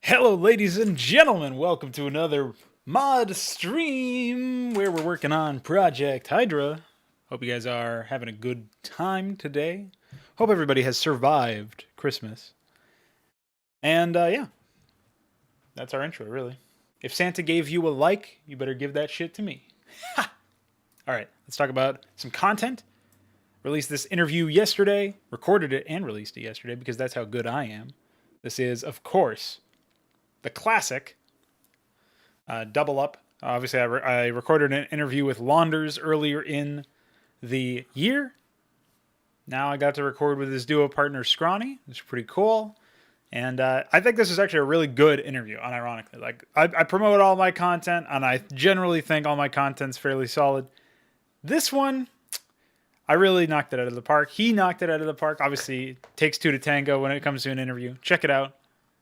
Hello, ladies and gentlemen. Welcome to another Modstream where we're working on Project Hydra. Hope you guys are having a good time today. Hope everybody has survived Christmas. And yeah, that's our intro, really. If Santa gave you a like, you better give that shit to me. Ha! All right, let's talk about some content. Released this interview yesterday, recorded it and released it yesterday because that's how good I am. This is, of course, the classic double up. Obviously, I recorded an interview with Launders earlier in the year. Now I got to record with his duo partner Scrawny, which is pretty cool. And I think this is actually a really good interview, unironically. Like, I promote all my content, and I generally think all my content's fairly solid. This one, I really knocked it out of the park. He knocked it out of the park. Obviously, it takes two to tango when it comes to an interview. Check it out.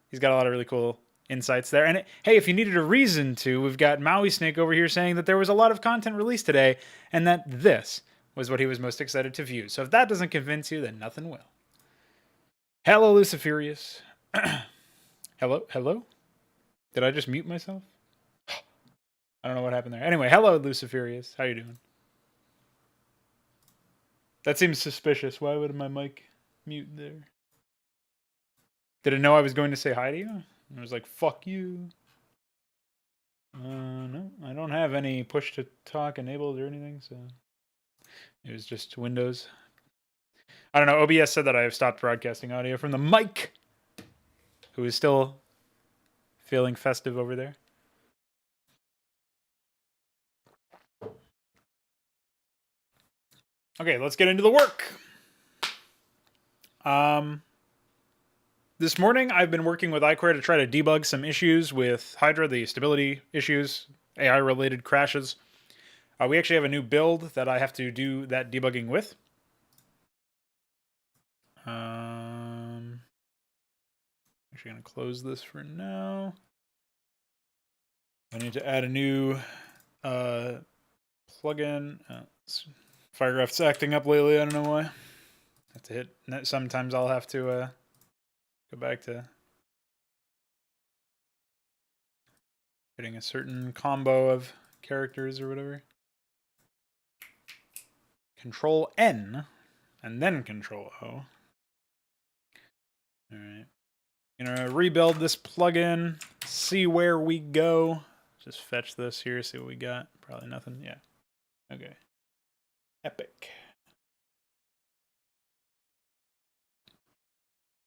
He's got a lot of really cool insights there. And hey, if you needed a reason to, we've got Maui Snake over here saying that there was a lot of content released today and that this was what he was most excited to view. So if that doesn't convince you, then nothing will. Hello, Luciferius. Hello? Did I just mute myself? I don't know what happened there. Anyway, hello, Luciferius. How you doing? That seems suspicious. Why would my mic mute there? Did it know I was going to say hi to you? I was like, fuck you. No, I don't have any push to talk enabled or anything, so it was just Windows. I don't know. OBS said that I have stopped broadcasting audio from the mic, who is still feeling festive over there. Okay, let's get into the work. This morning, I've been working with iQuery to try to debug some issues with Hydra, the stability issues, AI-related crashes. We actually have a new build that I have to do that debugging with. Actually going to close this for now. I need to add a new plugin. Firegraph's acting up lately. I don't know why. I have to hit. Sometimes I'll have to go back to hitting a certain combo of characters or whatever. Control N and then Control O. All right. Gonna rebuild this plugin, see where we go. Just fetch this here, see what we got. Probably nothing. Yeah. Okay. Epic.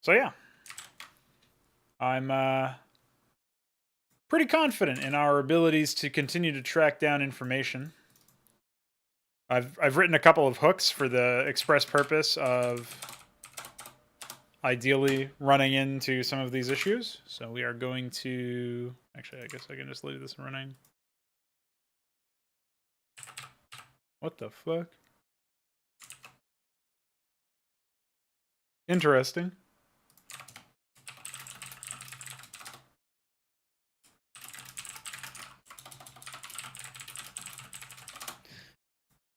So yeah. I'm pretty confident in our abilities to continue to track down information. I've written a couple of hooks for the express purpose of ideally running into some of these issues. So we are going to... Actually, I guess I can just leave this running. What the fuck? Interesting.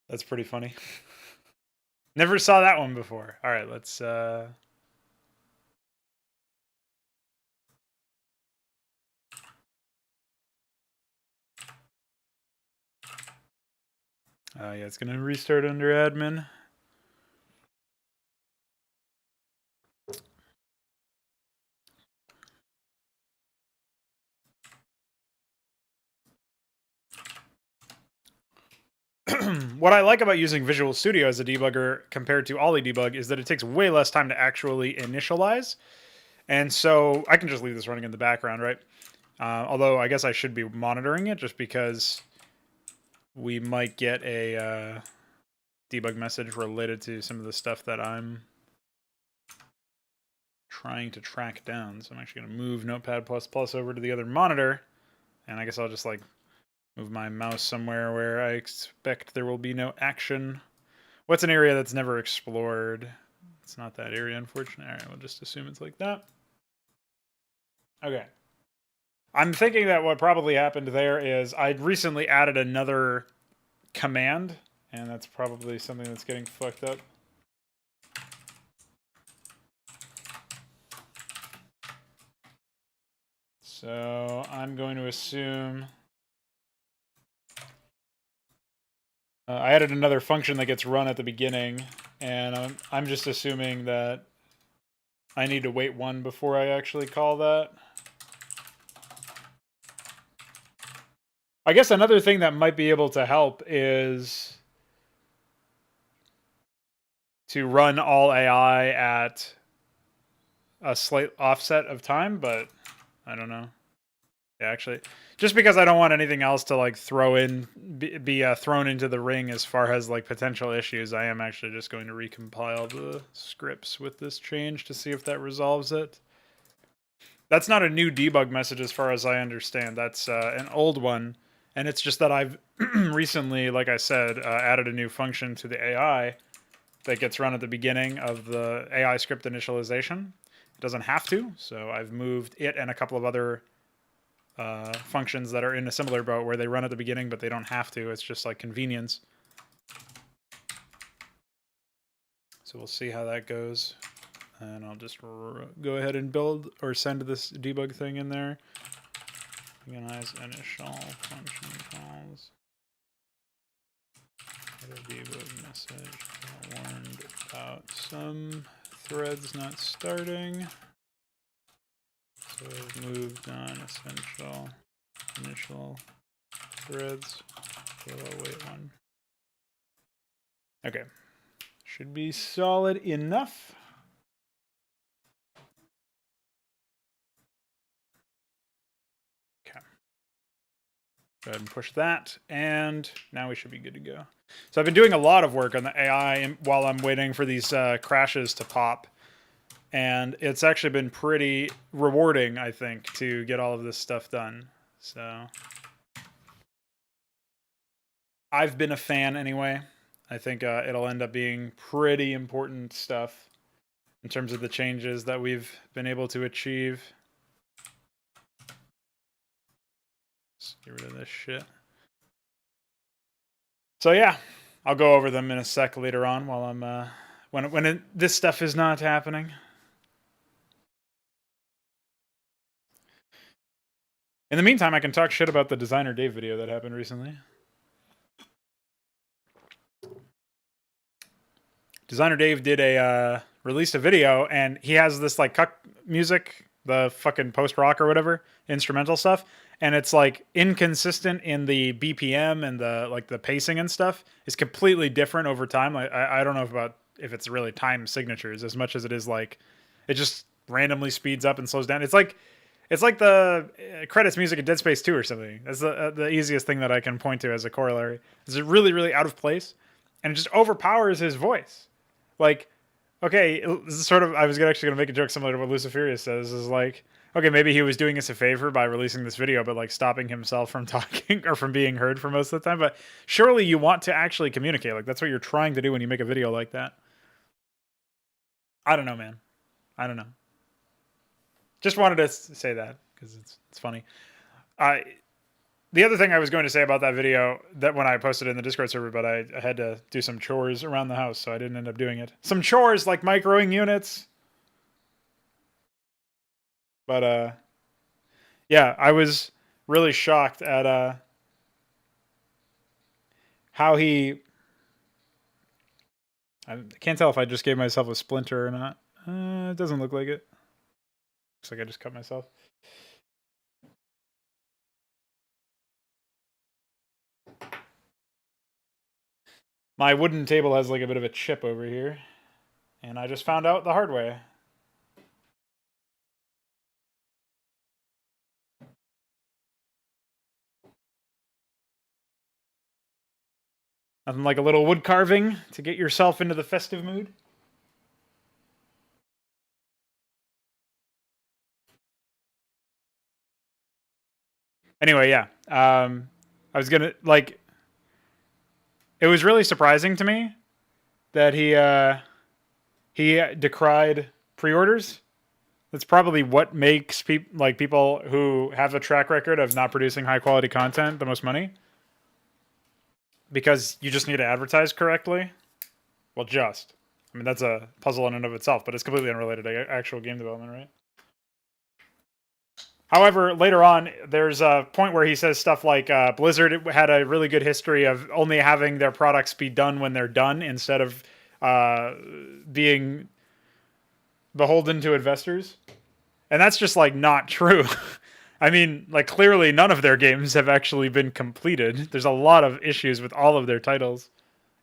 That's pretty funny. Never saw that one before. All right, let's... yeah, it's going to restart under admin. What I like about using Visual Studio as a debugger compared to Ollie Debug is that it takes way less time to actually initialize. And so I can just leave this running in the background, right? Although I guess I should be monitoring it just because we might get a debug message related to some of the stuff that I'm trying to track down. So I'm actually going to move Notepad++ over to the other monitor. And I guess I'll just like move my mouse somewhere where I expect there will be no action. What's an area that's never explored? It's not that area, unfortunately. All right, we'll just assume it's like that. Okay. I'm thinking that what probably happened there is I'd recently added another command, and that's probably something that's getting fucked up. So I'm going to assume I added another function that gets run at the beginning, and I'm just assuming that I need to wait one before I actually call that. I guess another thing that might be able to help is to run all AI at a slight offset of time, but I don't know. Yeah, actually, just because I don't want anything else to like throw in, be thrown into the ring as far as like potential issues, I am actually just going to recompile the scripts with this change to see if that resolves it. That's not a new debug message as far as I understand. That's an old one, and it's just that I've recently, like I said, added a new function to the AI that gets run at the beginning of the AI script initialization. It doesn't have to, so I've moved it and a couple of other functions that are in a similar boat where they run at the beginning, but they don't have to. It's just like convenience. So we'll see how that goes. And I'll just go ahead and build or send this debug thing in there. Organize initial function calls. Get a debug message. Warned about some threads not starting. So I've moved non-essential initial threads. So I'll wait one. Okay. Should be solid enough. Okay. Go ahead and push that, and now we should be good to go. So I've been doing a lot of work on the AI while I'm waiting for these crashes to pop. And it's actually been pretty rewarding, I think, to get all of this stuff done. So I've been a fan anyway. I think it'll end up being pretty important stuff in terms of the changes that we've been able to achieve. Let's get rid of this shit. So yeah, I'll go over them in a sec later on while I'm when this stuff is not happening. In the meantime, I can talk shit about the Designer Dave video that happened recently. Designer Dave did released a video, and he has this like cuck music, the fucking post rock or whatever, instrumental stuff, and it's like inconsistent in the BPM and the like the pacing and stuff is completely different over time. Like I don't know if it's really time signatures as much as it is like it just randomly speeds up and slows down. It's like the credits music in Dead Space 2 or something. That's the easiest thing that I can point to as a corollary. It's really, really out of place, and it just overpowers his voice. Like, okay, this is sort of, I was actually going to make a joke similar to what Luciferius says, is like, okay, maybe he was doing us a favor by releasing this video, but like stopping himself from talking or from being heard for most of the time. But surely you want to actually communicate. Like, that's what you're trying to do when you make a video like that. I don't know, man. I don't know. Just wanted to say that because it's funny. The other thing I was going to say about that video, that when I posted it in the Discord server, but I had to do some chores around the house, so I didn't end up doing it. Some chores like microing units. But yeah, I was really shocked at how he. I can't tell if I just gave myself a splinter or not. It doesn't look like it. Looks like I just cut myself. My wooden table has like a bit of a chip over here, and I just found out the hard way. Nothing like a little wood carving to get yourself into the festive mood. Anyway, yeah. I was gonna like. It was really surprising to me that he decried pre-orders. That's probably what makes people who have a track record of not producing high quality content the most money. Because you just need to advertise correctly. Well, I mean, that's a puzzle in and of itself, but it's completely unrelated to actual game development, right? However, later on, there's a point where he says stuff like Blizzard had a really good history of only having their products be done when they're done instead of being beholden to investors. And that's just like not true. I mean, like clearly none of their games have actually been completed. There's a lot of issues with all of their titles.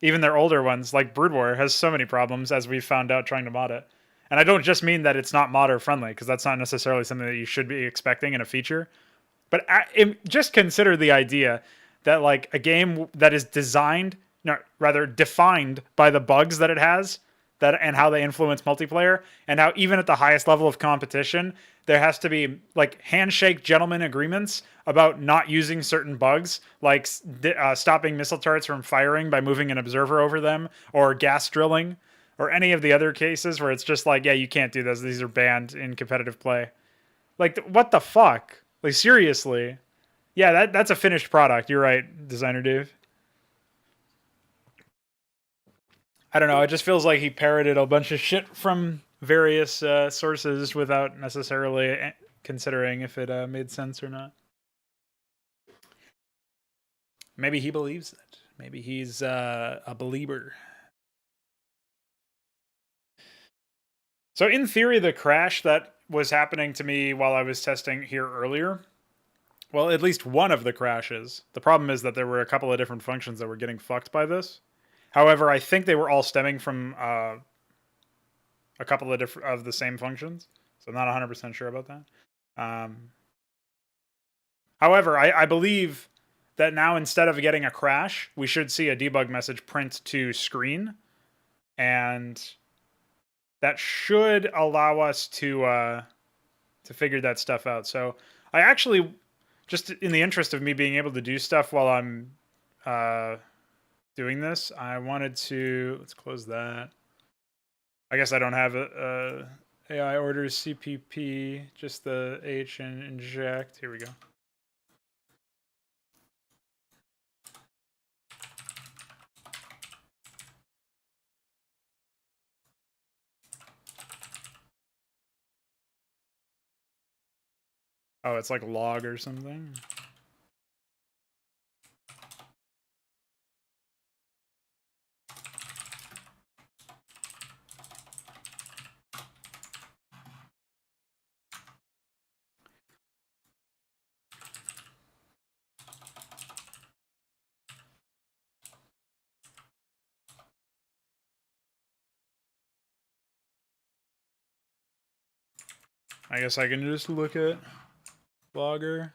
Even their older ones, like Brood War, has so many problems as we found out trying to mod it. And I don't just mean that it's not modder friendly, because that's not necessarily something that you should be expecting in a feature. But just consider the idea that like a game that is designed, no, rather defined by the bugs that it has, that and how they influence multiplayer, and how even at the highest level of competition, there has to be like handshake gentleman agreements about not using certain bugs, like stopping missile turrets from firing by moving an observer over them, or gas drilling, or any of the other cases where it's just like, yeah, you can't do this. These are banned in competitive play. Like, what the fuck? Like, seriously. Yeah, that's a finished product. You're right, designer Dave. I don't know. It just feels like he parroted a bunch of shit from various sources without necessarily considering if it made sense or not. Maybe he believes it. Maybe he's a believer. So, in theory, the crash that was happening to me while I was testing here earlier, well, at least one of the crashes. The problem is that there were a couple of different functions that were getting fucked by this. However, I think they were all stemming from a couple of different of the same functions, so I'm not 100% sure about that. However, I believe that now instead of getting a crash, we should see a debug message print to screen, and that should allow us to figure that stuff out. So I actually, just in the interest of me being able to do stuff while I'm doing this, I wanted to, let's close that. I guess I don't have a AI orders CPP, just the H and inject. Here we go. Oh, it's like log or something. I guess I can just look at logger.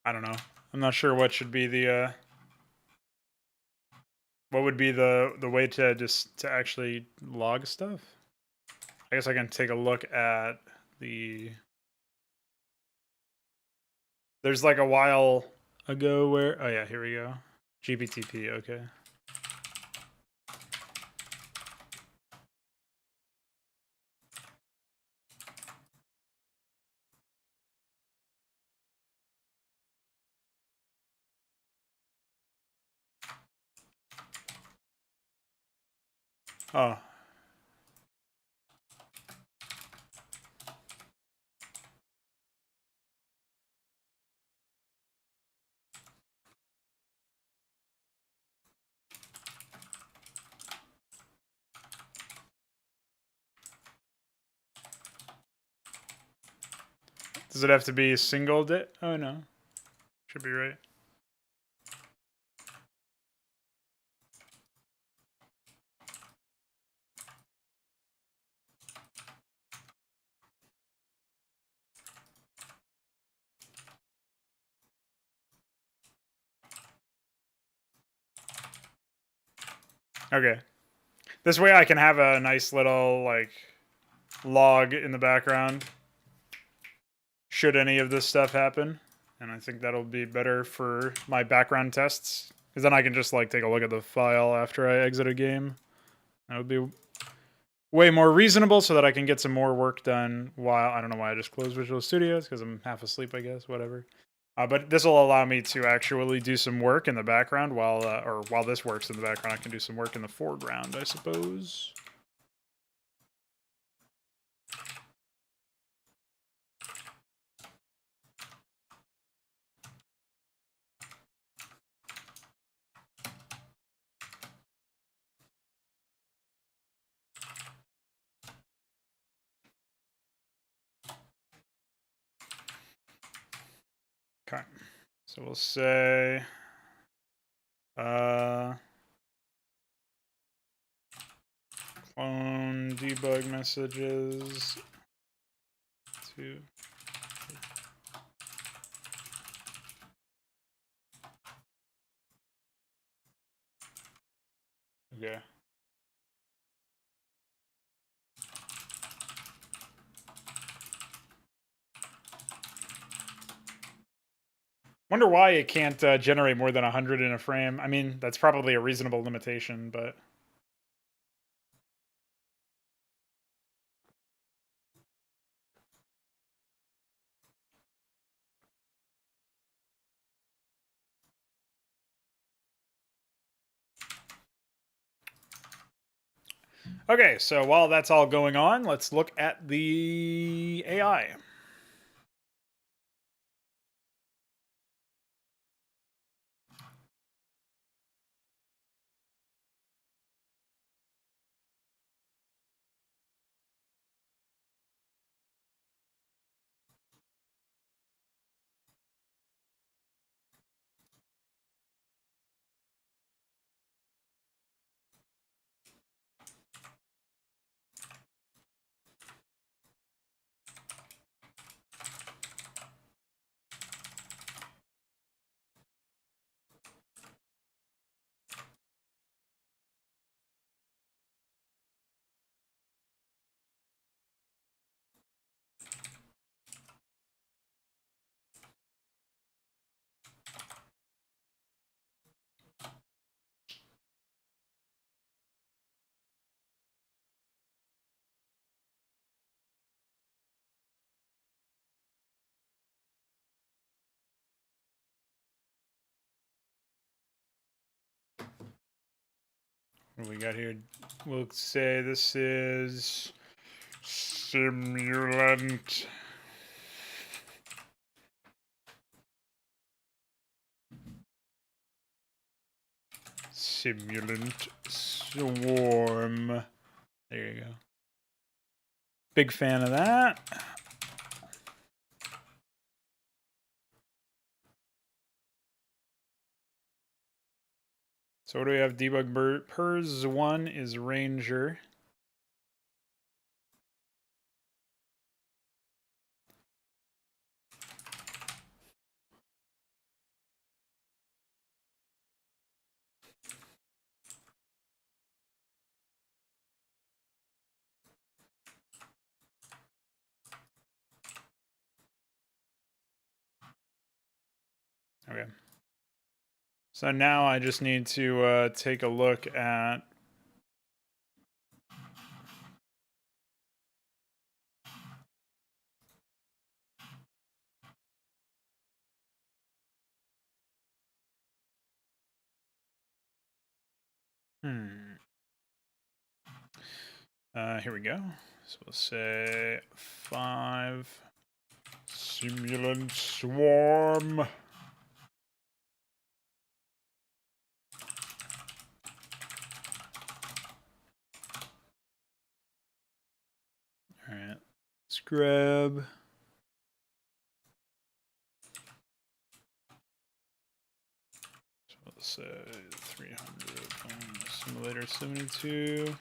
I don't know. I'm not sure what should be the what would be the way to just to actually log stuff. I guess I can take a look at the. There's like a while ago where, oh yeah, here we go. GPTP, okay. Oh. Does it have to be single dit? Oh no. Should be right. Okay. This way I can have a nice little like log in the background should any of this stuff happen. And I think that'll be better for my background tests. Because then I can just like take a look at the file after I exit a game. That would be way more reasonable so that I can get some more work done while, I don't know why I just closed Visual Studios, because I'm half asleep, I guess, whatever. But this will allow me to actually do some work in the background while this works in the background, I can do some work in the foreground, I suppose. Okay, so we'll say, clone debug messages to okay. Wonder why it can't generate more than 100 in a frame. I mean, that's probably a reasonable limitation, but okay, so while that's all going on, let's look at the AI. What do we got here? We'll say this is simulant. Simulant swarm. There you go. Big fan of that. So what do we have? Debug pers 1 is Ranger. Okay. So now I just need to take a look at here we go. So we'll say 5 simulant swarm. All right, let's grab. So let's say 300 simulator 72.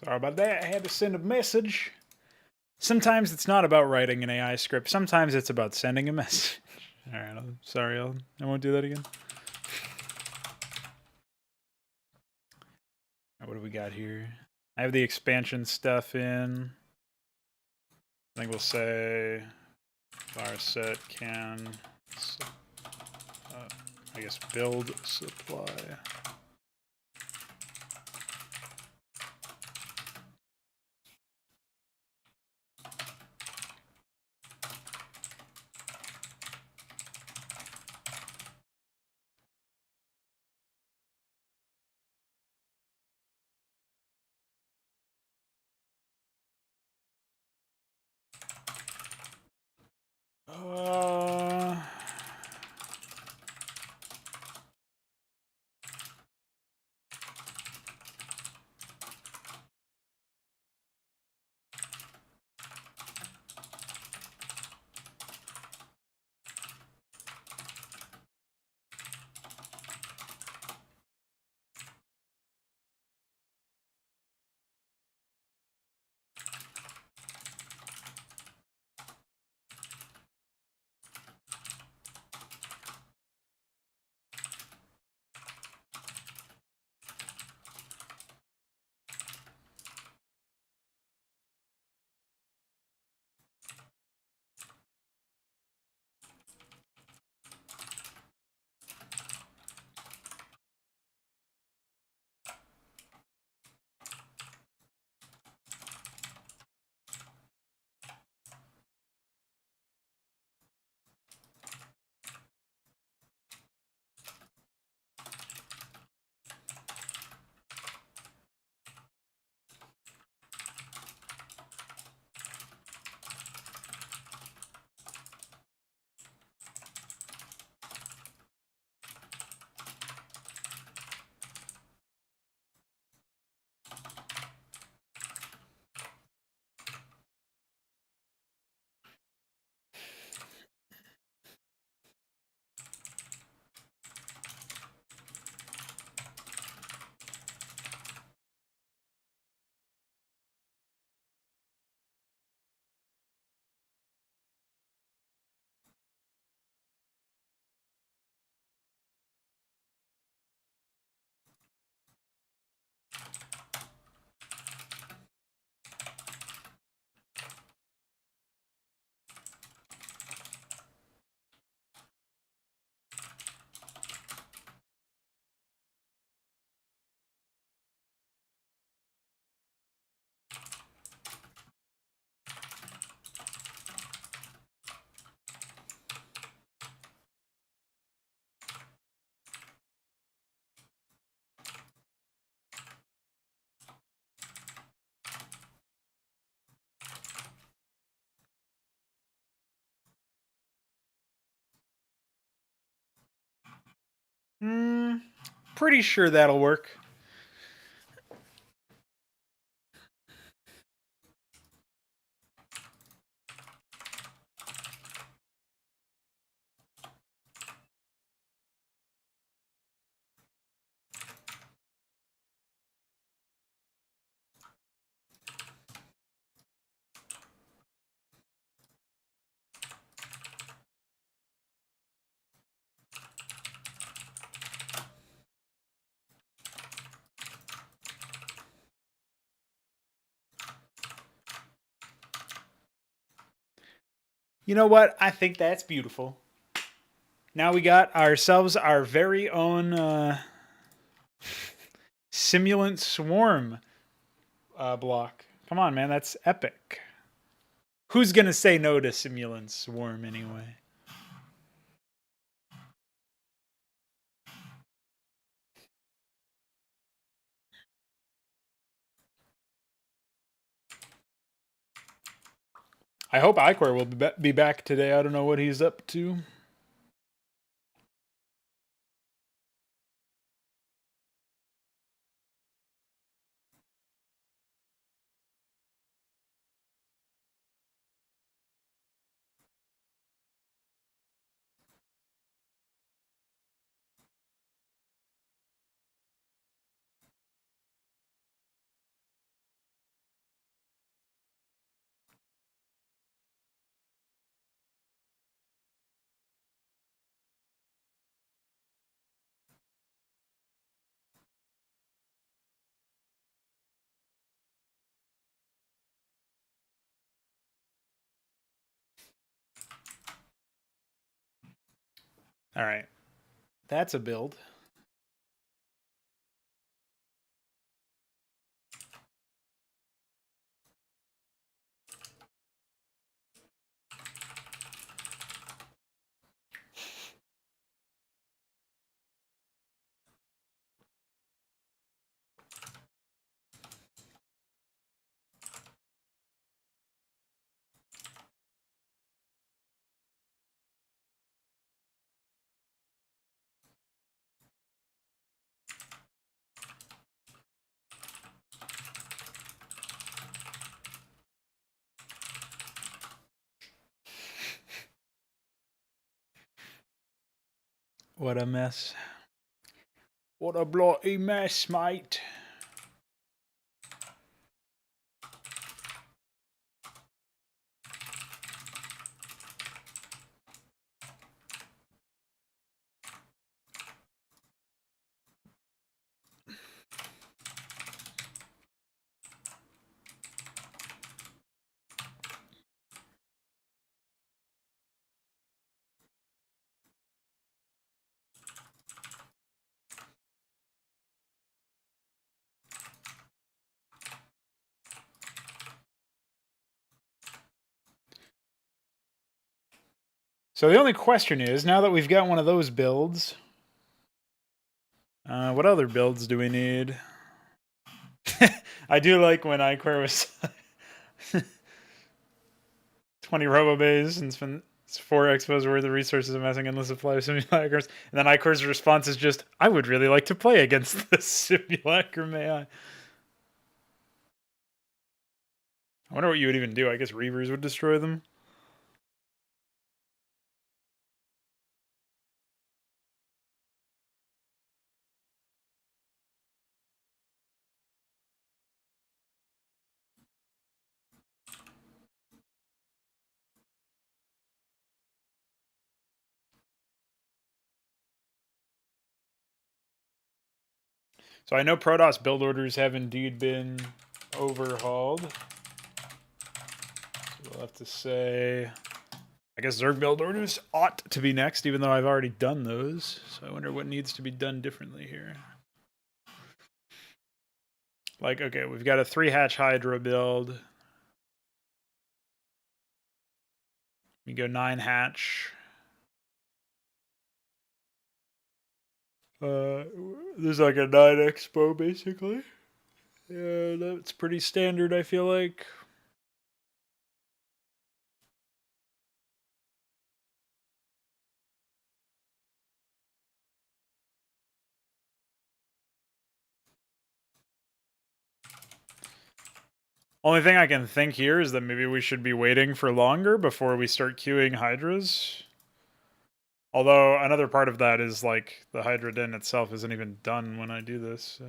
Sorry about that. I had to send a message. Sometimes it's not about writing an AI script. Sometimes it's about sending a message. All right, I'm sorry. I won't do that again. Right, what do we got here? I have the expansion stuff in. I think we'll say var set can, I guess, build supply. Uh, Pretty sure that'll work. You know what? I think that's beautiful. Now we got ourselves our very own simulant swarm block. Come on, man. That's epic. Who's going to say no to simulant swarm anyway? I hope Iquare will be back today. I don't know what he's up to. All right. That's a build. What a mess. What a bloody mess, mate. So the only question is, now that we've got one of those builds, what other builds do we need? I do like when iCore was 20 robo-bays and spend 4 expos worth of resources amassing endless supply of simulacrums. And then iCore's response is just, I would really like to play against this simulacrum AI. I wonder what you would even do. I guess Reavers would destroy them. So I know Protoss build orders have indeed been overhauled. So we'll have to say, I guess Zerg build orders ought to be next, even though I've already done those. So I wonder what needs to be done differently here. Like, okay, we've got a 3-hatch HYDRA build. We go 9-hatch. There's like a 9 expo basically. Yeah, that's pretty standard, I feel like. Only thing I can think here is that maybe we should be waiting for longer before we start queuing Hydras. Although another part of that is like the Hydra Den itself isn't even done when I do this. So.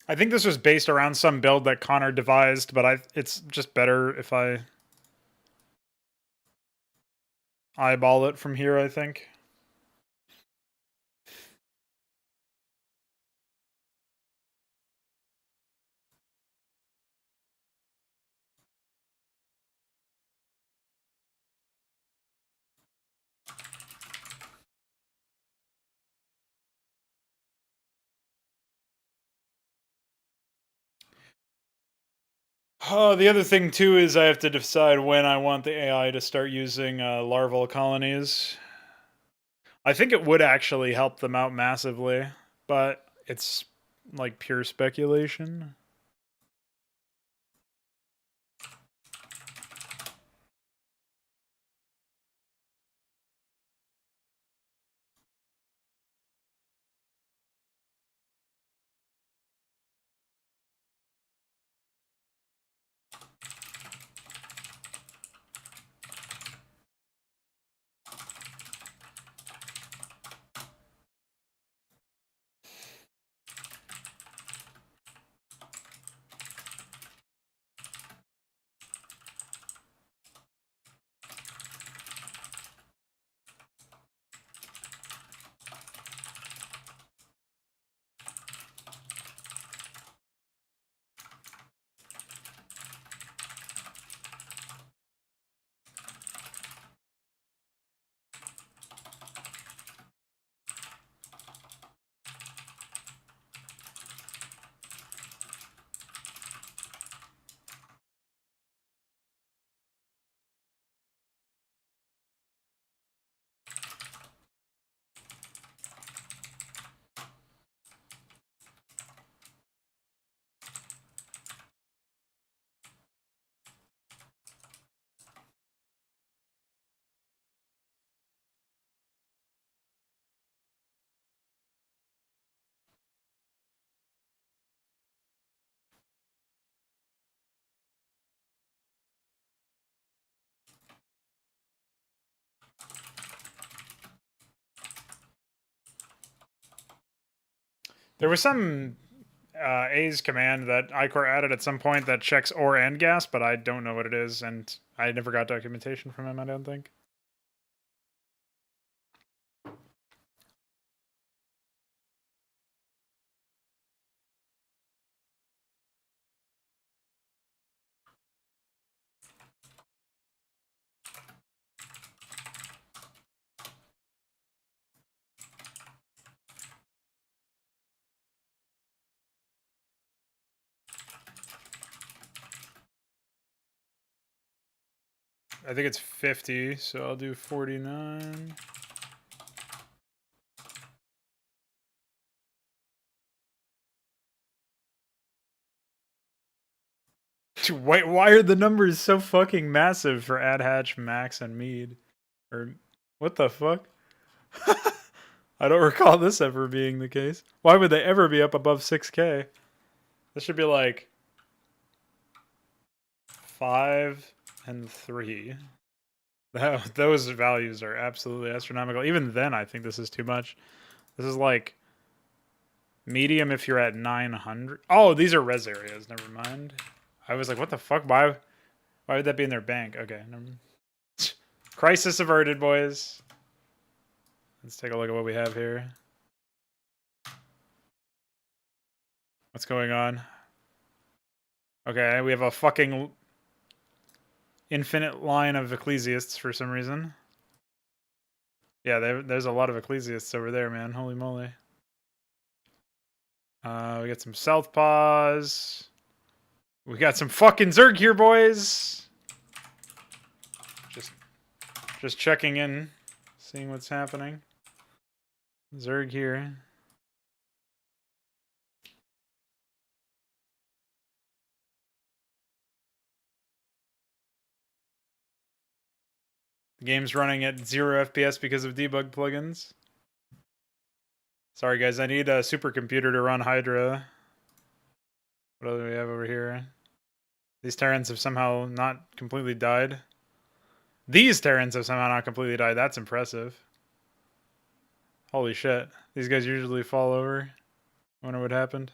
I think this was based around some build that Connor devised, but it's just better if I eyeball it from here, I think. Oh, the other thing too is I have to decide when I want the AI to start using larval colonies. I think it would actually help them out massively, but it's like pure speculation. There was some A's command that iCore added at some point that checks ore and gas, but I don't know what it is, and I never got documentation from him, I don't think. I think it's 50, so I'll do 49. Why are the numbers so fucking massive for Ad Hatch, Max, and Mead? Or what the fuck? I don't recall this ever being the case. Why would they ever be up above 6K? This should be like 5 and 3. Those values are absolutely astronomical. Even then, I think this is too much. This is like medium if you're at 900. Oh, these are res areas. Never mind. I was like, what the fuck? Why would that be in their bank? Okay. Crisis averted, boys. Let's take a look at what we have here. What's going on? Okay, we have a fucking infinite line of ecclesiasts for some reason. Yeah, there's a lot of ecclesiasts over there, man. Holy moly. We got some southpaws. We got some fucking Zerg here, boys. Just checking in, seeing what's happening. Zerg here. The game's running at 0 FPS because of debug plugins. Sorry, guys. I need a supercomputer to run Hydra. What do we have over here? These Terrans have somehow not completely died. These Terrans have somehow not completely died. That's impressive. Holy shit. These guys usually fall over. I wonder what happened.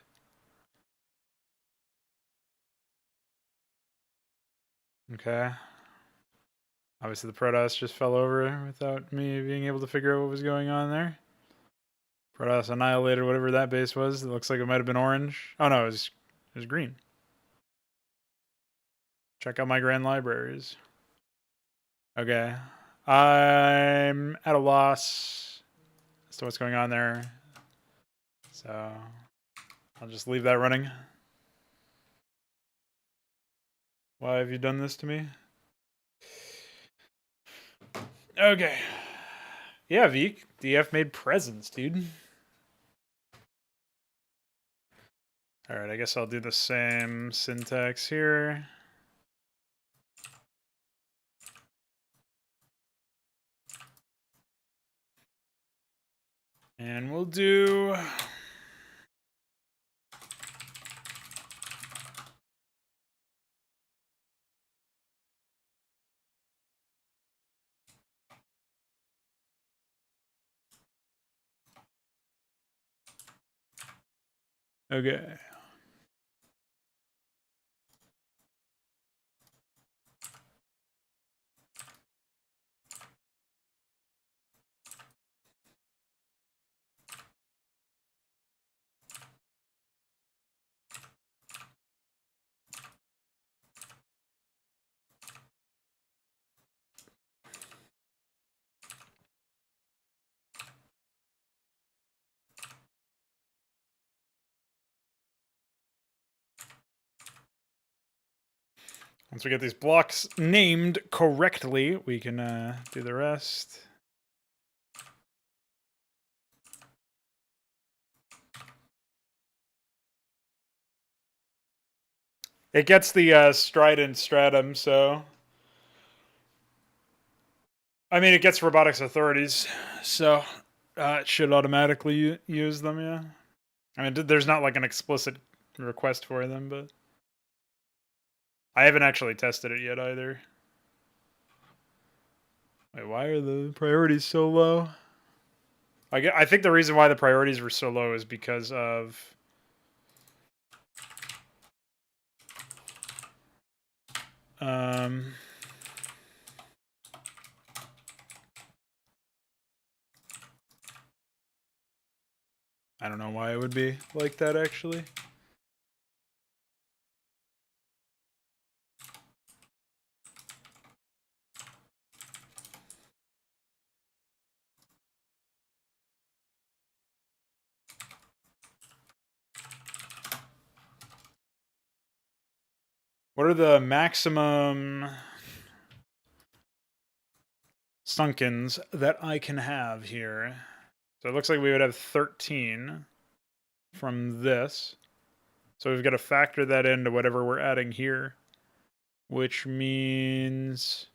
Okay. Obviously the Protoss just fell over without me being able to figure out what was going on there. Protoss annihilated whatever that base was. It looks like it might have been orange. Oh no, it was green. Check out my grand libraries. Okay. I'm at a loss as to what's going on there. So I'll just leave that running. Why have you done this to me? Okay. Yeah, Veek. DF made presents, dude. Alright, I guess I'll do the same syntax here. And we'll do... Okay. Once we get these blocks named correctly, we can do the rest. It gets the strident stratum, so... I mean, it gets robotics authorities, so it should automatically use them, yeah. I mean, there's not like an explicit request for them, but... I haven't actually tested it yet either. Wait, why are the priorities so low? I think the reason why the priorities were so low is because of I don't know why it would be like that, actually. What are the maximum Sunkens that I can have here? So it looks like we would have 13 from this. So we've got to factor that into whatever we're adding here, which means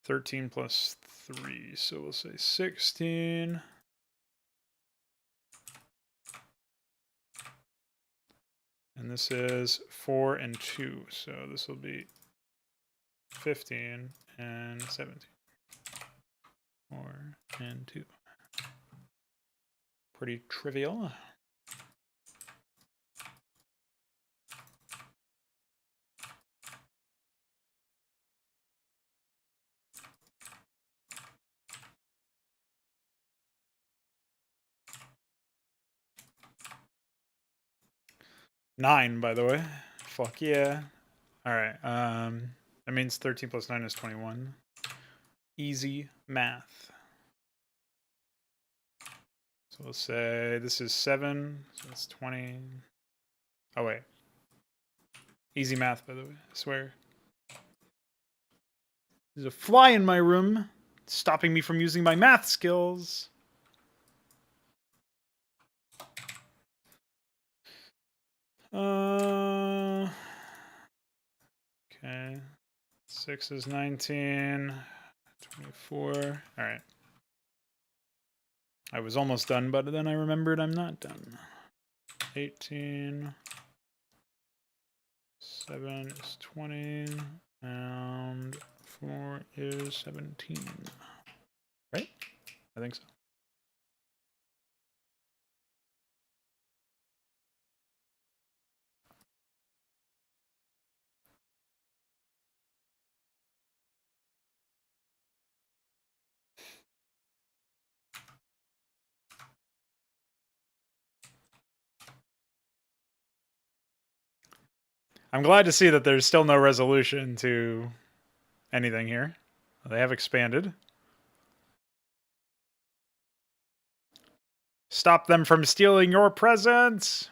13 plus 3. So we'll say 16. And this is 4 and 2. So this will be 15 and 17. 4 and 2. Pretty trivial. Nine, by the way. Fuck yeah. Alright, that means 13 plus 9 is 21. Easy math. So we'll say this is 7, so it's 20. Oh, wait. Easy math, by the way, I swear. There's a fly in my room, stopping me from using my math skills. Okay. 6 is 19. 24. Alright. I was almost done, but then I remembered I'm not done. 18. 7 is 20. And 4 is 17. Right? I think so. I'm glad to see that there's still no resolution to anything here. They have expanded. Stop them from stealing your presents!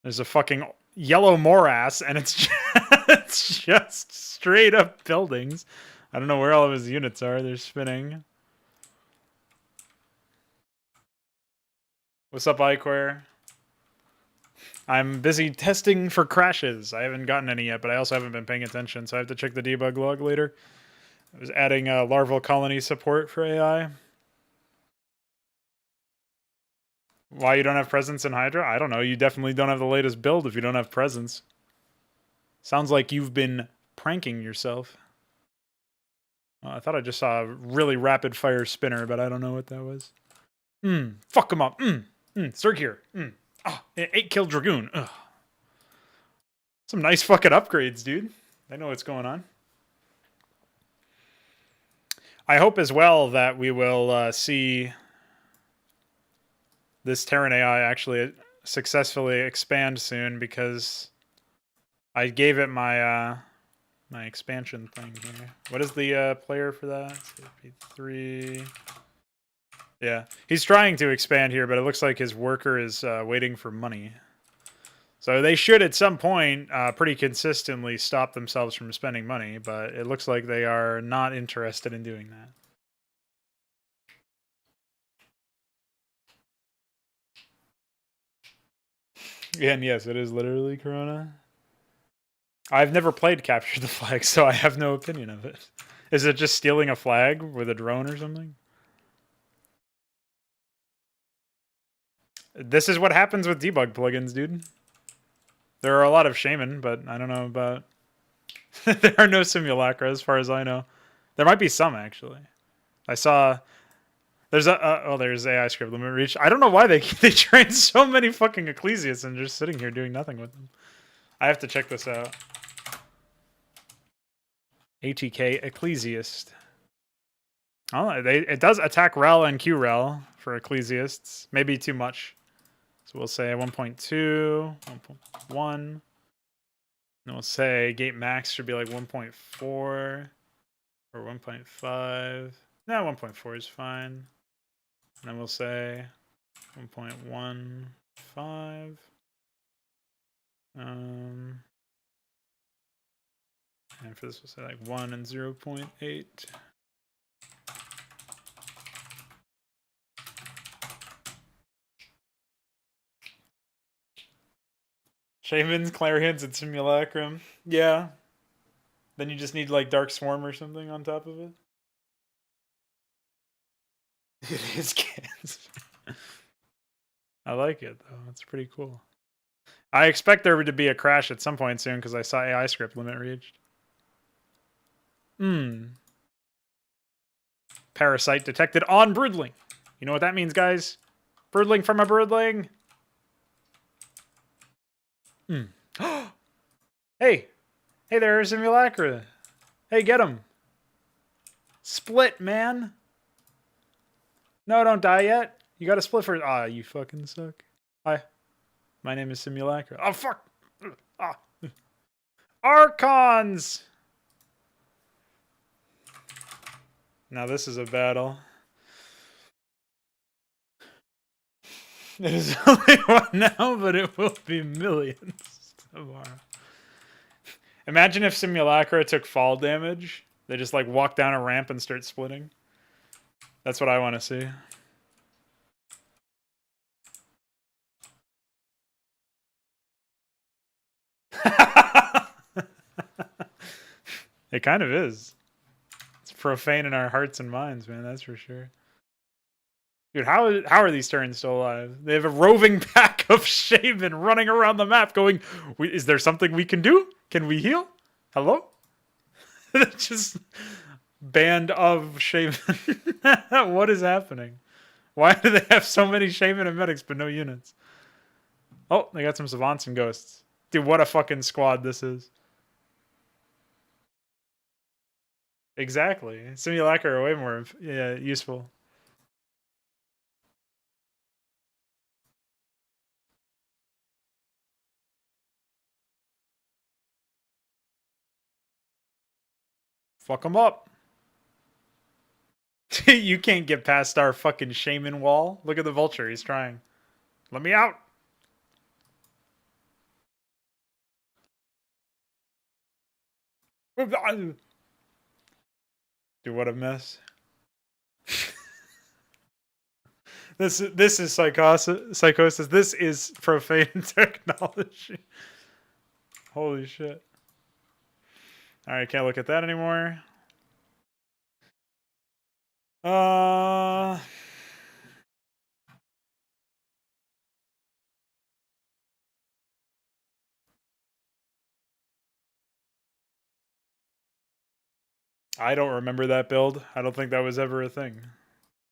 There's a fucking yellow morass, and it's just, it's just straight up buildings. I don't know where all of his units are. They're spinning. What's up, Iquare? I'm busy testing for crashes. I haven't gotten any yet, but I also haven't been paying attention, so I have to check the debug log later. I was adding larval colony support for AI. Why you don't have presence in Hydra? I don't know. You definitely don't have the latest build if you don't have presence. Sounds like you've been pranking yourself. I thought I just saw a really rapid fire spinner, but I don't know what that was. Fuck him up. Circ here. 8 kill Dragoon. Ugh. Some nice fucking upgrades, dude. I know what's going on. I hope as well that we will see this Terran AI actually successfully expand soon, because I gave it my my expansion thing here. What is the player for that? 3. Yeah, he's trying to expand here, but it looks like his worker is waiting for money. So they should at some point pretty consistently stop themselves from spending money, but it looks like they are not interested in doing that. And yes, it is literally Corona. I've never played Capture the Flag, so I have no opinion of it. Is it just stealing a flag with a drone or something? This is what happens with debug plugins, dude. There are a lot of shaman, but I don't know about... There are no simulacra as far as I know. There might be some, actually. I saw There's there's AI script limit reach. I don't know why they train so many fucking Ecclesiasts and just sitting here doing nothing with them. I have to check this out. ATK Ecclesiast. Oh, it does attack rel and qrel for Ecclesiasts. Maybe too much. So we'll say 1.2, 1.1. And we'll say gate max should be like 1.4 or 1.5. No, 1.4 is fine. And then we'll say 1.15. And for this, we'll say like 1 and 0.8. Shamans, Clarions, and Simulacrum. Yeah. Then you just need like Dark Swarm or something on top of it. It is cans. I like it though. It's pretty cool. I expect there to be a crash at some point soon because I saw AI script limit reached. Parasite detected on Broodling. You know what that means, guys? Broodling from a Broodling. Hey! Hey there, Simulacra. Hey, get him. Split, man. No, don't die yet. You gotta split for... Ah, you fucking suck. Hi. My name is Simulacra. Oh, fuck! Ah. Archons! Now this is a battle. It is only one now, but it will be millions tomorrow. Imagine if Simulacra took fall damage. They just like walk down a ramp and start splitting. That's what I want to see. It kind of is. It's profane in our hearts and minds, man. That's for sure. Dude, how are these turns still alive? They have a roving pack of shaman running around the map going, is there something we can do? Can we heal? Hello? Just band of shaman. What is happening? Why do they have so many shaman and medics but no units? Oh, they got some savants and ghosts. Dude, what a fucking squad this is. Exactly. Simulacra are way more useful. Fuck them up. You can't get past our fucking shaman wall. Look at the vulture. He's trying. Let me out. Dude, what a mess. This is psychosis. This is profane technology. Holy shit. Alright, can't look at that anymore. I don't remember that build. I don't think that was ever a thing.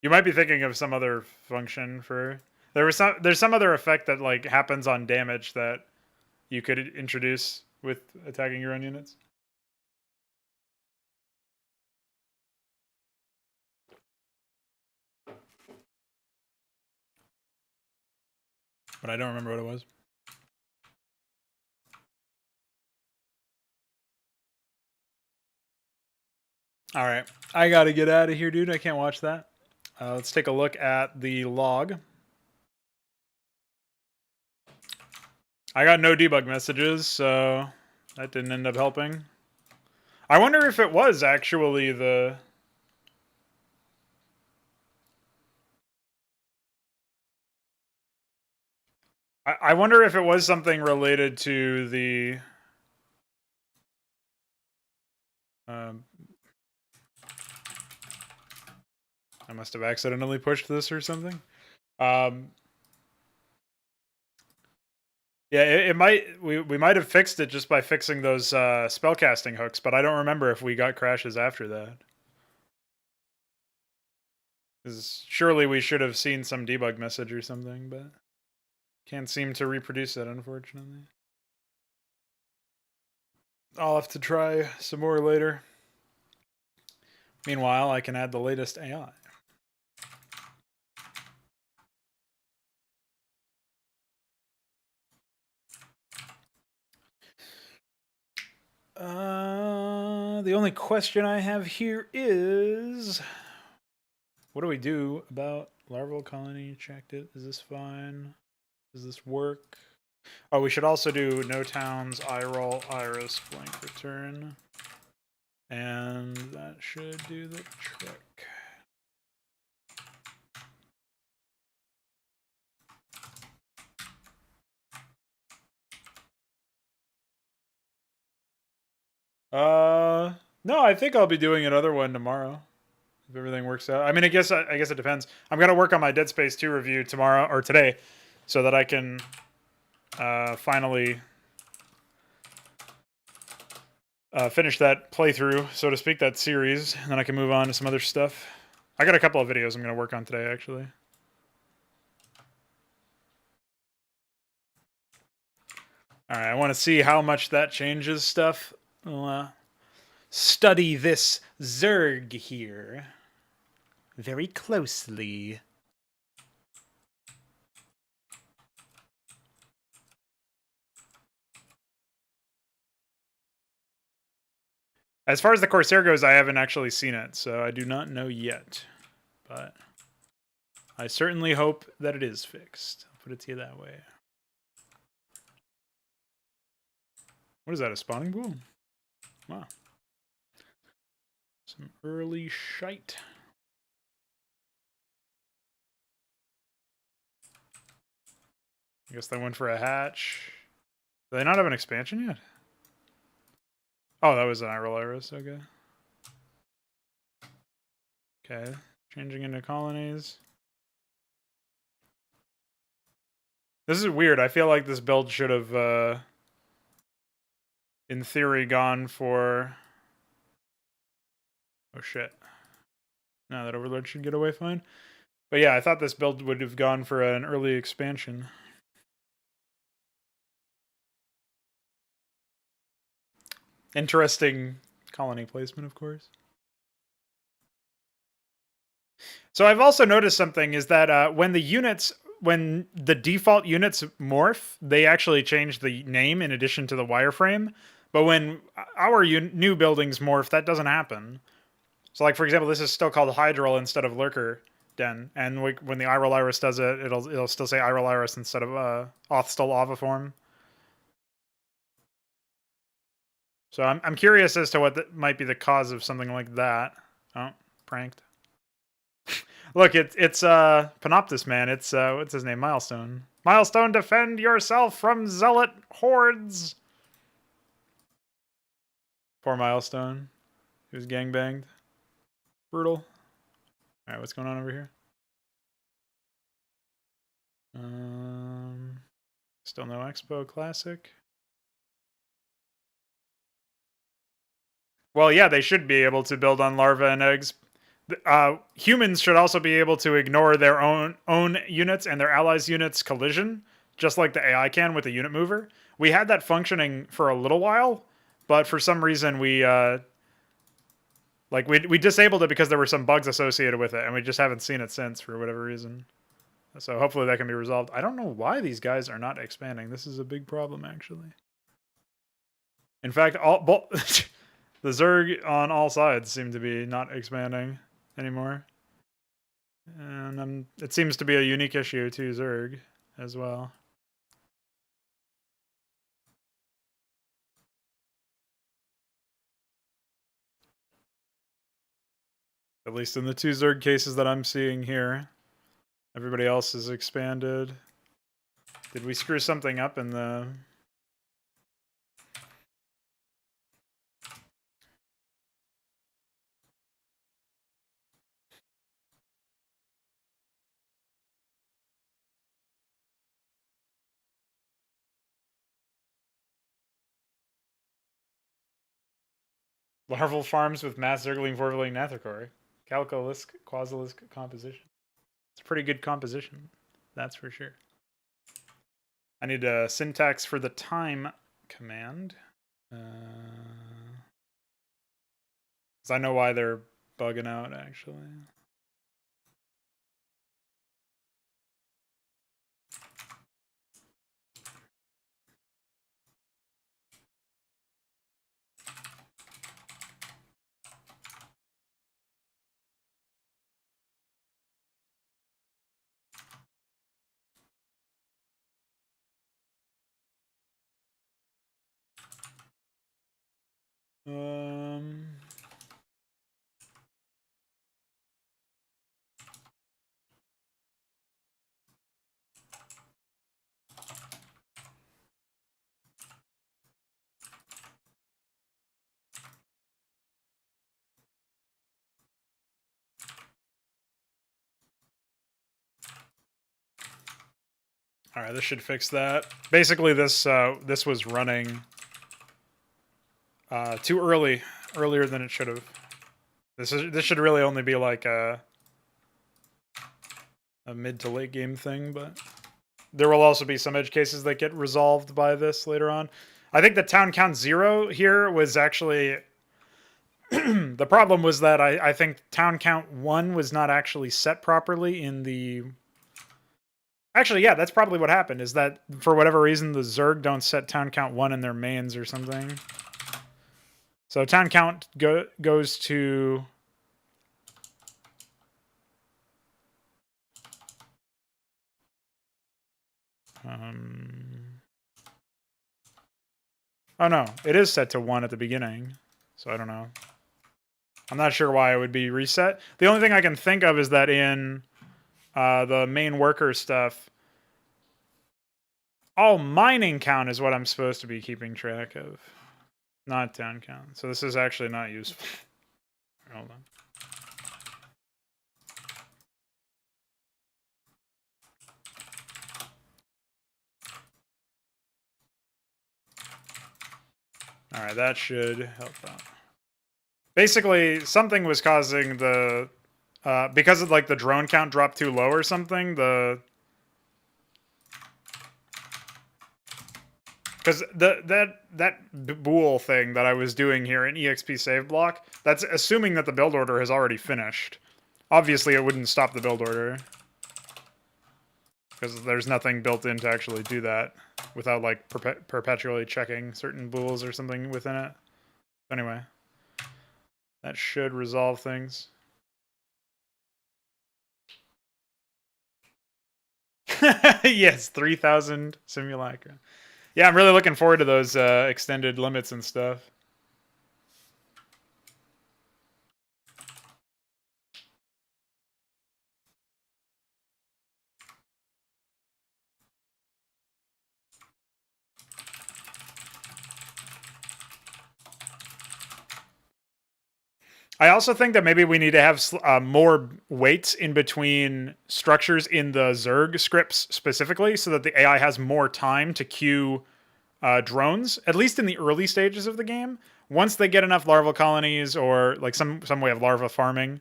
You might be thinking of some other function for... There's some other effect that like happens on damage that you could introduce with attacking your own units. But I don't remember what it was. All right, I gotta get out of here, dude. I can't watch that. Let's take a look at the log. I got no debug messages, so that didn't end up helping. I wonder if it was actually the... I wonder if it was something related to the... I must have accidentally pushed this or something. Yeah, it might. We might have fixed it just by fixing those spellcasting hooks, but I don't remember if we got crashes after that. Surely we should have seen some debug message or something, but can't seem to reproduce it, unfortunately. I'll have to try some more later. Meanwhile, I can add the latest AI. The only question I have here is, what do we do about larval colony? Checked it. Is this fine? Does this work? Oh, we should also do no towns, iRoll, iris, blank return. And that should do the trick. No, I think I'll be doing another one tomorrow if everything works out. I mean, I guess it depends. I'm gonna work on my Dead Space 2 review tomorrow or today, so that I can finally finish that playthrough, so to speak, that series, and then I can move on to some other stuff. I got a couple of videos I'm gonna work on today, actually. All right, I want to see how much that changes stuff. We'll study this Zerg here very closely. As far as the Corsair goes, I haven't actually seen it, so I do not know yet. But I certainly hope that it is fixed. I'll put it to you that way. What is that, a spawning pool? Wow. Some early shite. I guess they went for a hatch. Do they not have an expansion yet? Oh, that was an Iral Iris, okay. Okay, changing into colonies. This is weird. I feel like this build should have, in theory, gone for... Oh, shit. No, that Overlord should get away fine. But yeah, I thought this build would have gone for an early expansion. Interesting colony placement, of course. So I've also noticed something is that when the default units morph, they actually change the name in addition to the wireframe. But when our new buildings morph, that doesn't happen. So, like for example, this is still called Hydral instead of Lurker Den, and when the Iral Iris does it, it'll still say Iral Iris instead of Othstel Oviform. So I'm curious as to what might be the cause of something like that. Oh, pranked. Look, it's Panoptis, man. It's what's his name? Milestone. Milestone, defend yourself from zealot hordes. Poor Milestone. He was gangbanged. Brutal. Alright, what's going on over here? Still no Expo Classic. Well, yeah, they should be able to build on larvae and eggs. Humans should also be able to ignore their own units and their allies' units' collision, just like the AI can with the unit mover. We had that functioning for a little while, but for some reason we we disabled it because there were some bugs associated with it, and we just haven't seen it since for whatever reason. So hopefully that can be resolved. I don't know why these guys are not expanding. This is a big problem, actually. In fact, the Zerg on all sides seem to be not expanding anymore. And it seems to be a unique issue to Zerg as well. At least in the 2 Zerg cases that I'm seeing here. Everybody else is expanded. Did we screw something up in the... Larval farms with mass Zergling, Vorvaling, Nathrikori? Calculus Quasilus composition. It's a pretty good composition, that's for sure. I need a syntax for the time command. Because I know why they're bugging out, actually. All right, this should fix that. Basically, this was running too earlier than it should have. This should really only be like a mid to late game thing, but there will also be some edge cases that get resolved by this later on. I think the town count 0 here was actually the problem was that I think town count 1 was not actually set properly in the. Actually, yeah, that's probably what happened, is that for whatever reason, the Zerg don't set town count 1 in their mains or something. So town count goes to... oh no, it is set to 1 at the beginning. So I don't know. I'm not sure why it would be reset. The only thing I can think of is that in the main worker stuff, mining count is what I'm supposed to be keeping track of, not town count. So this is actually not useful. Hold on. All right, that should help out. Basically, something was causing the because of like the drone count dropped too low or something. Because that bool thing that I was doing here in EXP save block, that's assuming that the build order has already finished. Obviously, it wouldn't stop the build order because there's nothing built in to actually do that without like perpetually checking certain bools or something within it. Anyway, that should resolve things. Yes, 3,000 simulacra. Yeah, I'm really looking forward to those extended limits and stuff. I also think that maybe we need to have more weights in between structures in the Zerg scripts specifically, so that the AI has more time to queue drones, at least in the early stages of the game. Once they get enough larval colonies or like some way of larva farming,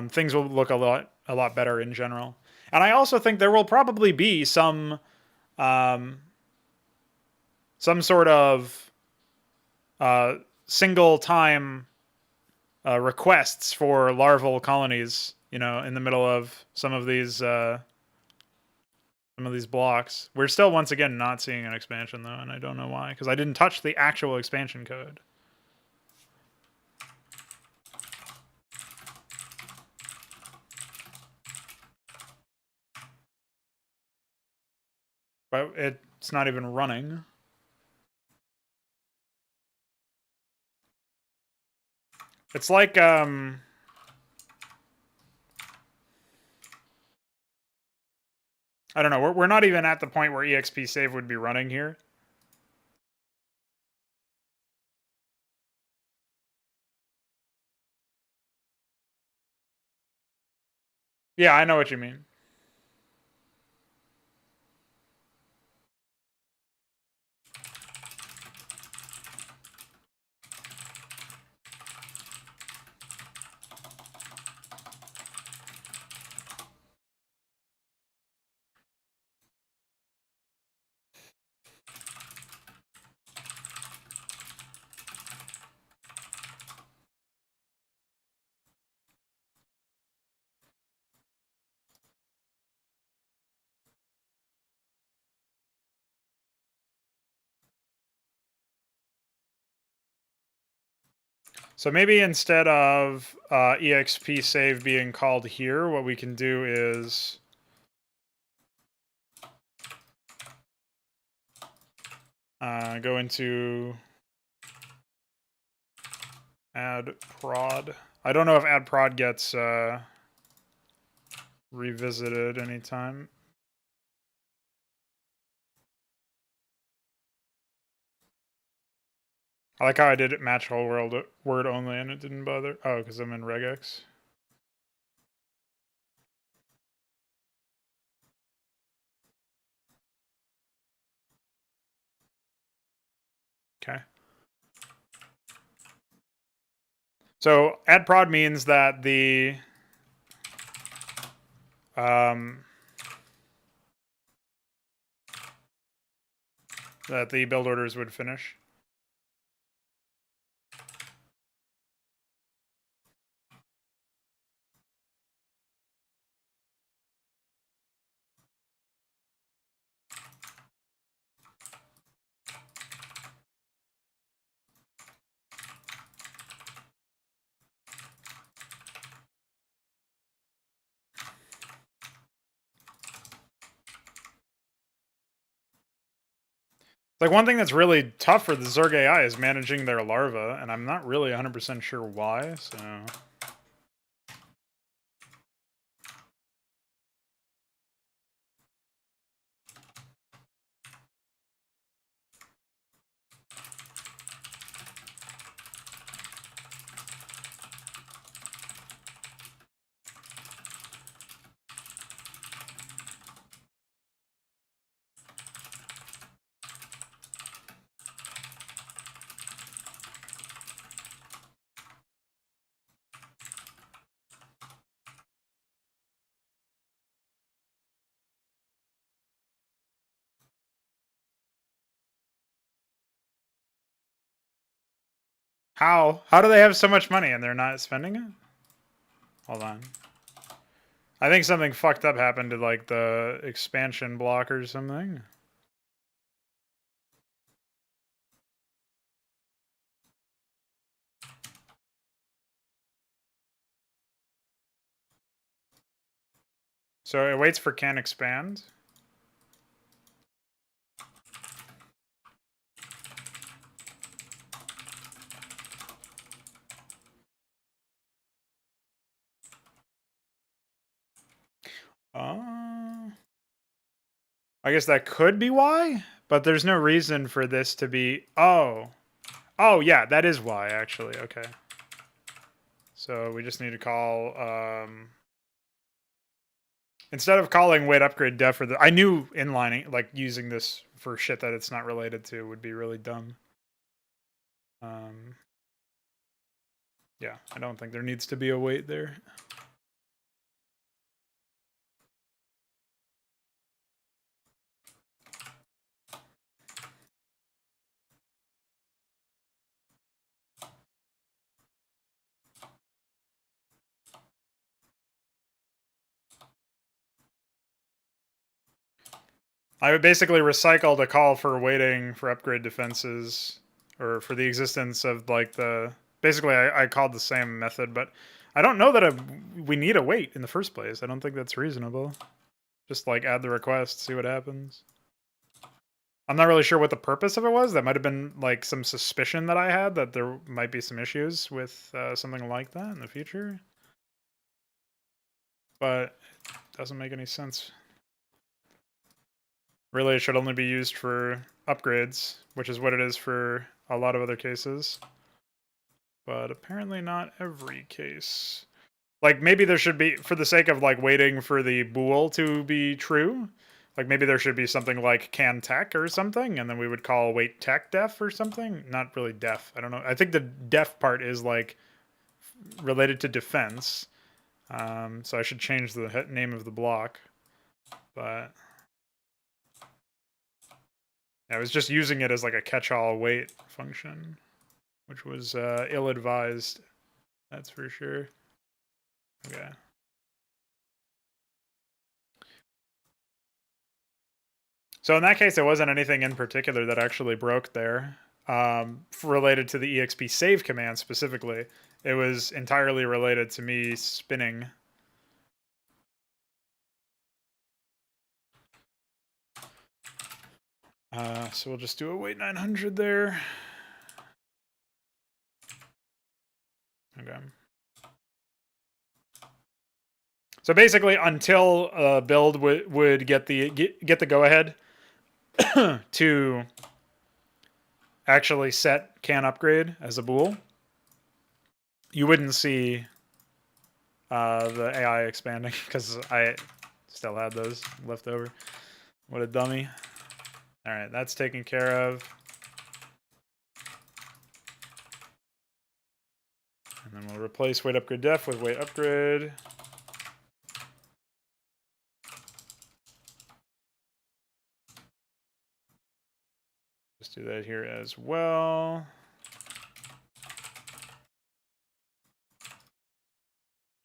things will look a lot better in general. And I also think there will probably be some sort of single time requests for larval colonies, you know, in the middle of some of these blocks. We're still once again not seeing an expansion though, and I don't know why, because I didn't touch the actual expansion code. But it's not even running. It's like I don't know. We're not even at the point where EXP save would be running here. Yeah, I know what you mean. So maybe instead of exp save being called here, what we can do is go into add prod. I don't know if add prod gets revisited anytime. I like how I did it match whole word only and it didn't bother. Oh, because I'm in regex. Okay. So add prod means that the build orders would finish. Like one thing that's really tough for the Zerg AI is managing their larva, and I'm not really 100% sure why, so... How? How do they have so much money and they're not spending it? Hold on. I think something fucked up happened to, like, the expansion block or something. So it waits for can expand. I guess that could be why, but there's no reason for this to be... Oh. Oh, yeah, that is why, actually. Okay. So we just need to call... Instead of calling wait upgrade def for the... I knew inlining, like, using this for shit that it's not related to would be really dumb. Yeah, I don't think there needs to be a wait there. I would basically recycle the call for waiting for upgrade defenses, or for the existence of, like, the... Basically, I called the same method, but I don't know that we need a wait in the first place. I don't think that's reasonable. Just, like, add the request, see what happens. I'm not really sure what the purpose of it was. That might have been, like, some suspicion that I had that there might be some issues with something like that in the future. But it doesn't make any sense. Really, it should only be used for upgrades, which is what it is for a lot of other cases. But apparently not every case. Like, maybe there should be, for the sake of, like, waiting for the bool to be true, like, maybe there should be something like can tech or something, and then we would call wait tech def or something. Not really def. I don't know. I think the def part is, like, related to defense. So I should change the name of the block. But... I was just using it as, like, a catch-all wait function, which was ill-advised. That's for sure. Okay. So in that case, it wasn't anything in particular that actually broke there. related to the exp save command specifically. It was entirely related to me spinning. So we'll just do a wait 900 there. Okay. So basically, until build would get the go ahead to actually set can upgrade as a bool, you wouldn't see the AI expanding because I still had those left over. What a dummy. All right, that's taken care of. And then we'll replace wait upgrade def with wait upgrade. Just do that here as well.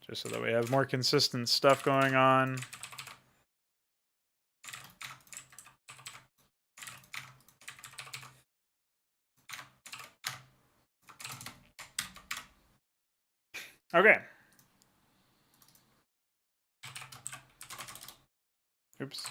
Just so that we have more consistent stuff going on. Okay. Oops.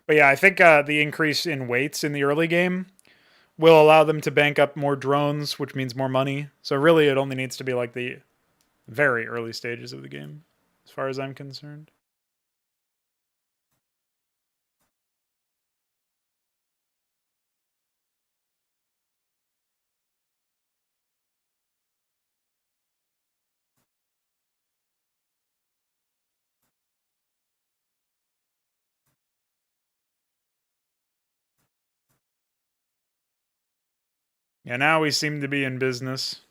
But yeah, I think the increase in weights in the early game will allow them to bank up more drones, which means more money. So really, it only needs to be like the very early stages of the game, as far as I'm concerned. Yeah, now we seem to be in business.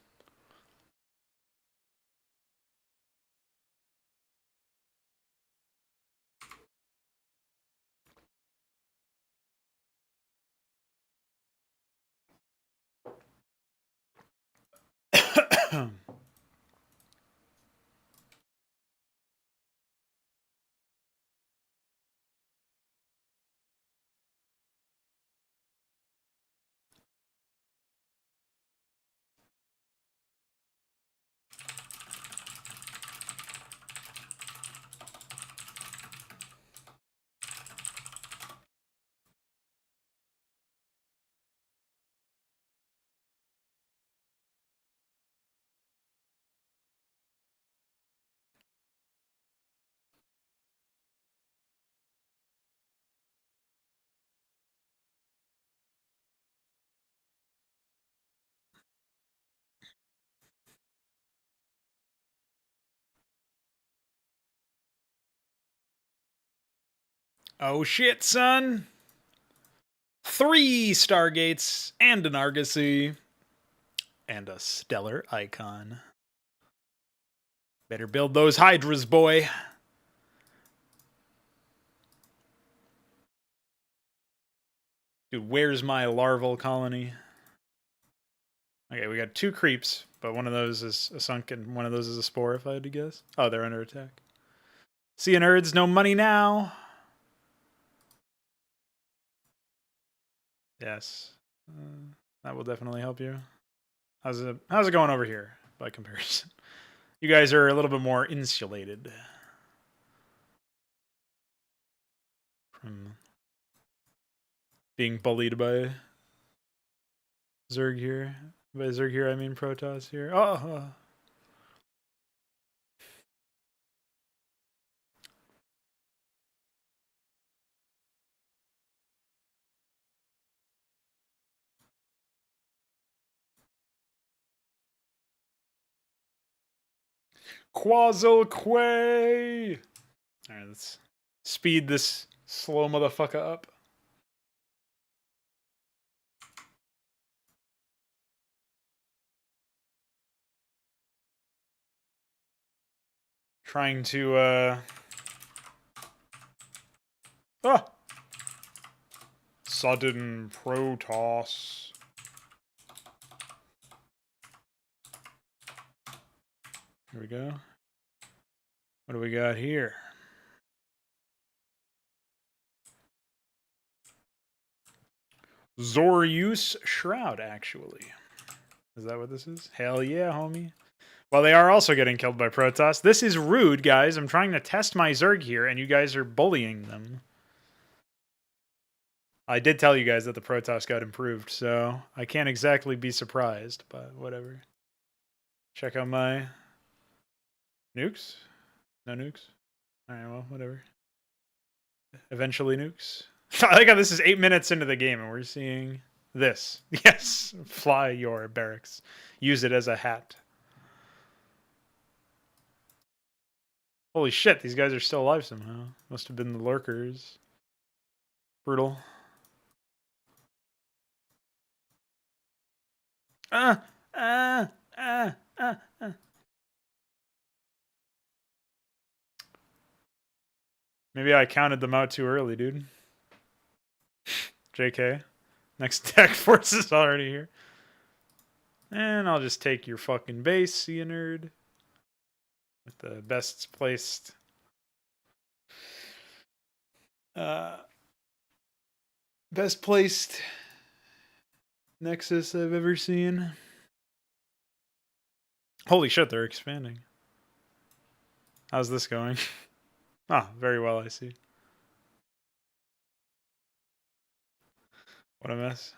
Oh shit, son! 3 Stargates and an Argosy and a stellar icon. Better build those Hydras, boy. Dude, where's my larval colony? Okay, we got 2 creeps, but one of those is a sunk and one of those is a spore, if I had to guess. Oh, they're under attack. See ya, nerds, no money now. Yes. That will definitely help you. How's it going over here by comparison? You guys are a little bit more insulated from being bullied by Zerg here. By Zerg here, I mean Protoss here. Oh. Quazzlequay! Alright, let's speed this slow motherfucker up. Trying to, Ah! Sudden Protoss. Here we go. What do we got here? Zorius Shroud, actually. Is that what this is? Hell yeah, homie. Well, they are also getting killed by Protoss. This is rude, guys. I'm trying to test my Zerg here, and you guys are bullying them. I did tell you guys that the Protoss got improved, so I can't exactly be surprised, but whatever. Check out my nukes. No nukes? Alright, well, whatever. Eventually nukes. I like how this is 8 minutes into the game, and we're seeing this. Yes, fly your barracks. Use it as a hat. Holy shit, these guys are still alive somehow. Must have been the lurkers. Brutal. Ah! Ah! Ah! Ah! Ah! Maybe I counted them out too early, dude. JK. Next tech force is already here. And I'll just take your fucking base, you nerd. With the best placed... best placed Nexus I've ever seen. Holy shit, they're expanding. How's this going? Ah, very well, I see. What a mess.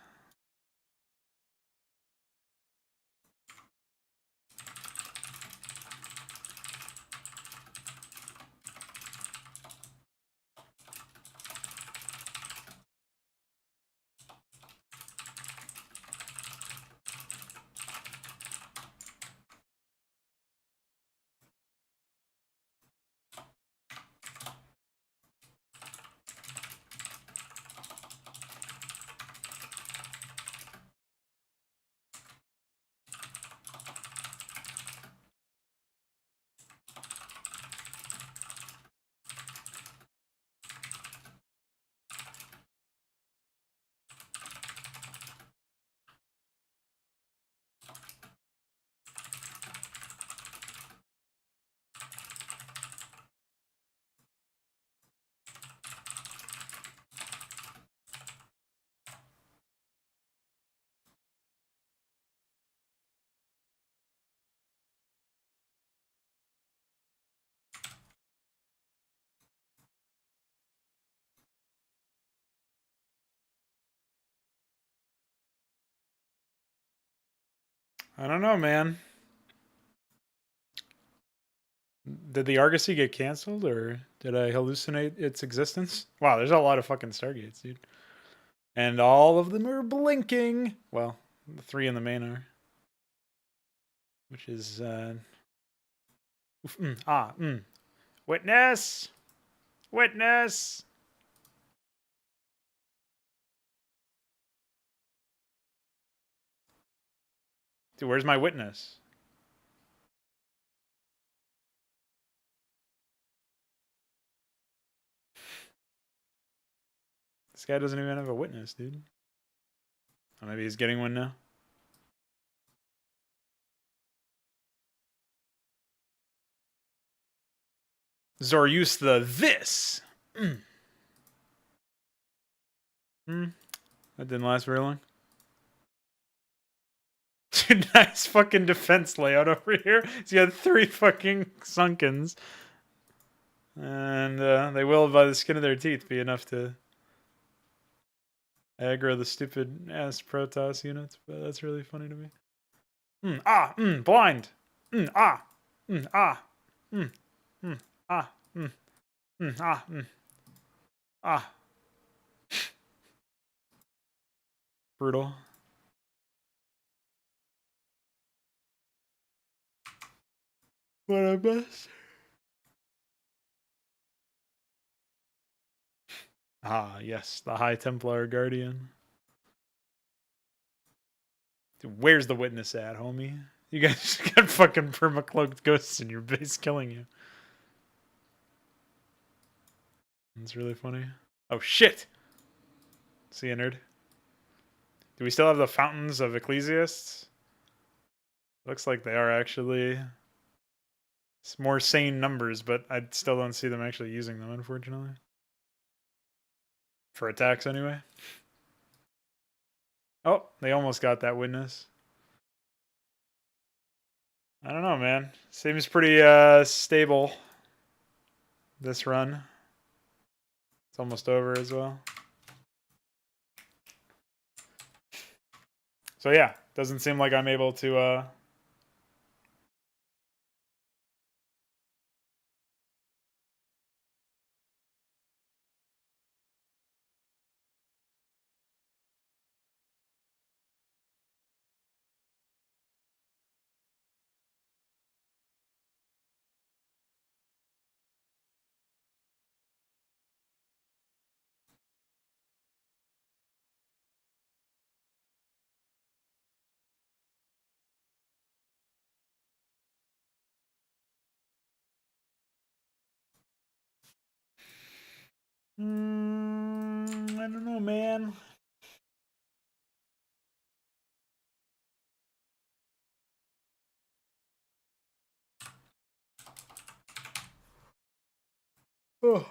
I don't know, man. Did the Argosy get canceled, or did I hallucinate its existence? Wow, there's a lot of fucking Stargates, dude. And all of them are blinking. Well, the 3 in the main are. Which is, Witness! Witness! Dude, where's my witness? This guy doesn't even have a witness, dude. Oh, maybe he's getting one now. Zorius the this! That didn't last very long. Dude, nice fucking defense layout over here. He's got 3 fucking Sunkens. And they will, by the skin of their teeth, be enough to aggro the stupid ass Protoss units. But that's really funny to me. Blind. Ah. Ah. Ah. Ah. Ah. Brutal. What a mess. Ah, yes, the High Templar Guardian. Dude, where's the witness at, homie? You guys got fucking permacloaked ghosts in your base killing you. It's really funny. Oh, shit! See you, nerd. Do we still have the Fountains of Ecclesiasts? Looks like they are actually. It's more sane numbers, but I still don't see them actually using them, unfortunately. For attacks, anyway. Oh, they almost got that witness. I don't know, man. Seems pretty stable this run. It's almost over as well. So yeah, doesn't seem like I'm able to I don't know, man. Oh.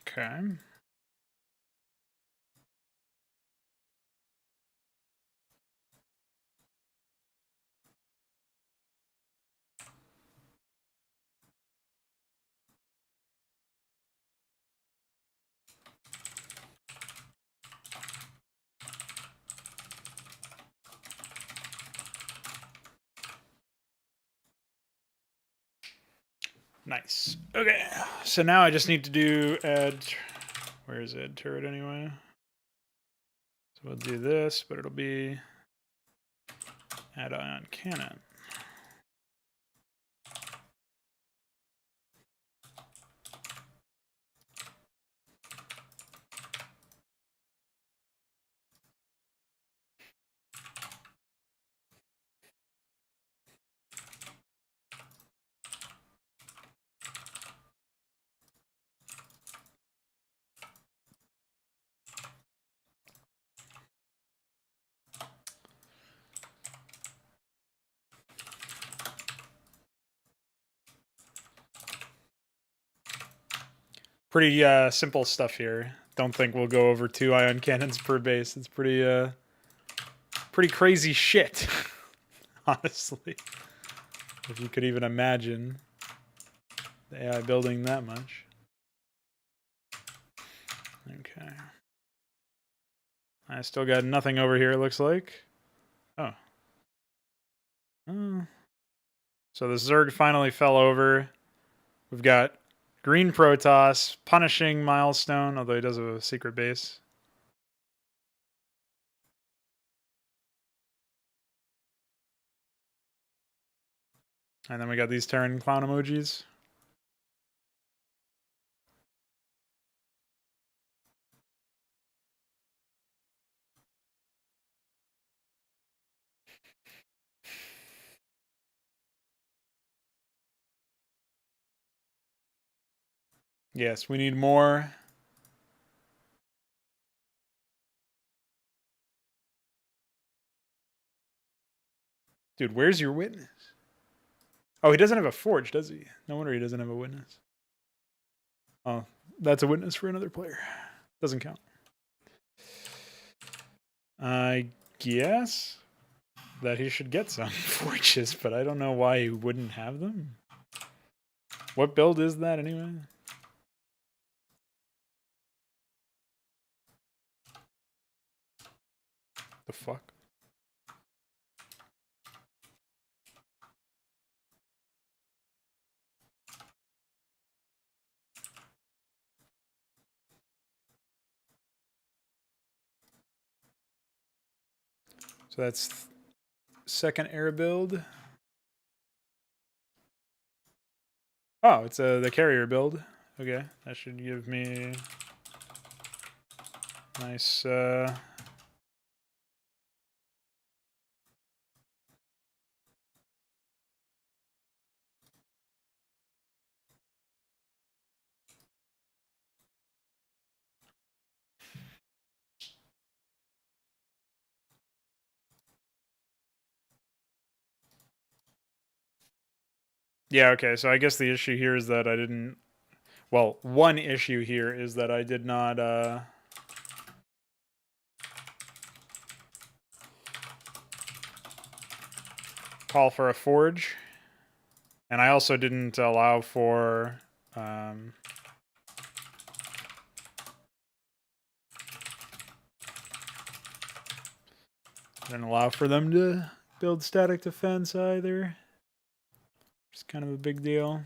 Okay. Nice. Okay. So now I just need to do add. Where is add turret anyway? So we'll do this, but it'll be add ion cannon. Pretty simple stuff here. Don't think we'll go over 2 ion cannons per base. It's pretty crazy shit, honestly. If you could even imagine the AI building that much. Okay. I still got nothing over here, it looks like. Oh. So the Zerg finally fell over. We've got Green Protoss punishing Milestone, although he does have a secret base. And then we got these Terran clown emojis. Yes, we need more. Dude, where's your witness? Oh, he doesn't have a forge, does he? No wonder he doesn't have a witness. Oh, that's a witness for another player. Doesn't count. I guess that he should get some forges, but I don't know why he wouldn't have them. What build is that anyway? The fuck? So that's second air build. Oh, it's the carrier build. Okay, that should give me nice. Yeah, okay, so I guess the issue here is that I didn't. Well, one issue here is that I did not. Call for a forge. And I also didn't allow for. Didn't allow for them to build static defense either. It's kind of a big deal.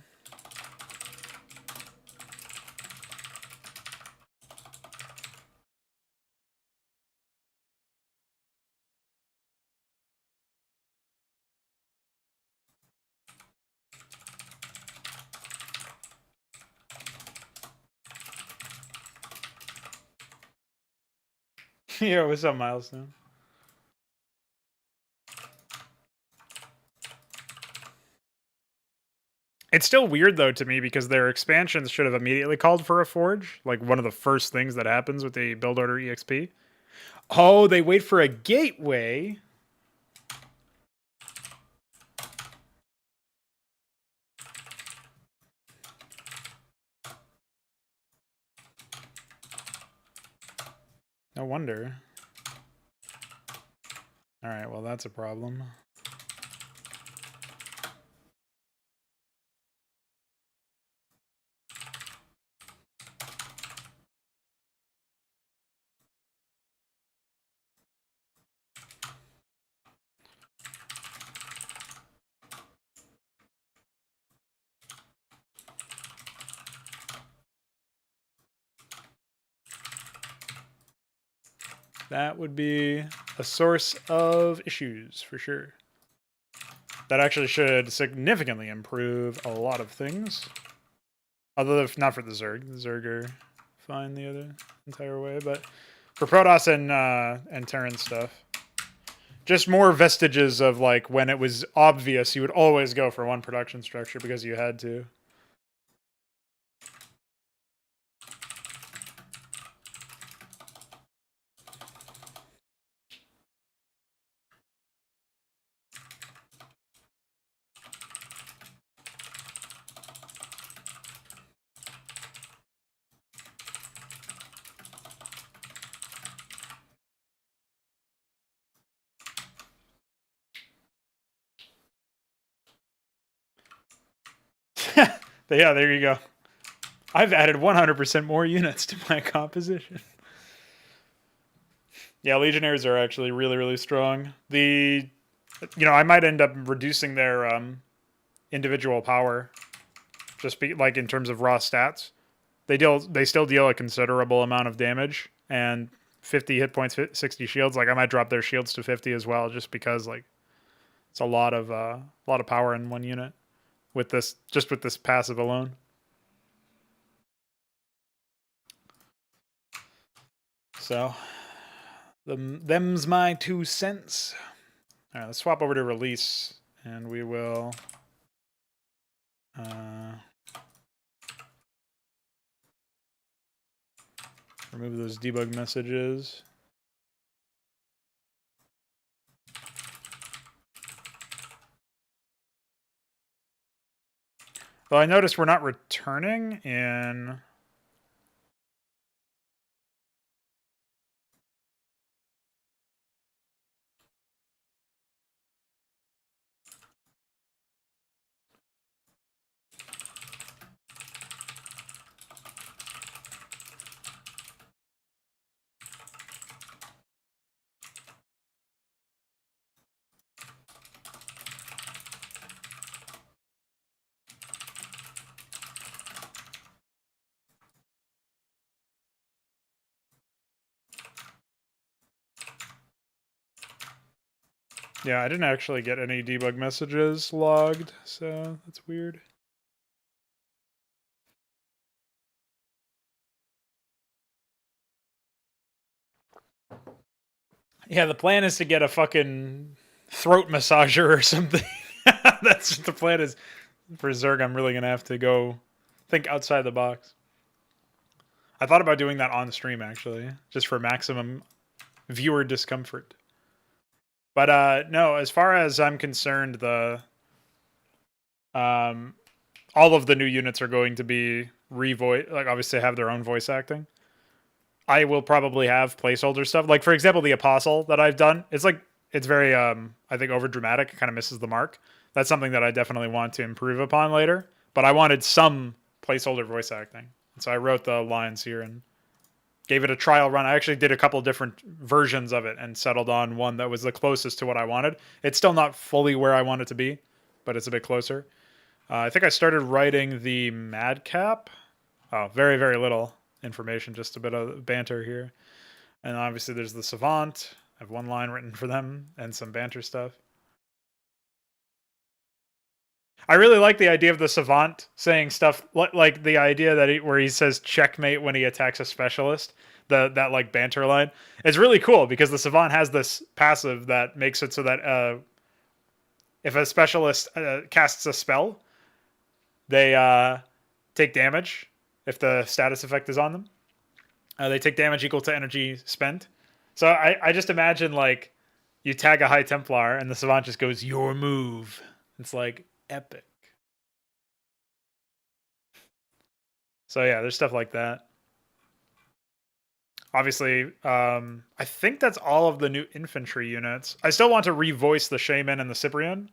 Yeah, what's up, Milestone? It's still weird though to me because their expansions should have immediately called for a forge, like one of the first things that happens with the build order EXP. Oh, they wait for a gateway. No wonder. All right, well that's a problem. That would be a source of issues for sure. That actually should significantly improve a lot of things. Although not for the Zerg. The Zerg are fine the other entire way, but for Protoss and Terran stuff. Just more vestiges of like when it was obvious you would always go for one production structure because you had to. Yeah, there you go. I've added 100% more units to my composition. Yeah, Legionnaires are actually really, really strong. I might end up reducing their individual power, just like in terms of raw stats. They still deal a considerable amount of damage and 50 hit points, 60 shields. Like I might drop their shields to 50 as well, just because like it's a lot of power in one unit with this passive alone. So them's my 2 cents. All right, let's swap over to release, and we will. Remove those debug messages. Though I noticed we're not returning in... Yeah, I didn't actually get any debug messages logged, so that's weird. Yeah, the plan is to get a fucking throat massager or something. That's what the plan is. For Zerg, I'm really going to have to go think outside the box. I thought about doing that on stream, actually, just for maximum viewer discomfort. But no, as far as I'm concerned, the all of the new units are going to be like obviously have their own voice acting. I will probably have placeholder stuff. Like for example, the Apostle that I've done, it's very I think over dramatic. It kind of misses the mark. That's something that I definitely want to improve upon later. But I wanted some placeholder voice acting, and so I wrote the lines here and gave it a trial run. I actually did a couple different versions of it and settled on one that was the closest to what I wanted. It's still not fully where I want it to be, but it's a bit closer. I think I started writing the Madcap. Oh, very, very little information, just a bit of banter here. And obviously there's the Savant. I have one line written for them and some banter stuff. I really like the idea of the Savant saying stuff like the idea that where he says checkmate when he attacks a specialist. That like banter line. It's really cool because the Savant has this passive that makes it so that if a specialist casts a spell, they take damage if the status effect is on them. They take damage equal to energy spent. So I just imagine like you tag a High Templar and the Savant just goes, your move. It's like epic. So yeah, there's stuff like that. Obviously, I think that's all of the new infantry units. I still want to revoice the Shaman and the Cyprian,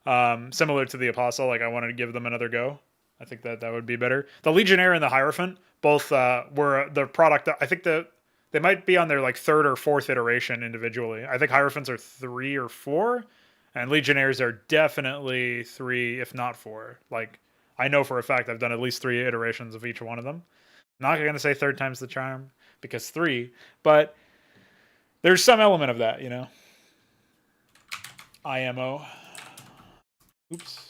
similar to the Apostle. Like I wanted to give them another go. I think that would be better. The Legionnaire and the Hierophant both were the product. I think they might be on their like third or fourth iteration individually. I think Hierophants are 3 or 4, and Legionnaires are definitely 3, if not 4. Like I know for a fact I've done at least 3 iterations of each one of them. I'm not going to say third time's the charm because 3, but there's some element of that, you know. IMO. Oops.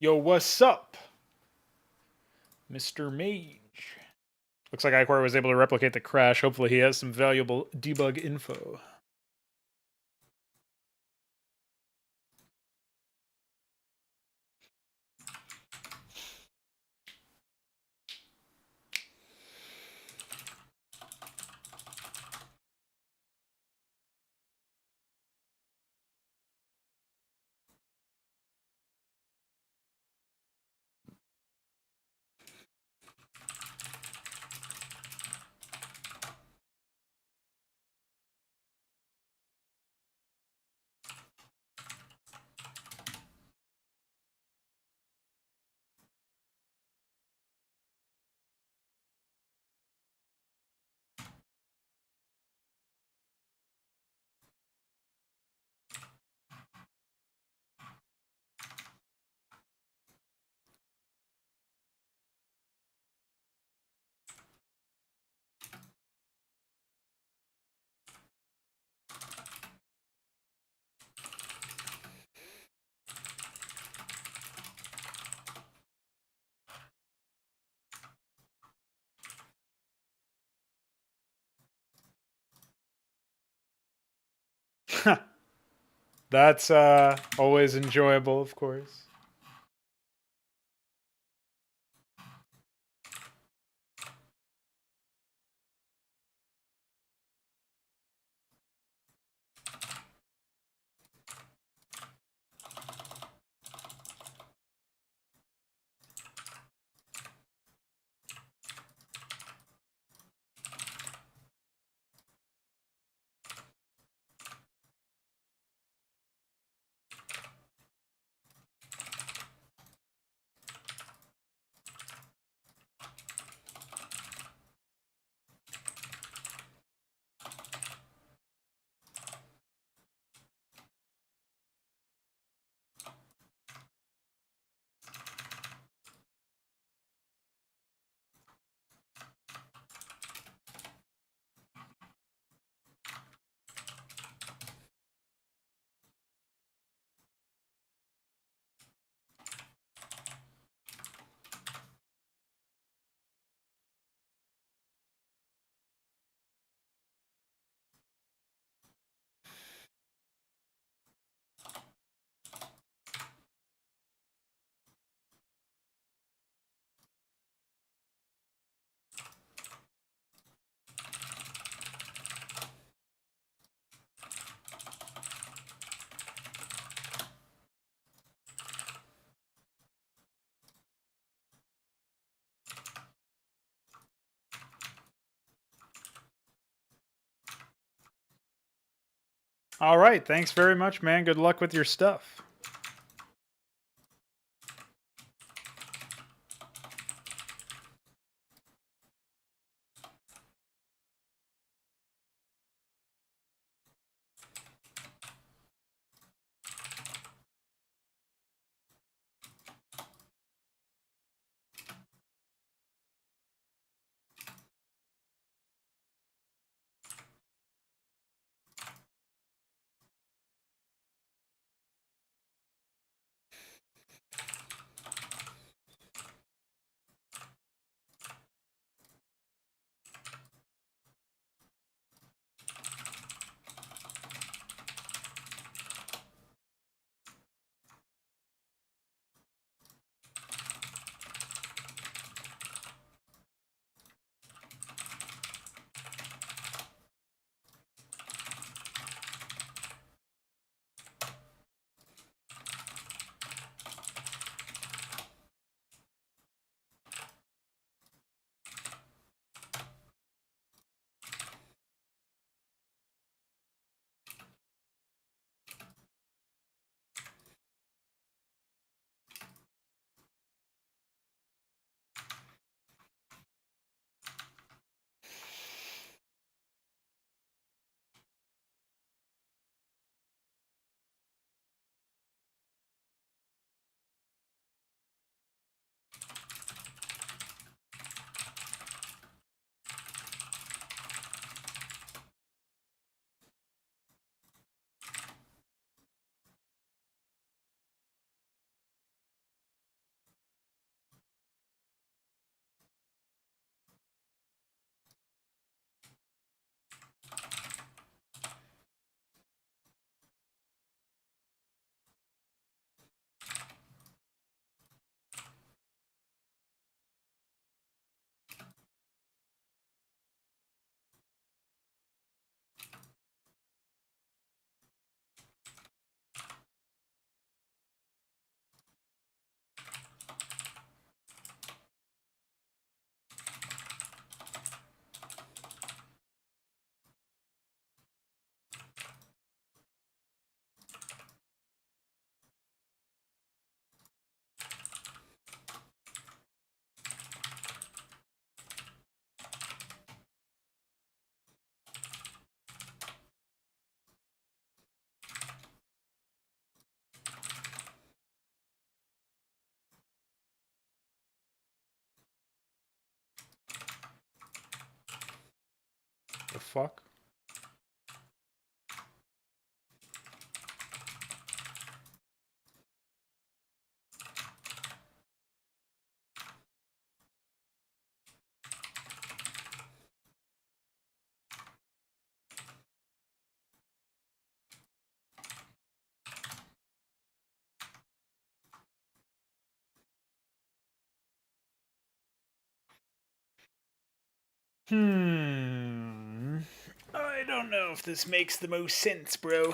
Yo, what's up, Mr. Mage? Looks like Iquar was able to replicate the crash. Hopefully he has some valuable debug info. That's always enjoyable, of course. All right, thanks very much, man. Good luck with your stuff. The fuck? I don't know if this makes the most sense, bro.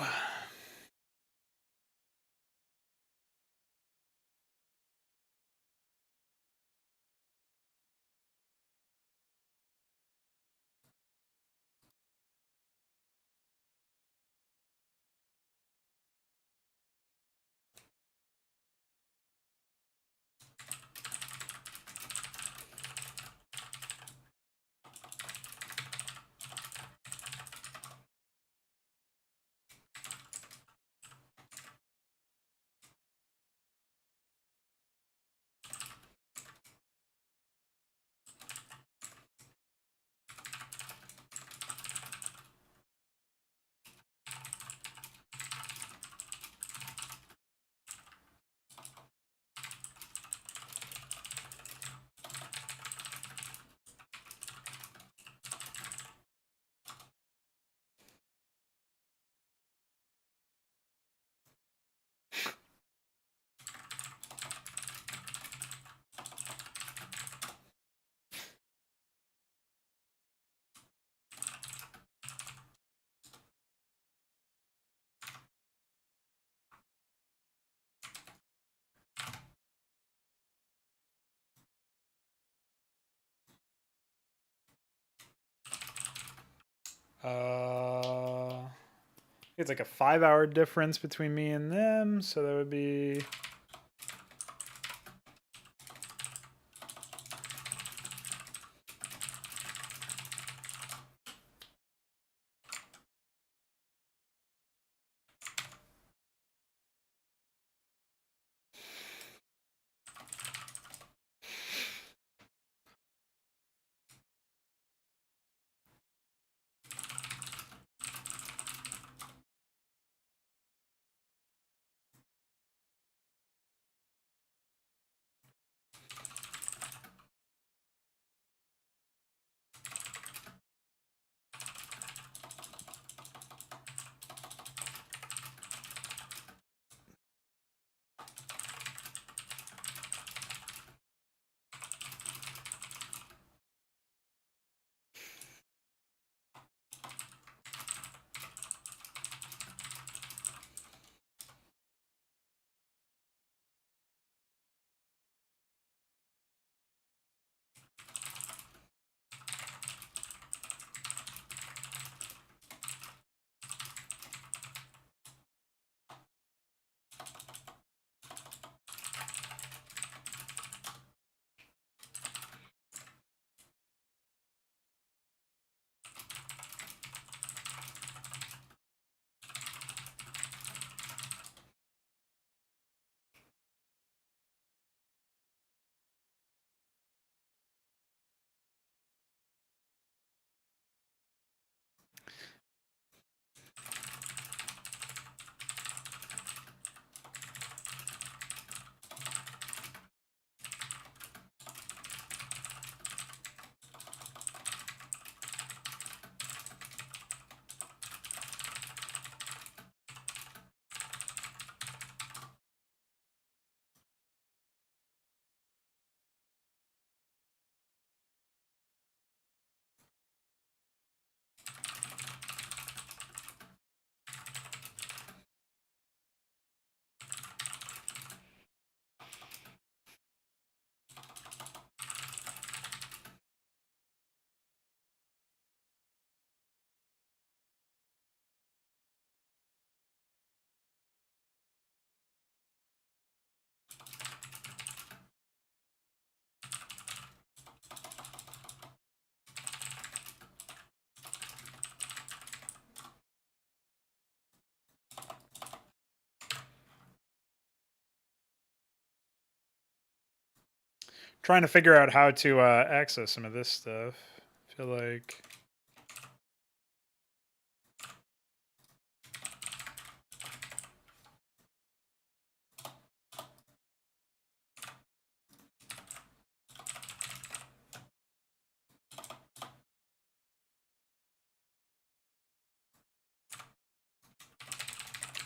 It's like a 5-hour difference between me and them, so that would be... Trying to figure out how to access some of this stuff. I feel like...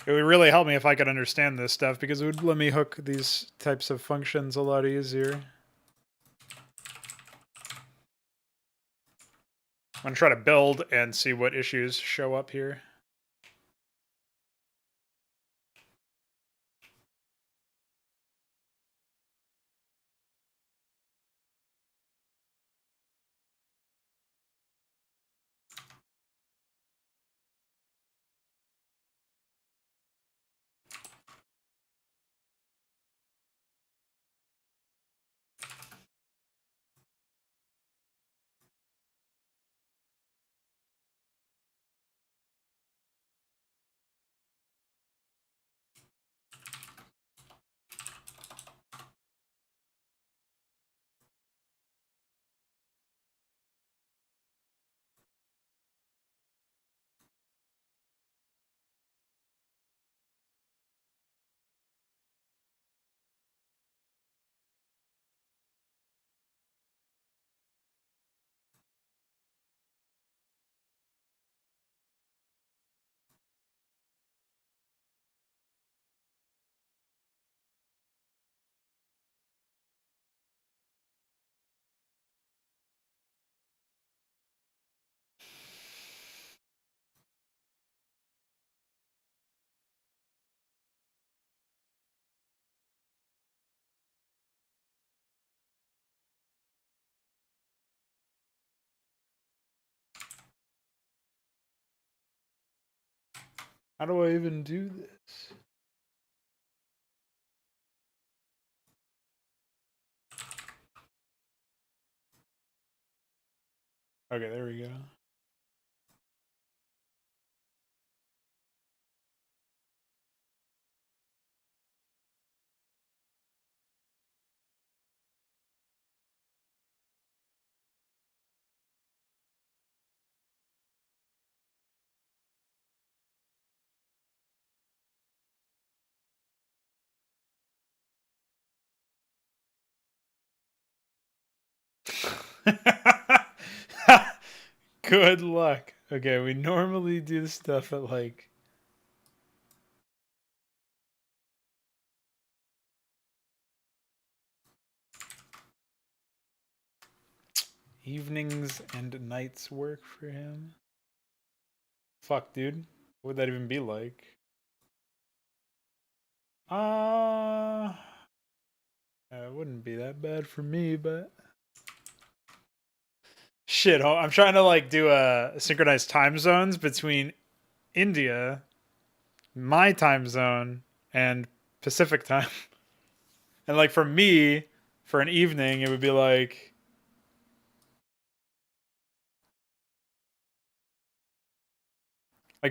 It would really help me if I could understand this stuff, because it would let me hook these types of functions a lot easier. I'm going to try to build and see what issues show up here. How do I even do this? Okay, there we go. Good luck. Okay, we normally do stuff at like evenings and nights work for him. Fuck, dude. What would that even be like? Uh, it wouldn't be that bad for me, but shit, I'm trying to like do a synchronized time zones between India, my time zone, and Pacific time. And like for me, for an evening, it would be like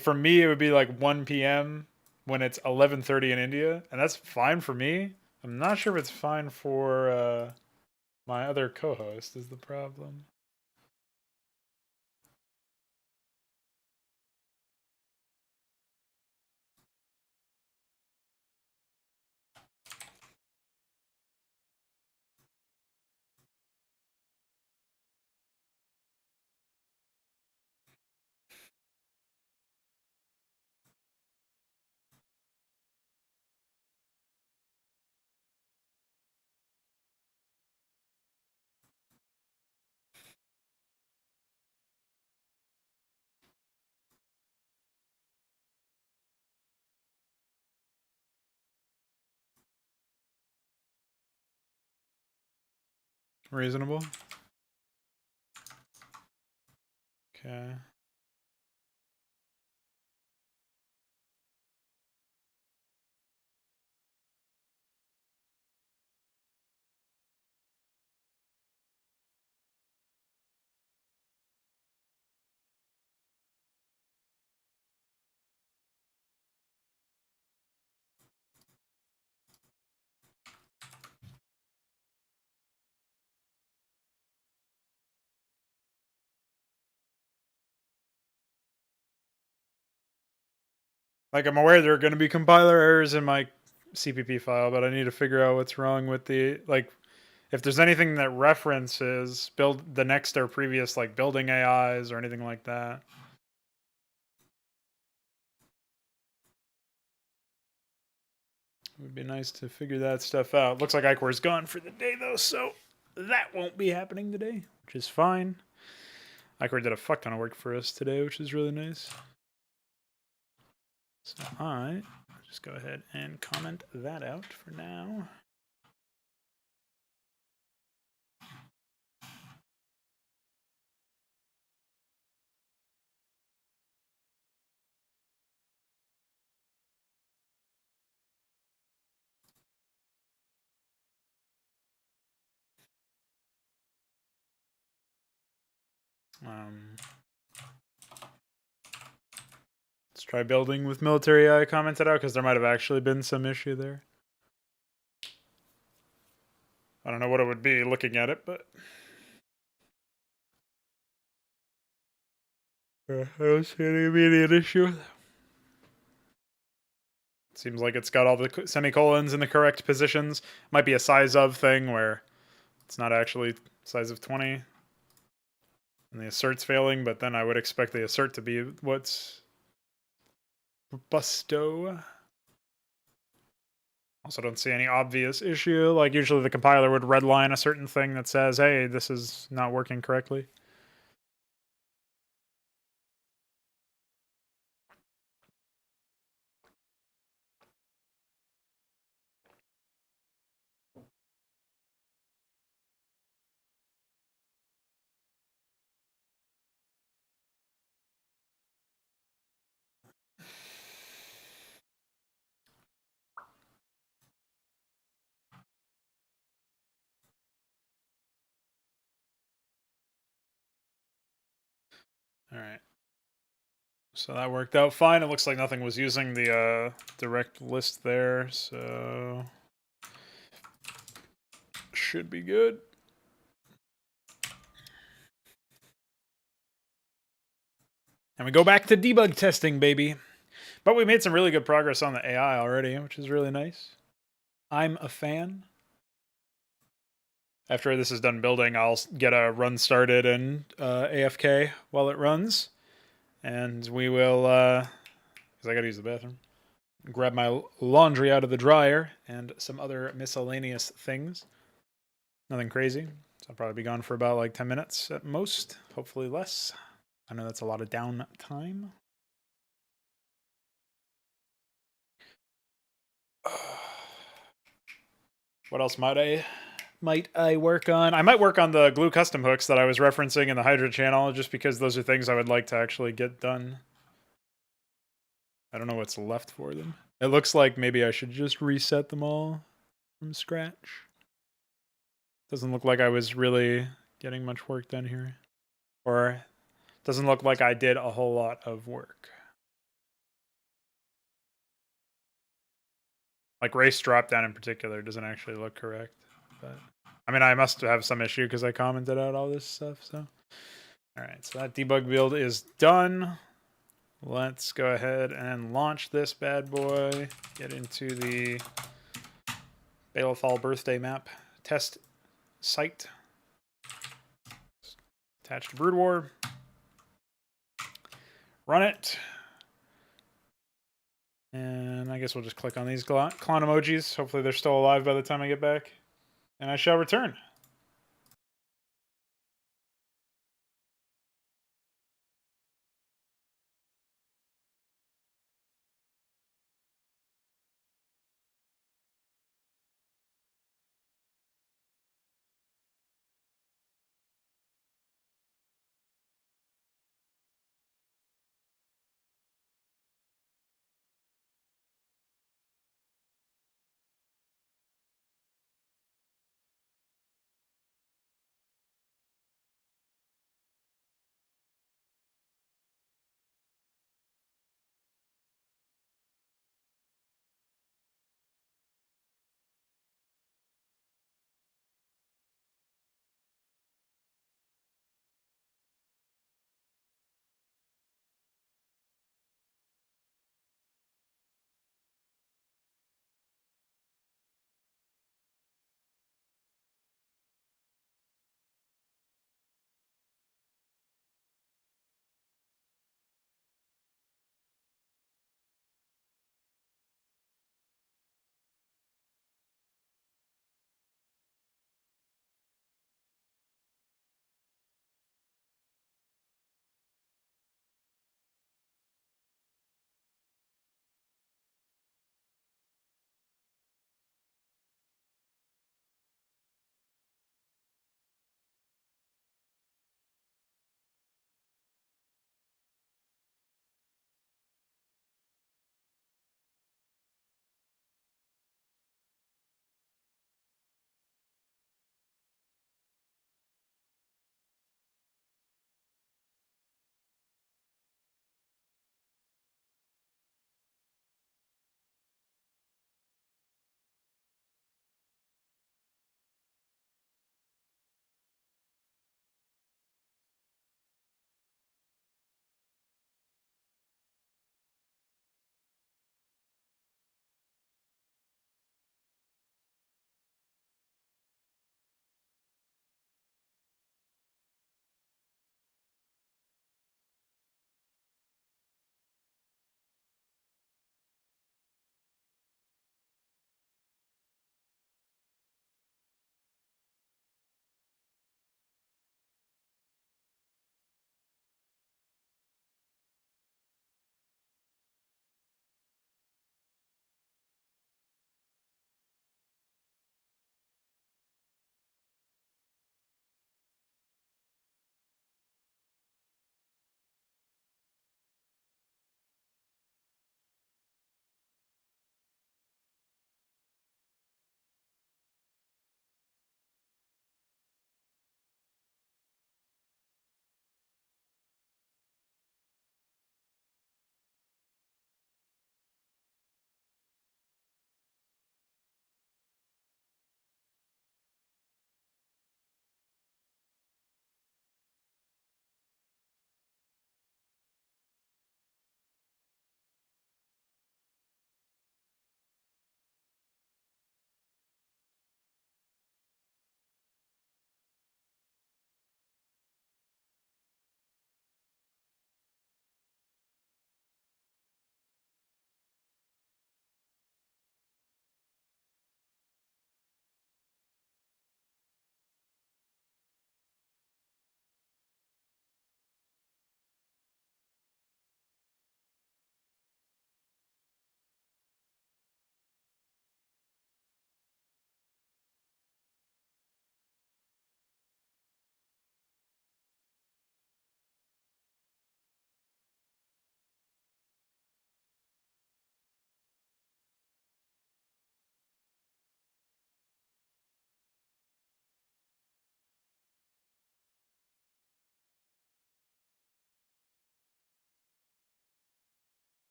for me, it would be like 1 p.m. when it's 11:30 in India, and that's fine for me. I'm not sure if it's fine for my other co-host. Is the problem? Reasonable. Okay. Like I'm aware there are going to be compiler errors in my CPP file, but I need to figure out what's wrong with the like if there's anything that references build the next or previous like building AIs or anything like that. It would be nice to figure that stuff out. Looks like Icor's gone for the day though, so that won't be happening today, which is fine. Ichor did a fuck ton of work for us today, which is really nice. So I just go ahead and comment that out for now. Let's try building with military AI commented out, because there might have actually been some issue there. I don't know what it would be looking at it, but I don't see any immediate issue. Seems like it's got all the semicolons in the correct positions. Might be a size of thing where it's not actually size of 20. And the assert's failing, but then I would expect the assert to be what's busto. Also don't see any obvious issue. Like usually the compiler would redline a certain thing that says, hey, this is not working correctly. All right. So that worked out fine. It looks like nothing was using the direct list there, so should be good. And we go back to debug testing, baby. But we made some really good progress on the AI already, which is really nice. I'm a fan. After this is done building, I'll get a run started and AFK while it runs. And we will, because I gotta use the bathroom, grab my laundry out of the dryer and some other miscellaneous things. Nothing crazy. So I'll probably be gone for about like 10 minutes at most, hopefully less. I know that's a lot of down time. What else might I work on? I might work on the glue custom hooks that I was referencing in the HYDRA channel, just because those are things I would like to actually get done. I don't know what's left for them. It looks like maybe I should just reset them all from scratch. Doesn't look like I was really getting much work done here. Or doesn't look like I did a whole lot of work. Like race dropdown in particular doesn't actually look correct. But I mean, I must have some issue because I commented out all this stuff, so. All right, so that debug build is done. Let's go ahead and launch this bad boy. Get into the Balefall birthday map test site. Attach to Brood War. Run it. And I guess we'll just click on these clown emojis. Hopefully they're still alive by the time I get back. And I shall return.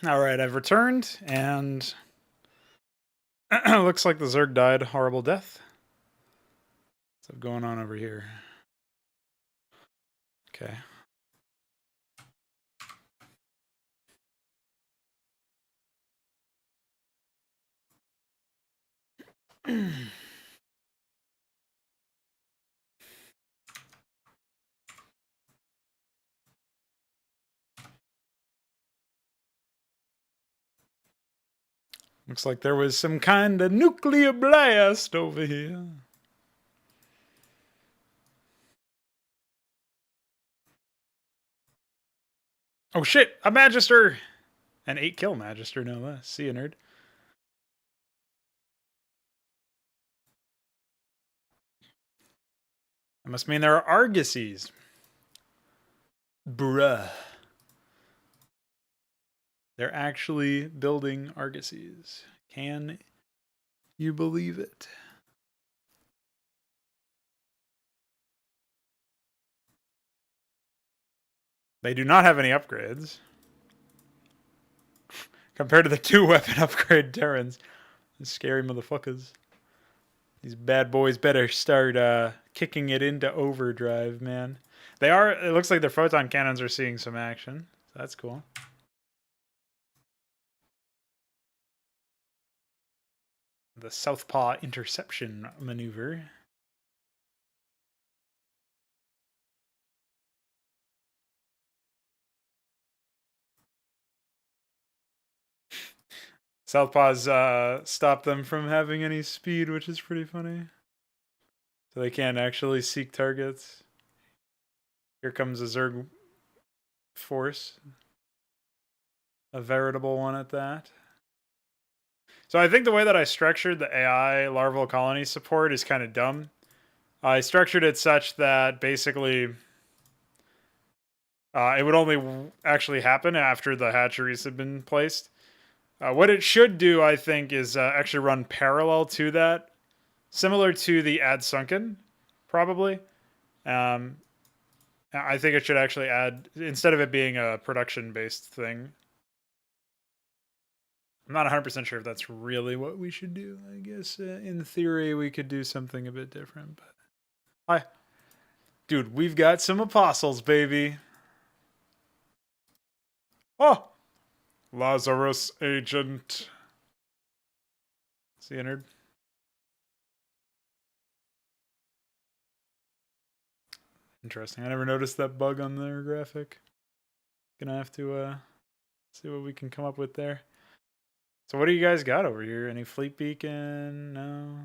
Alright, I've returned, and looks like the Zerg died. Horrible death. What's going on over here? Okay. Looks like there was some kind of nuclear blast over here. Oh shit, a Magister! An 8-kill Magister, no less. See ya, nerd. That must mean there are Argosies. Bruh. They're actually building Argosies. Can you believe it? They do not have any upgrades. Compared to the 2-weapon upgrade Terrans. These scary motherfuckers. These bad boys better start kicking it into overdrive, man. They are, it looks like their photon cannons are seeing some action. So that's cool. The Southpaw interception maneuver. Southpaws stop them from having any speed, which is pretty funny. So they can't actually seek targets. Here comes a Zerg force. A veritable one at that. So I think the way that I structured the AI larval colony support is kind of dumb. I structured it such that basically it would only actually happen after the hatcheries have been placed. What it should do, I think, is actually run parallel to that, similar to the add sunken, probably. I think it should actually add, instead of it being a production-based thing. I'm not 100% sure if that's really what we should do. I guess in theory we could do something a bit different. But hi, dude, we've got some apostles, baby. Oh, Lazarus agent. See you, nerd. Interesting. I never noticed that bug on their graphic. Gonna have to see what we can come up with there. So what do you guys got over here? Any fleet beacon? No.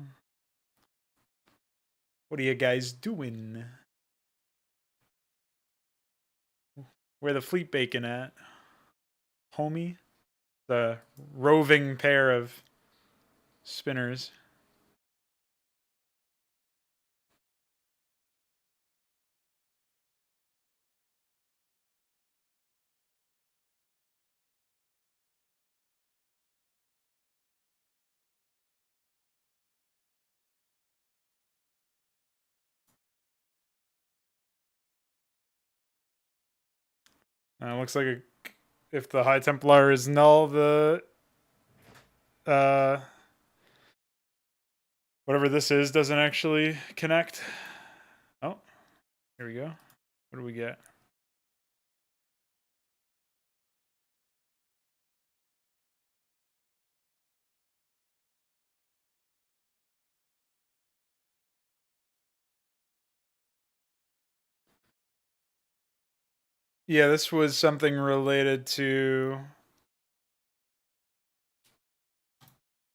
What are you guys doing? Where the fleet bacon at? Homie? The roving pair of spinners. Looks like if the High Templar is null, the whatever this is doesn't actually connect. Oh, here we go. What do we get? Yeah, this was something related to.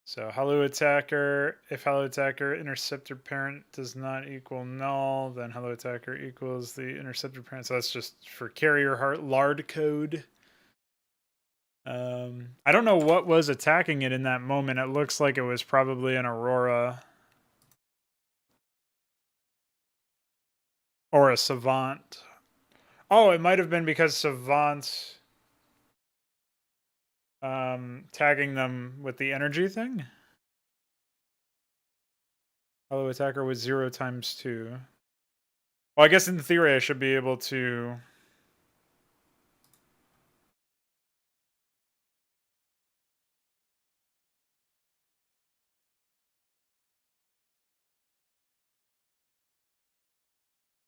So hello attacker, if hello attacker interceptor parent does not equal null, then hello attacker equals the interceptor parent. So that's just for carrier heart lard code. I don't know what was attacking it in that moment. It looks like it was probably an Aurora. Or a Savant. Oh, it might have been because Savant tagging them with the energy thing. Hello attacker was 0 times 2. Well, I guess in theory I should be able to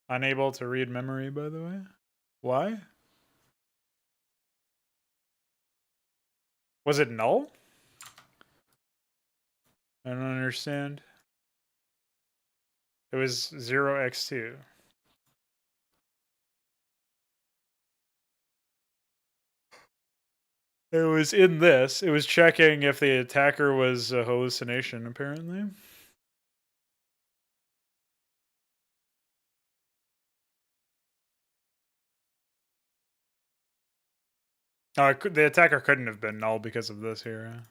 Unable to read memory, by the way. Why? Was it null? I don't understand. It was 0x2. It was in this. It was checking if the attacker was a hallucination, apparently. Oh, the attacker couldn't have been null because of this here.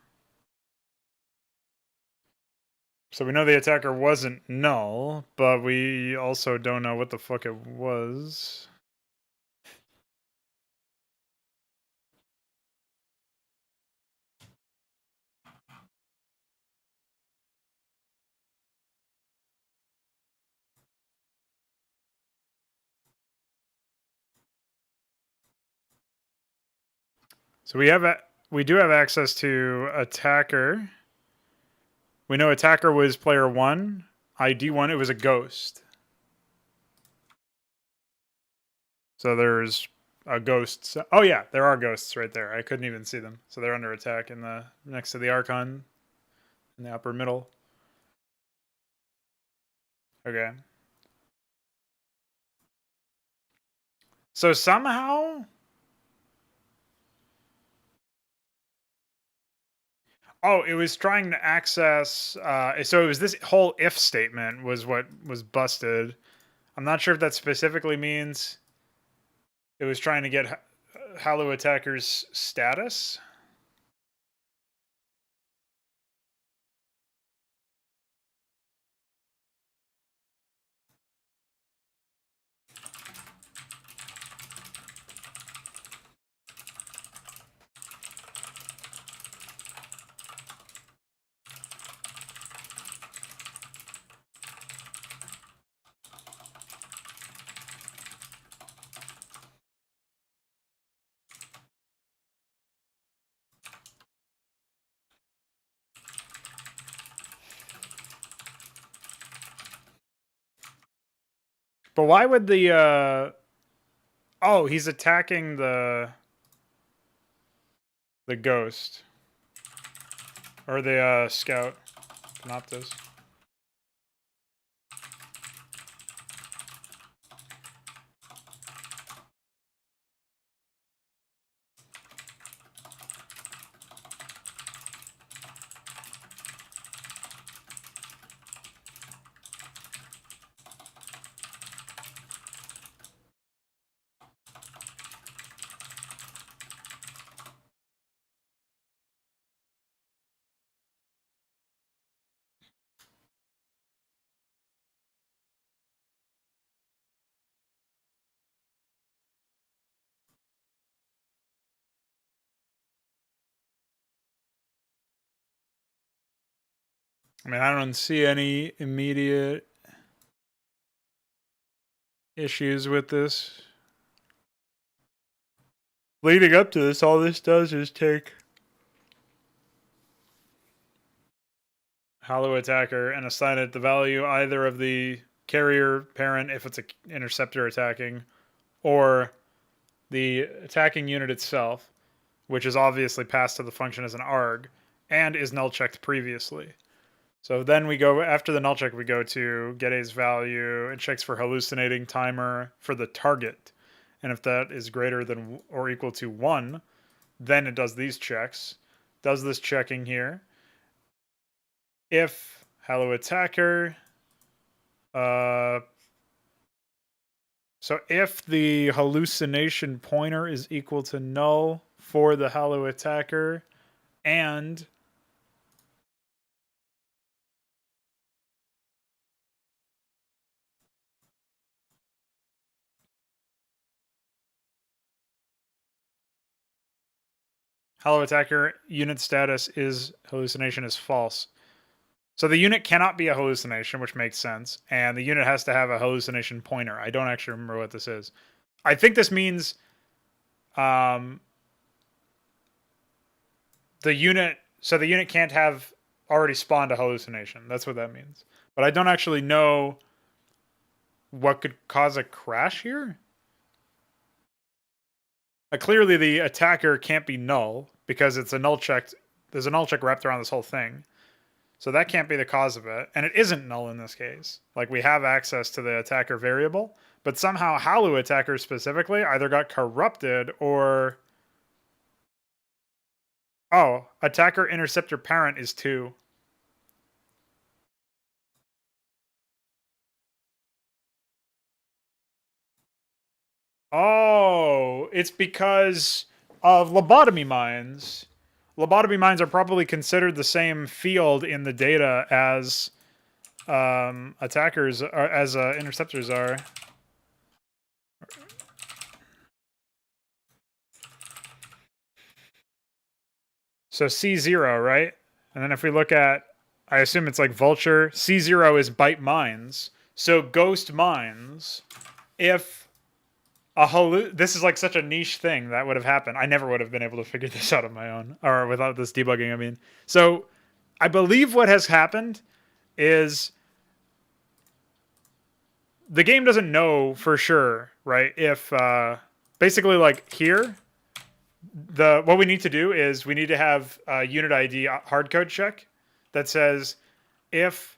So we know the attacker wasn't null, but we also don't know what the fuck it was. So we do have access to attacker. We know attacker was player 1. ID 1, it was a ghost. So there's a ghost. Oh yeah, there are ghosts right there. I couldn't even see them. So they're under attack in the next to the Archon in the upper middle. Okay. So somehow oh, it was trying to access so it was this whole if statement was what was busted. I'm not sure if that specifically means it was trying to get Hallow attacker's status. But why would the oh, he's attacking the ghost or the scout Panoptus. I mean, I don't see any immediate issues with this. Leading up to this, all this does is take Hallow attacker and assign it the value either of the carrier parent if it's an interceptor attacking, or the attacking unit itself, which is obviously passed to the function as an arg and is null checked previously. So then we go, after the null check, we go to get A's value. It checks for hallucinating timer for the target. And if that is greater than or equal to 1, then it does these checks. Does this checking here. If Hallow attacker, so if the hallucination pointer is equal to null for the Hallow attacker, and Hallow attacker unit status is hallucination is false. So the unit cannot be a hallucination, which makes sense, and the unit has to have a hallucination pointer. I don't actually remember what this is. I think this means the unit. So the unit can't have already spawned a hallucination. That's what that means. But I don't actually know what could cause a crash here? Clearly, the attacker can't be null because it's a null check. There's a null check wrapped around this whole thing. So that can't be the cause of it. And it isn't null in this case. Like, we have access to the attacker variable, but somehow Halu attacker specifically either got corrupted or... Oh, attacker interceptor parent is 2. Oh, it's because of lobotomy mines. Lobotomy mines are probably considered the same field in the data as attackers, as interceptors are. So C0, right? And then if we look at, I assume it's like vulture. C0 is bite mines. So ghost mines, if this is like such a niche thing that would have happened. I never would have been able to figure this out on my own, or without this debugging, I mean. So I believe what has happened is the game doesn't know for sure, right? If basically like here, what we need to do is we need to have a unit ID hardcode check that says if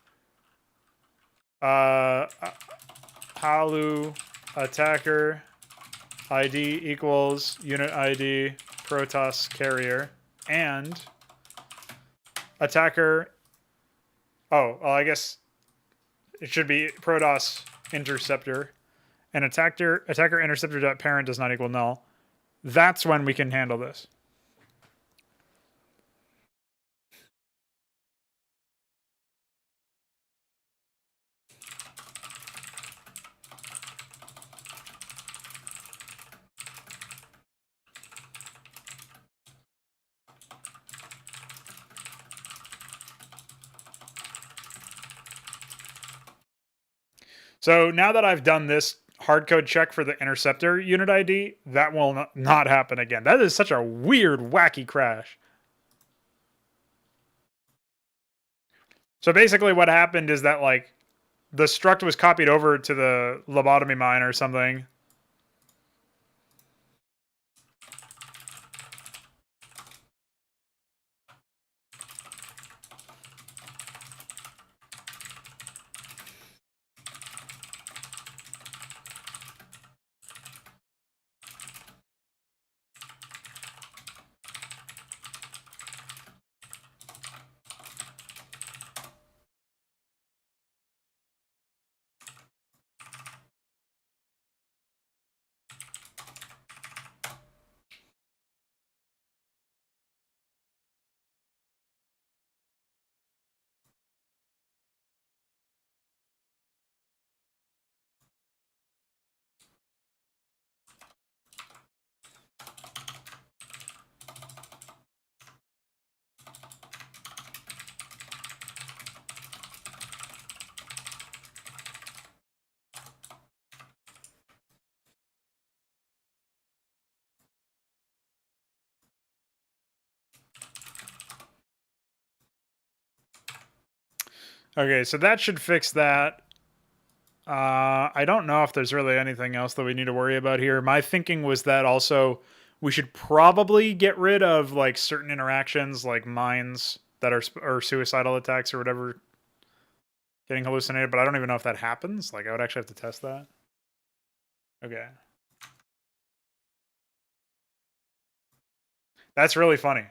Halu attacker ID equals unit ID Protoss carrier and attacker. Oh, well, I guess it should be Protoss interceptor and attacker interceptor parent does not equal null. That's when we can handle this. So now that I've done this hardcode check for the interceptor unit ID, that will not happen again. That is such a weird, wacky crash. So basically what happened is that like the struct was copied over to the lobotomy mine or something. Okay, so that should fix that. I don't know if there's really anything else that we need to worry about here. My thinking was that also we should probably get rid of like certain interactions, like mines that are or suicidal attacks or whatever, getting hallucinated. But I don't even know if that happens. Like I would actually have to test that. Okay, that's really funny.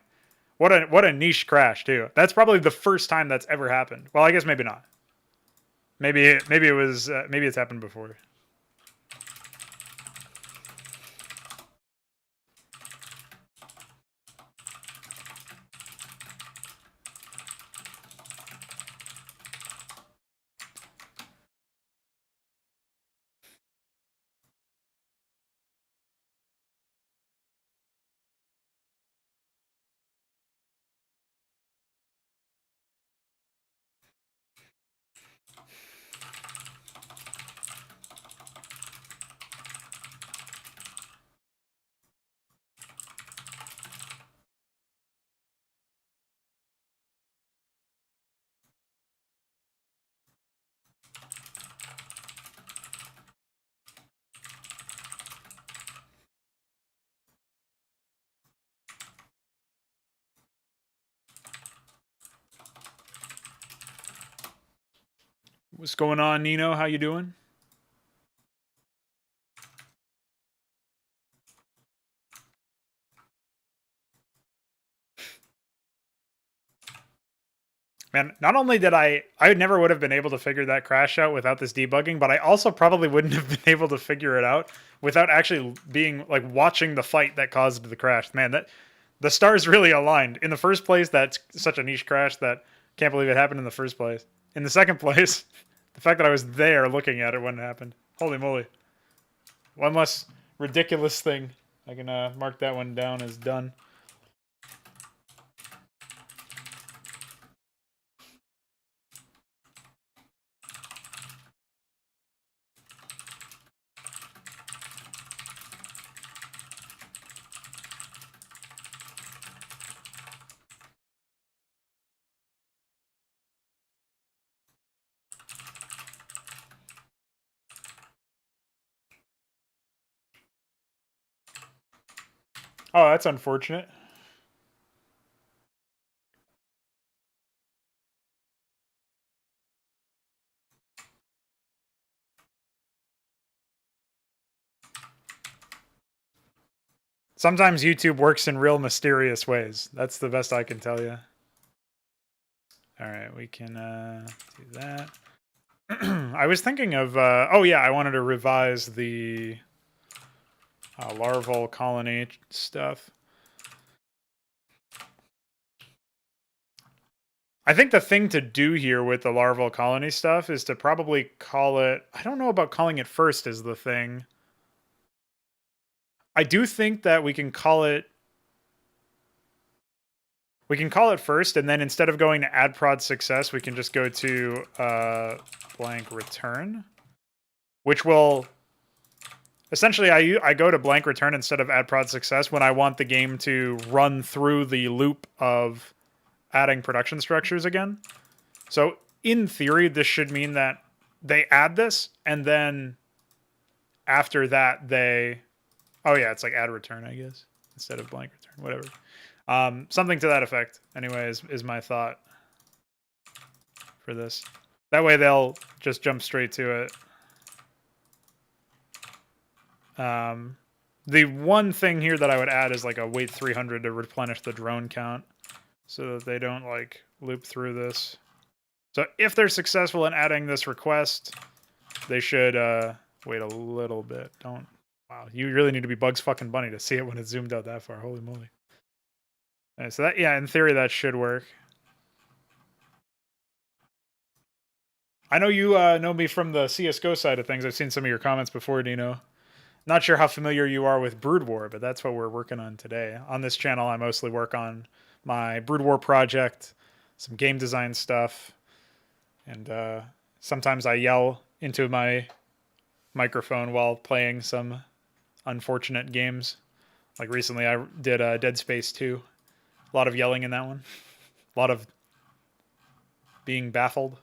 What a niche crash too. That's probably the first time that's ever happened. Well, I guess maybe not. Maybe it was maybe it's happened before. What's going on, Nino? How you doing? Man, not only did I never would have been able to figure that crash out without this debugging, but I also probably wouldn't have been able to figure it out without actually being like watching the fight that caused the crash. Man, that the stars really aligned. In the first place, that's such a niche crash that can't believe it happened in the first place. In the second place, the fact that I was there looking at it when it happened. Holy moly. One less ridiculous thing. I can mark that one down as done. Oh, that's unfortunate. Sometimes YouTube works in real mysterious ways. That's the best I can tell you. All right, we can do that. I was thinking of, oh yeah, I wanted to revise the larval colony stuff. I think the thing to do here with the larval colony stuff is to probably call it, I don't know about calling it first is the thing. I do think that we can call it first, and then instead of going to add prod success, we can just go to blank return, which will essentially I go to blank return instead of add prod success when I want the game to run through the loop of adding production structures again. So in theory, this should mean that they add this, and then after that they, oh yeah, it's like add return, I guess, instead of blank return, whatever. Something to that effect, anyway, is my thought for this. That way they'll just jump straight to it. The one thing here that I would add is like a wait 300 to replenish the drone count so that they don't like loop through this. So if they're successful in adding this request, they should wait a little bit. Don't. Wow, you really need to be Bugs fucking Bunny to see it when it's zoomed out that far. Holy moly. Right, so that, yeah, in theory that should work. I know you know me from the CSGO side of things. I've seen some of your comments before, Dino. Not sure how familiar you are with Brood War, but that's what we're working on today. On this channel, I mostly work on my Brood War project, some game design stuff, and sometimes I yell into my microphone while playing some unfortunate games. Like recently, I did Dead Space 2. A lot of yelling in that one. A lot of being baffled.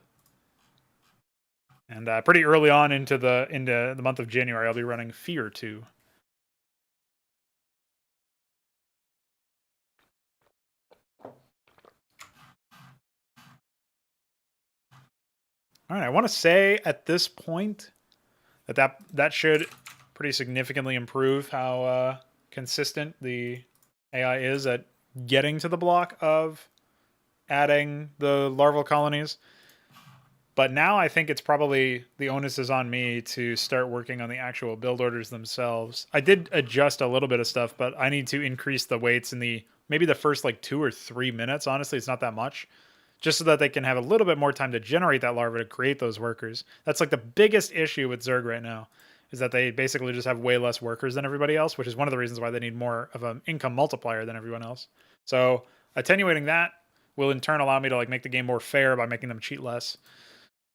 And pretty early on into the month of January, I'll be running Fear 2. All right, I want to say at this point that should pretty significantly improve how consistent the AI is at getting to the block of adding the larval colonies. But now I think it's probably the onus is on me to start working on the actual build orders themselves. I did adjust a little bit of stuff, but I need to increase the weights in the maybe the first like 2 or 3 minutes. Honestly, it's not that much. Just so that they can have a little bit more time to generate that larva to create those workers. That's like the biggest issue with Zerg right now, is that they basically just have way less workers than everybody else, which is one of the reasons why they need more of an income multiplier than everyone else. So attenuating that will in turn allow me to like make the game more fair by making them cheat less.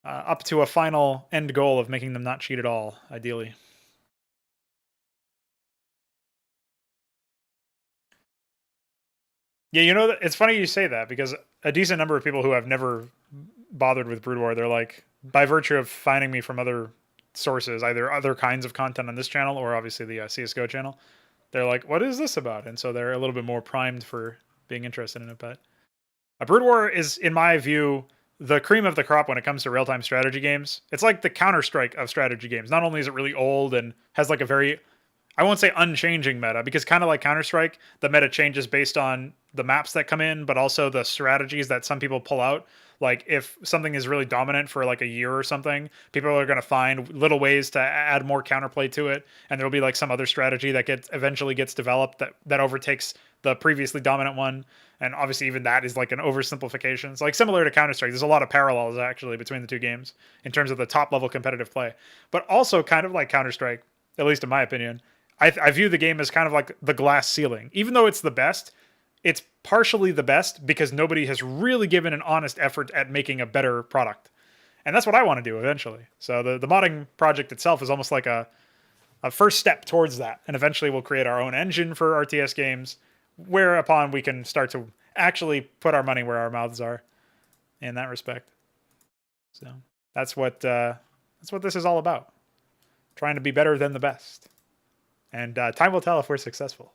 Up to a final end goal of making them not cheat at all, ideally. Yeah, you know, it's funny you say that because a decent number of people who have never bothered with Brood War, they're like, by virtue of finding me from other sources, either other kinds of content on this channel or obviously the CSGO channel, they're like, what is this about? And so they're a little bit more primed for being interested in it. But a Brood War is, in my view, the cream of the crop when it comes to real-time strategy games. It's like the Counter-Strike of strategy games. Not only is it really old and has like a very, I won't say unchanging meta, because kind of like Counter-Strike, the meta changes based on the maps that come in, but also the strategies that some people pull out. Like if something is really dominant for like a year or something, people are going to find little ways to add more counterplay to it, and there'll be like some other strategy that eventually gets developed that overtakes the previously dominant one. And obviously even that is like an oversimplification. It's like similar to Counter-Strike. There's a lot of parallels actually between the two games in terms of the top level competitive play, but also kind of like Counter-Strike, at least in my opinion. I view the game as kind of like the glass ceiling. Even though it's the best, it's partially the best because nobody has really given an honest effort at making a better product. And that's what I want to do eventually. So the modding project itself is almost like a first step towards that. And eventually we'll create our own engine for RTS games, whereupon we can start to actually put our money where our mouths are in that respect. So that's what this is all about. Trying to be better than the best. And time will tell if we're successful.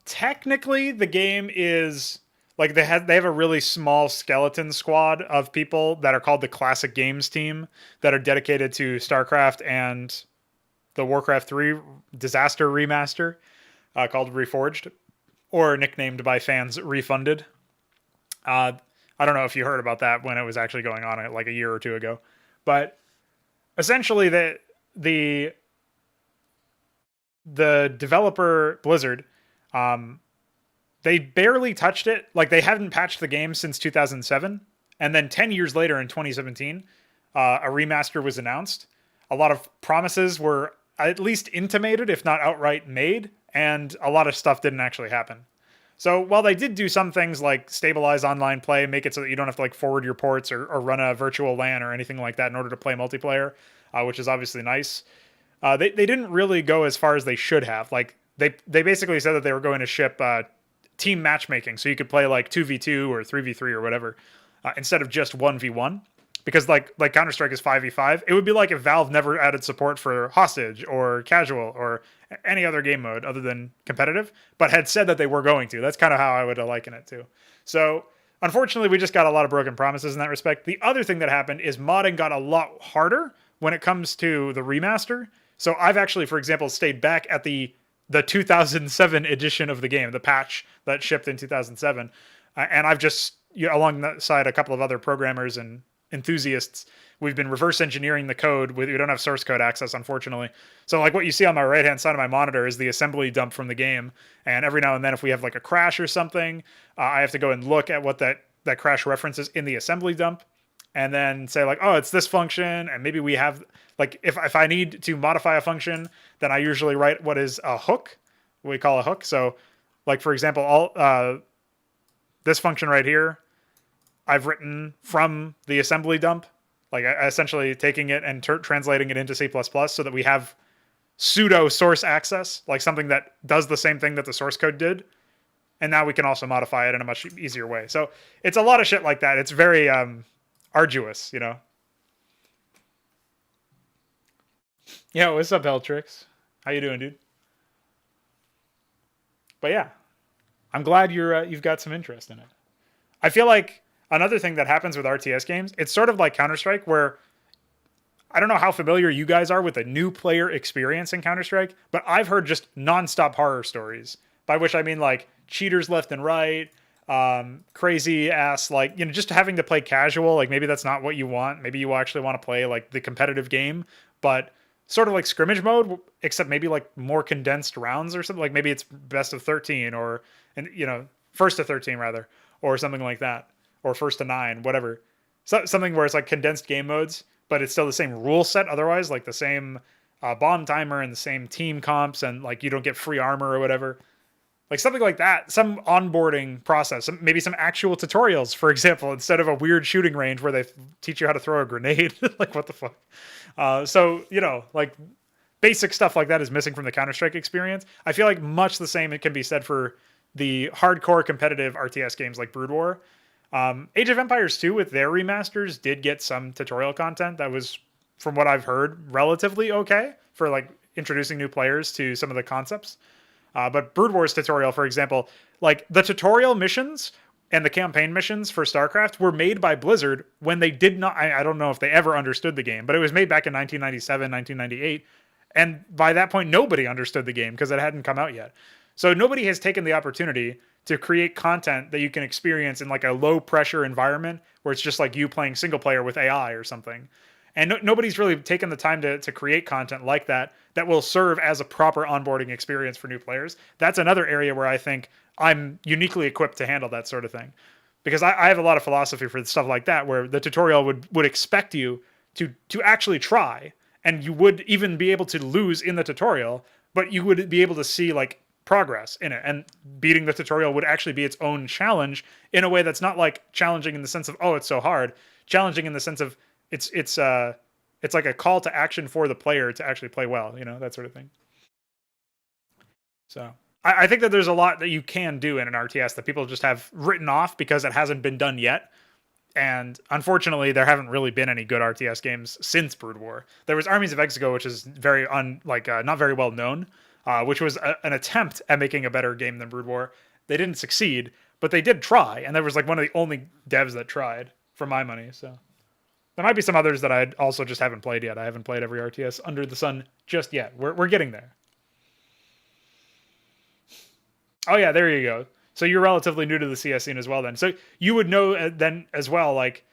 Technically the game is like they have a really small skeleton squad of people that are called the Classic Games team that are dedicated to StarCraft and the Warcraft 3 Disaster remaster called Reforged, or nicknamed by fans Refunded. I don't know if you heard about that when it was actually going on like a year or two ago, but essentially the developer Blizzard, they barely touched it. Like they haven't patched the game since 2007, and then 10 years later in 2017, a remaster was announced. A lot of promises were at least intimated, if not outright made, and a lot of stuff didn't actually happen. So while they did do some things like stabilize online play, make it so that you don't have to like forward your ports or run a virtual LAN or anything like that in order to play multiplayer, which is obviously nice. They didn't really go as far as they should have. Like they basically said that they were going to ship team matchmaking, so you could play like 2v2 or 3v3 or whatever instead of just 1v1. Because like Counter-Strike is 5v5, it would be like if Valve never added support for hostage or casual or any other game mode other than competitive, but had said that they were going to. That's kind of how I would liken it to. So unfortunately, we just got a lot of broken promises in that respect. The other thing that happened is modding got a lot harder when it comes to the remaster. So I've actually, for example, stayed back at the 2007 edition of the game, the patch that shipped in 2007, and I've just, alongside a couple of other programmers and enthusiasts, we've been reverse engineering the code. We don't have source code access, unfortunately. So like what you see on my right hand side of my monitor is the assembly dump from the game. And every now and then, if we have like a crash or something, I have to go and look at what that crash references in the assembly dump, and then say like, oh, it's this function. And maybe we have like, if I need to modify a function, then I usually write what is a hook, what we call a hook. So like, for example, this function right here, I've written from the assembly dump, like essentially taking it and translating it into C++ so that we have pseudo source access, like something that does the same thing that the source code did. And now we can also modify it in a much easier way. So it's a lot of shit like that. It's very arduous, you know? Yeah, what's up, Heltrix? How you doing, dude? But yeah, I'm glad you've got some interest in it. I feel like another thing that happens with RTS games, it's sort of like Counter-Strike, where I don't know how familiar you guys are with the new player experience in Counter-Strike, but I've heard just nonstop horror stories, by which I mean like cheaters left and right, crazy ass, like, you know, just having to play casual. Like maybe that's not what you want. Maybe you actually want to play like the competitive game, but sort of like scrimmage mode, except maybe like more condensed rounds or something. Like maybe it's best of 13 or, and you know, first to 13 rather, or something like that. Or first to 9, whatever. So, something where it's like condensed game modes, but it's still the same rule set otherwise, like the same bomb timer and the same team comps, and like you don't get free armor or whatever. Like something like that, some onboarding process, maybe some actual tutorials, for example, instead of a weird shooting range where they teach you how to throw a grenade. Like what the fuck? So, you know, like basic stuff like that is missing from the Counter-Strike experience. I feel like much the same it can be said for the hardcore competitive RTS games like Brood War. Age of Empires 2 with their remasters did get some tutorial content that was, from what I've heard, relatively okay for like introducing new players to some of the concepts. But Brood Wars tutorial, for example, like the tutorial missions and the campaign missions for StarCraft were made by Blizzard when they did not. I don't know if they ever understood the game, but it was made back in 1997, 1998. And by that point, nobody understood the game because it hadn't come out yet. So nobody has taken the opportunity to create content that you can experience in like a low pressure environment where it's just like you playing single player with AI or something. And nobody's really taken the time to create content like that that will serve as a proper onboarding experience for new players. That's another area where I think I'm uniquely equipped to handle that sort of thing. Because I have a lot of philosophy for stuff like that, where the tutorial would expect you to actually try, and you would even be able to lose in the tutorial, but you would be able to see like progress in it, and beating the tutorial would actually be its own challenge in a way that's not like challenging in the sense of, oh, it's so hard, challenging in the sense of it's like a call to action for the player to actually play well, that sort of thing. So I think that there's a lot that you can do in an RTS that people just have written off because it hasn't been done yet. And unfortunately, there haven't really been any good RTS games since Brood War. There was Armies of Exego, which is very not very well known, which was an attempt at making a better game than Brood War. They didn't succeed, but they did try, and there was like one of the only devs that tried, for my money. So there might be some others that I also just haven't played yet. I haven't played every RTS under the sun just yet. We're getting there. Oh yeah, there you go. So you're relatively new to the CS scene as well, then. So you would know then as well, like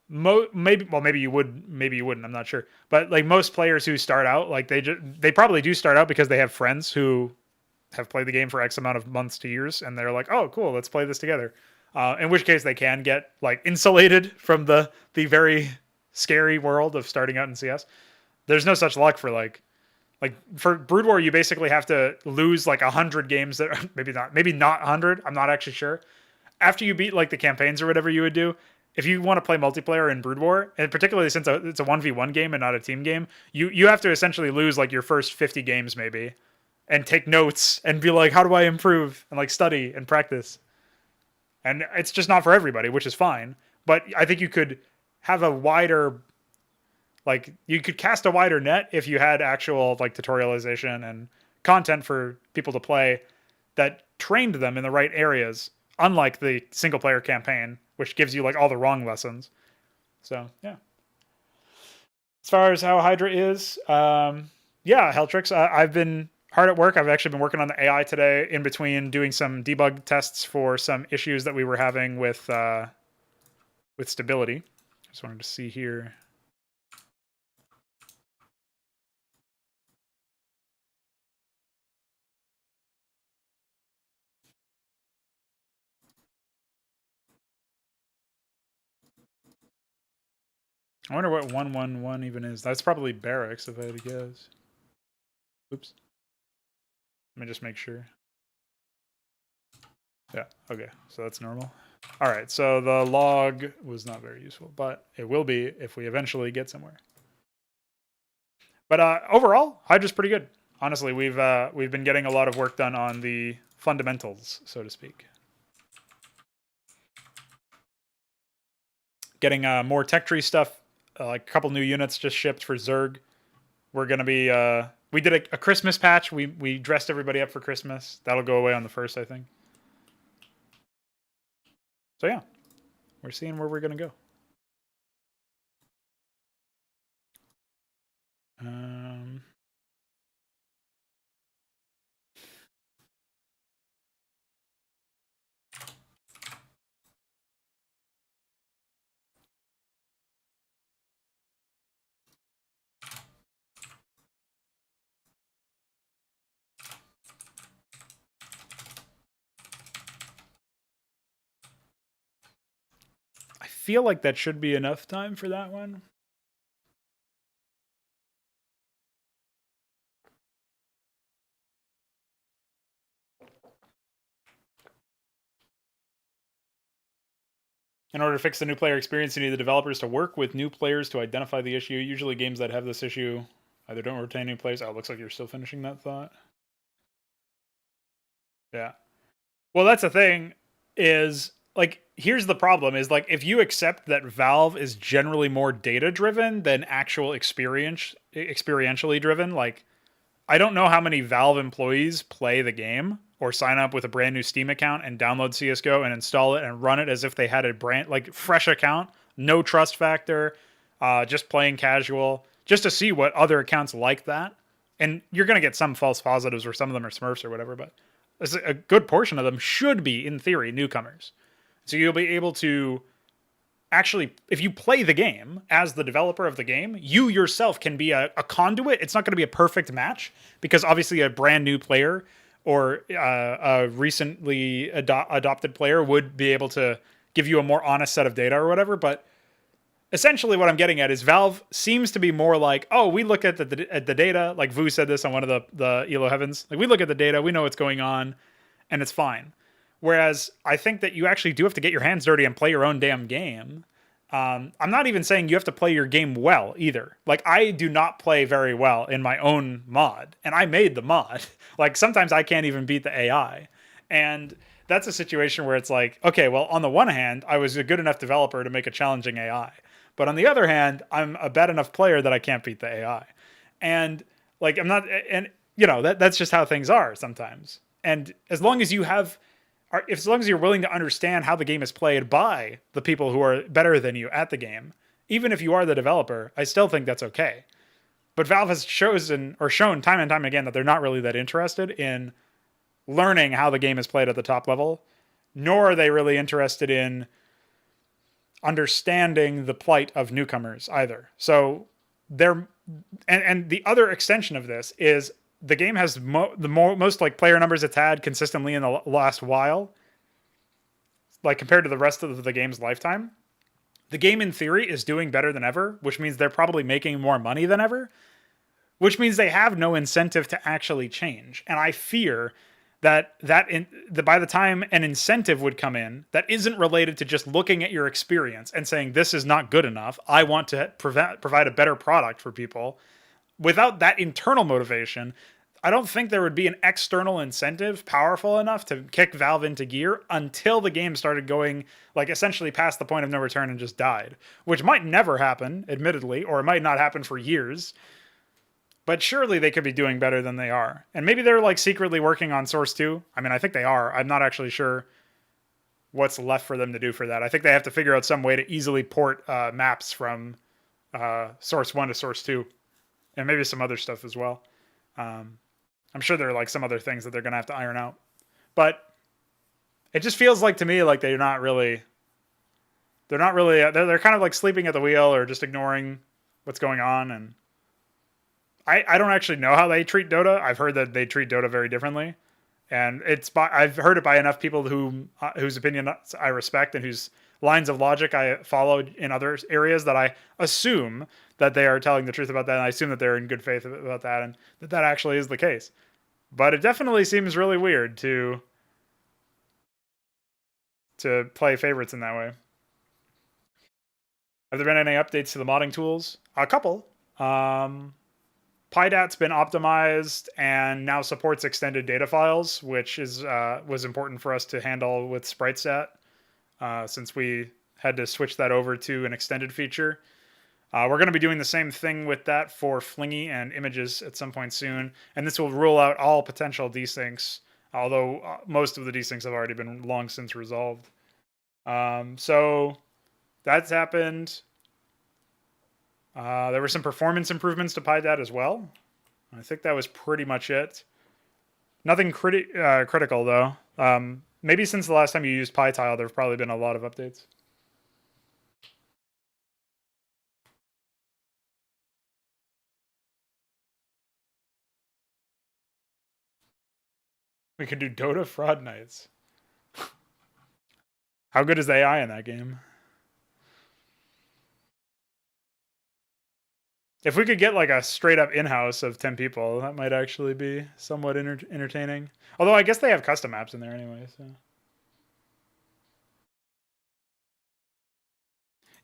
maybe you would, maybe you wouldn't. I'm not sure, but like most players who start out, like they probably do start out because they have friends who have played the game for X amount of months to years, and they're like, oh, cool, let's play this together. In which case they can get like insulated from the very scary world of starting out in CS. There's no such luck for like for Brood War, you basically have to lose like 100 games that maybe not 100. I'm not actually sure. After you beat like the campaigns or whatever you would do, if you want to play multiplayer in Brood War, and particularly since it's a 1v1 game and not a team game, you have to essentially lose like your first 50 games maybe, and take notes and be like, how do I improve, and like study and practice. And it's just not for everybody, which is fine. But I think you could have a wider, like you could cast a wider net if you had actual like tutorialization and content for people to play that trained them in the right areas, unlike the single player campaign, which gives you like all the wrong lessons. So yeah. As far as how Hydra is, yeah, Heltrix, I've been hard at work. I've actually been working on the AI today in between doing some debug tests for some issues that we were having with stability. Just wanted to see here. I wonder what 111 even is. That's probably barracks, if I had to guess. Oops. Let me just make sure. Yeah, okay, so that's normal. All right, so the log was not very useful, but it will be if we eventually get somewhere. But overall, Hydra's pretty good. Honestly, we've been getting a lot of work done on the fundamentals, so to speak. Getting more tech tree stuff, like a couple new units just shipped for Zerg. We're gonna be we did a Christmas patch. We dressed everybody up for Christmas. That'll go away on the 1st, I think. So yeah, we're seeing where we're gonna go. I feel like that should be enough time for that one. In order to fix the new player experience, you need the developers to work with new players to identify the issue. Usually games that have this issue either don't retain new players. Oh, it looks like you're still finishing that thought. Yeah. Well, that's the thing, is like here's the problem is like if you accept that Valve is generally more data driven than actual experientially driven, like I don't know how many Valve employees play the game or sign up with a brand new Steam account and download CS:GO and install it and run it as if they had a brand like fresh account, no trust factor, just playing casual, just to see what other accounts like that. And you're gonna get some false positives, or some of them are Smurfs or whatever, but a good portion of them should be, in theory, newcomers. So you'll be able to actually, if you play the game as the developer of the game, you yourself can be a conduit. It's not going to be a perfect match because obviously a brand new player or a recently adopted player would be able to give you a more honest set of data or whatever. But essentially what I'm getting at is Valve seems to be more like, oh, we look at the data, like Vu said this on one of the Elo Heavens, like we look at the data, we know what's going on, and it's fine. Whereas I think that you actually do have to get your hands dirty and play your own damn game. I'm not even saying you have to play your game well either. Like I do not play very well in my own mod, and I made the mod. Like sometimes I can't even beat the AI, and that's a situation where it's like, okay, well, on the one hand, I was a good enough developer to make a challenging AI, but on the other hand, I'm a bad enough player that I can't beat the AI, and like I'm not, and you know that's just how things are sometimes. And as long as you have as long as you're willing to understand how the game is played by the people who are better than you at the game, even if you are the developer, I still think that's okay. But Valve has chosen or shown time and time again that they're not really that interested in learning how the game is played at the top level, nor are they really interested in understanding the plight of newcomers either. So they're and the other extension of this is the game has most like player numbers it's had consistently in the last while, like compared to the rest of the game's lifetime. The game in theory is doing better than ever, which means they're probably making more money than ever, which means they have no incentive to actually change. And I fear that by the time an incentive would come in that isn't related to just looking at your experience and saying this is not good enough, I want to provide a better product for people. Without that internal motivation, I don't think there would be an external incentive powerful enough to kick Valve into gear until the game started going like essentially past the point of no return and just died, which might never happen, admittedly, or it might not happen for years. But surely they could be doing better than they are. And maybe they're like secretly working on Source 2. I mean, I think they are. I'm not actually sure what's left for them to do for that. I think they have to figure out some way to easily port maps from Source 1 to Source 2. And maybe some other stuff as well. I'm sure there are like some other things that they're going to have to iron out. But it just feels like to me like they're kind of like sleeping at the wheel or just ignoring what's going on. And I don't actually know how they treat Dota. I've heard that they treat Dota very differently. And I've heard it by enough people whose opinion I respect and whose lines of logic I followed in other areas that I assume that they are telling the truth about that. And I assume that they're in good faith about that and that actually is the case. But it definitely seems really weird to play favorites in that way. Have there been any updates to the modding tools? A couple. PyDat's been optimized and now supports extended data files, which was important for us to handle with SpriteStat, since we had to switch that over to an extended feature. We're going to be doing the same thing with that for Flingy and images at some point soon, and this will rule out all potential desyncs, although most of the desyncs have already been long since resolved. So that's happened. There were some performance improvements to PyDat as well. I think that was pretty much it. Nothing critical, though. Maybe since the last time you used PyTile, there have probably been a lot of updates. We could do Dota Fraud Nights. How good is the AI in that game? If we could get like a straight up in-house of 10 people, that might actually be somewhat entertaining. Although I guess they have custom maps in there anyway, so.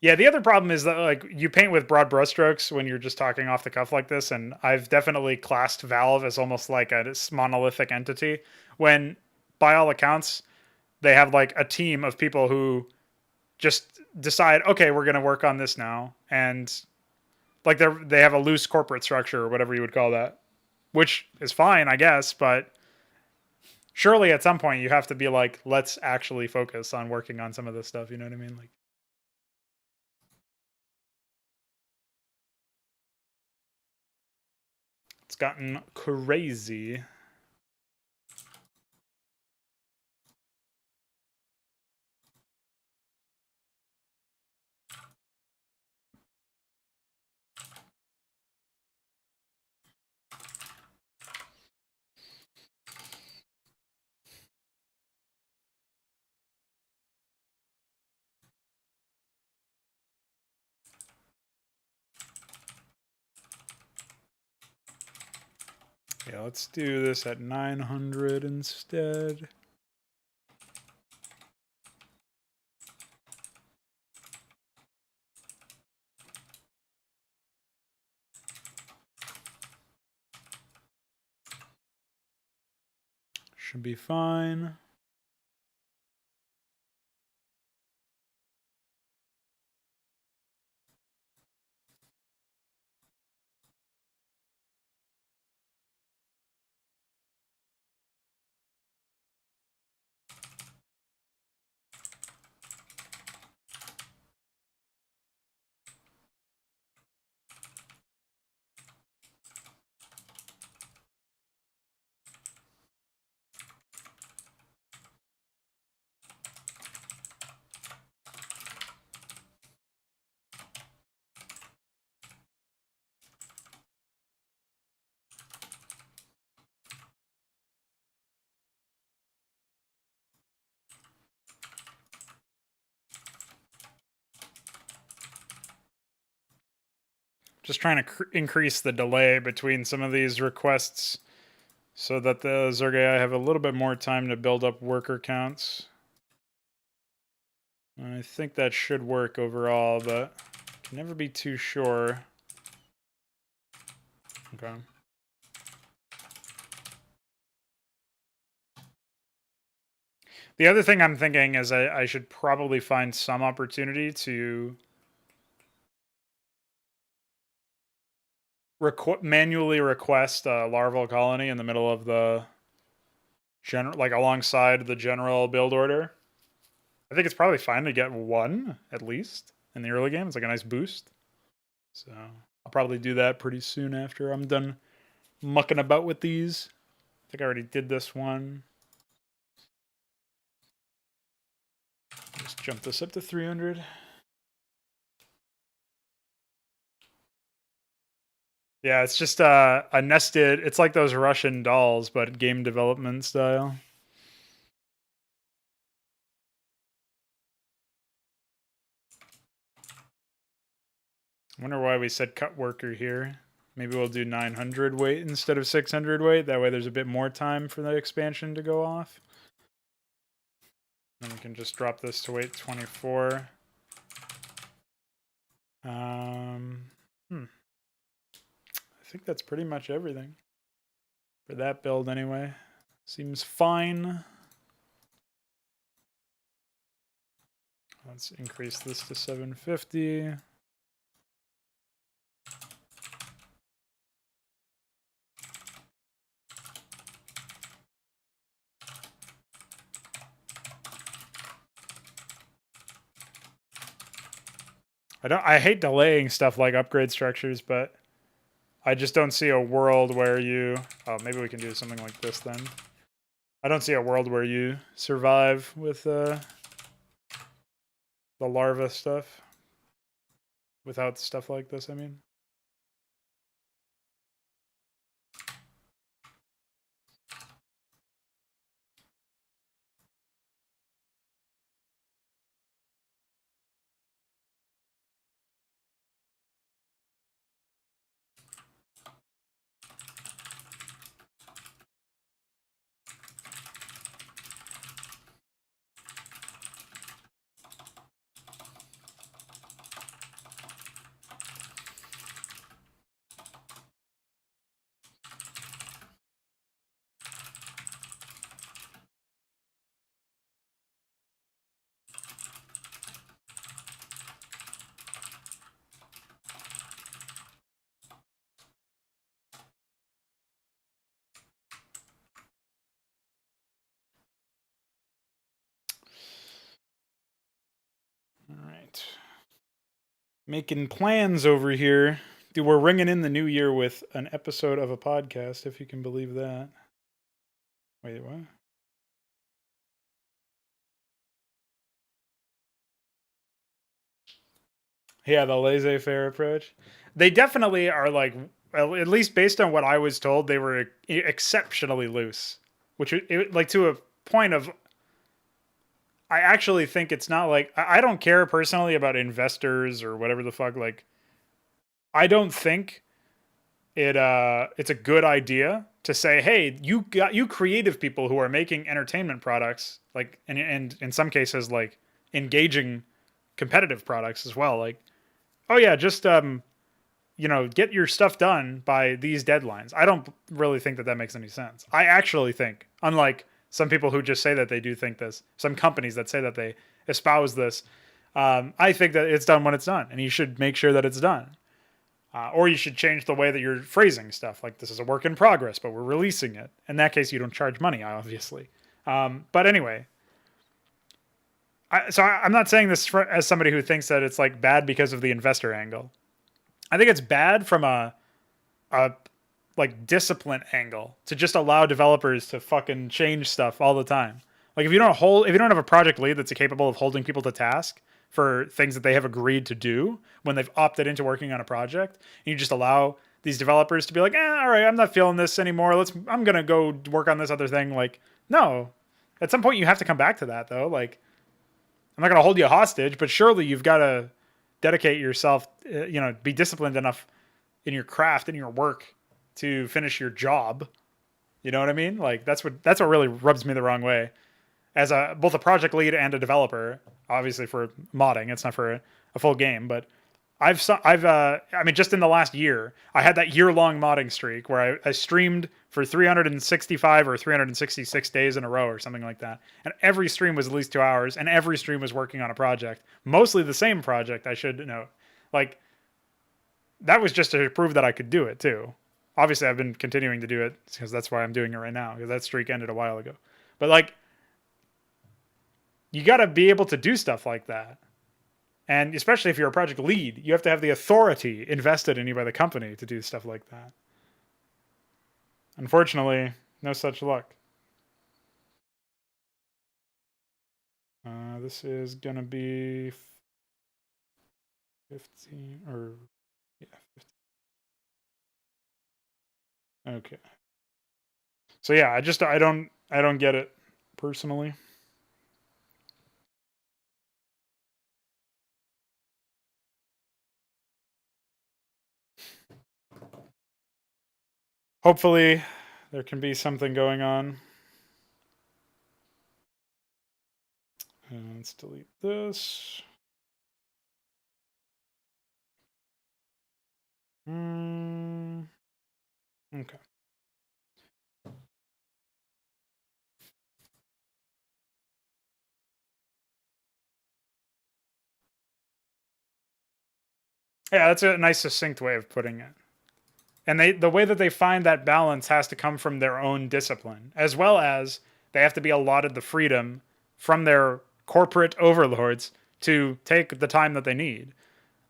Yeah, the other problem is that like you paint with broad brushstrokes when you're just talking off the cuff like this, and I've definitely classed Valve as almost like a monolithic entity when, by all accounts, they have like a team of people who just decide, okay, we're going to work on this now, and like they have a loose corporate structure or whatever you would call that, which is fine, I guess, but surely at some point you have to be like, let's actually focus on working on some of this stuff. You know what I mean? Like, it's gotten crazy. Yeah, let's do this at 900 instead. Should be fine. Just trying to increase the delay between some of these requests so that the Zerg AI have a little bit more time to build up worker counts. I think that should work overall, but can never be too sure. Okay. The other thing I'm thinking is I should probably find some opportunity to manually request a larval colony in the middle of the general, like alongside the general build order. I think it's probably fine to get one at least in the early game. It's like a nice boost. So I'll probably do that pretty soon after I'm done mucking about with these. I think I already did this one. Just jump this up to 300. Yeah, it's just a nested. It's like those Russian dolls, but game development style. I wonder why we said cut worker here. Maybe we'll do 900 weight instead of 600 weight. That way there's a bit more time for the expansion to go off. Then we can just drop this to weight 24. I think that's pretty much everything. For that build anyway. Seems fine. Let's increase this to 750. I hate delaying stuff like upgrade structures, but I just don't see a world where you... Oh, maybe we can do something like this then. I don't see a world where you survive with the larva stuff. Without stuff like this, I mean. Making plans over here. Dude, we're ringing in the new year with an episode of a podcast, if you can believe that. Wait, what? Yeah, the laissez-faire approach. They definitely are like, well, at least based on what I was told, they were exceptionally loose, which like to a point of. I actually think it's not like I don't care personally about investors or whatever the fuck. Like, I don't think it's a good idea to say, hey, you creative people who are making entertainment products, like and in some cases like engaging competitive products as well. Like, oh yeah, just get your stuff done by these deadlines. I don't really think that makes any sense. I actually think, unlike some people who just say that they do think this, some companies that say that they espouse this, I think that it's done when it's done, and you should make sure that it's done. Or you should change the way that you're phrasing stuff. Like, this is a work in progress, but we're releasing it. In that case, you don't charge money, obviously. But anyway, I'm not saying this as somebody who thinks that it's like bad because of the investor angle. I think it's bad from a like discipline angle to just allow developers to fucking change stuff all the time. Like, if you don't have a project lead that's capable of holding people to task for things that they have agreed to do when they've opted into working on a project, and you just allow these developers to be like, all right, I'm not feeling this anymore. I'm gonna go work on this other thing. Like, no, at some point you have to come back to that though. Like, I'm not gonna hold you hostage, but surely you've got to dedicate yourself, be disciplined enough in your craft and your work to finish your job. You know what I mean? Like, that's what really rubs me the wrong way as both a project lead and a developer. Obviously for modding, it's not for a full game, but just in the last year, I had that year-long modding streak where I streamed for 365 or 366 days in a row or something like that. And every stream was at least 2 hours, and every stream was working on a project. Mostly the same project, I should know. Like, that was just to prove that I could do it, too. Obviously, I've been continuing to do it because that's why I'm doing it right now, because that streak ended a while ago. But, like, you got to be able to do stuff like that. And especially if you're a project lead, you have to have the authority invested in you by the company to do stuff like that. Unfortunately, no such luck. This is going to be 15 or yeah, 15. Okay. So yeah, I don't get it personally. Hopefully there can be something going on. Let's delete this. Okay. Yeah, that's a nice succinct way of putting it. And the way that they find that balance has to come from their own discipline, as well as they have to be allotted the freedom from their corporate overlords to take the time that they need.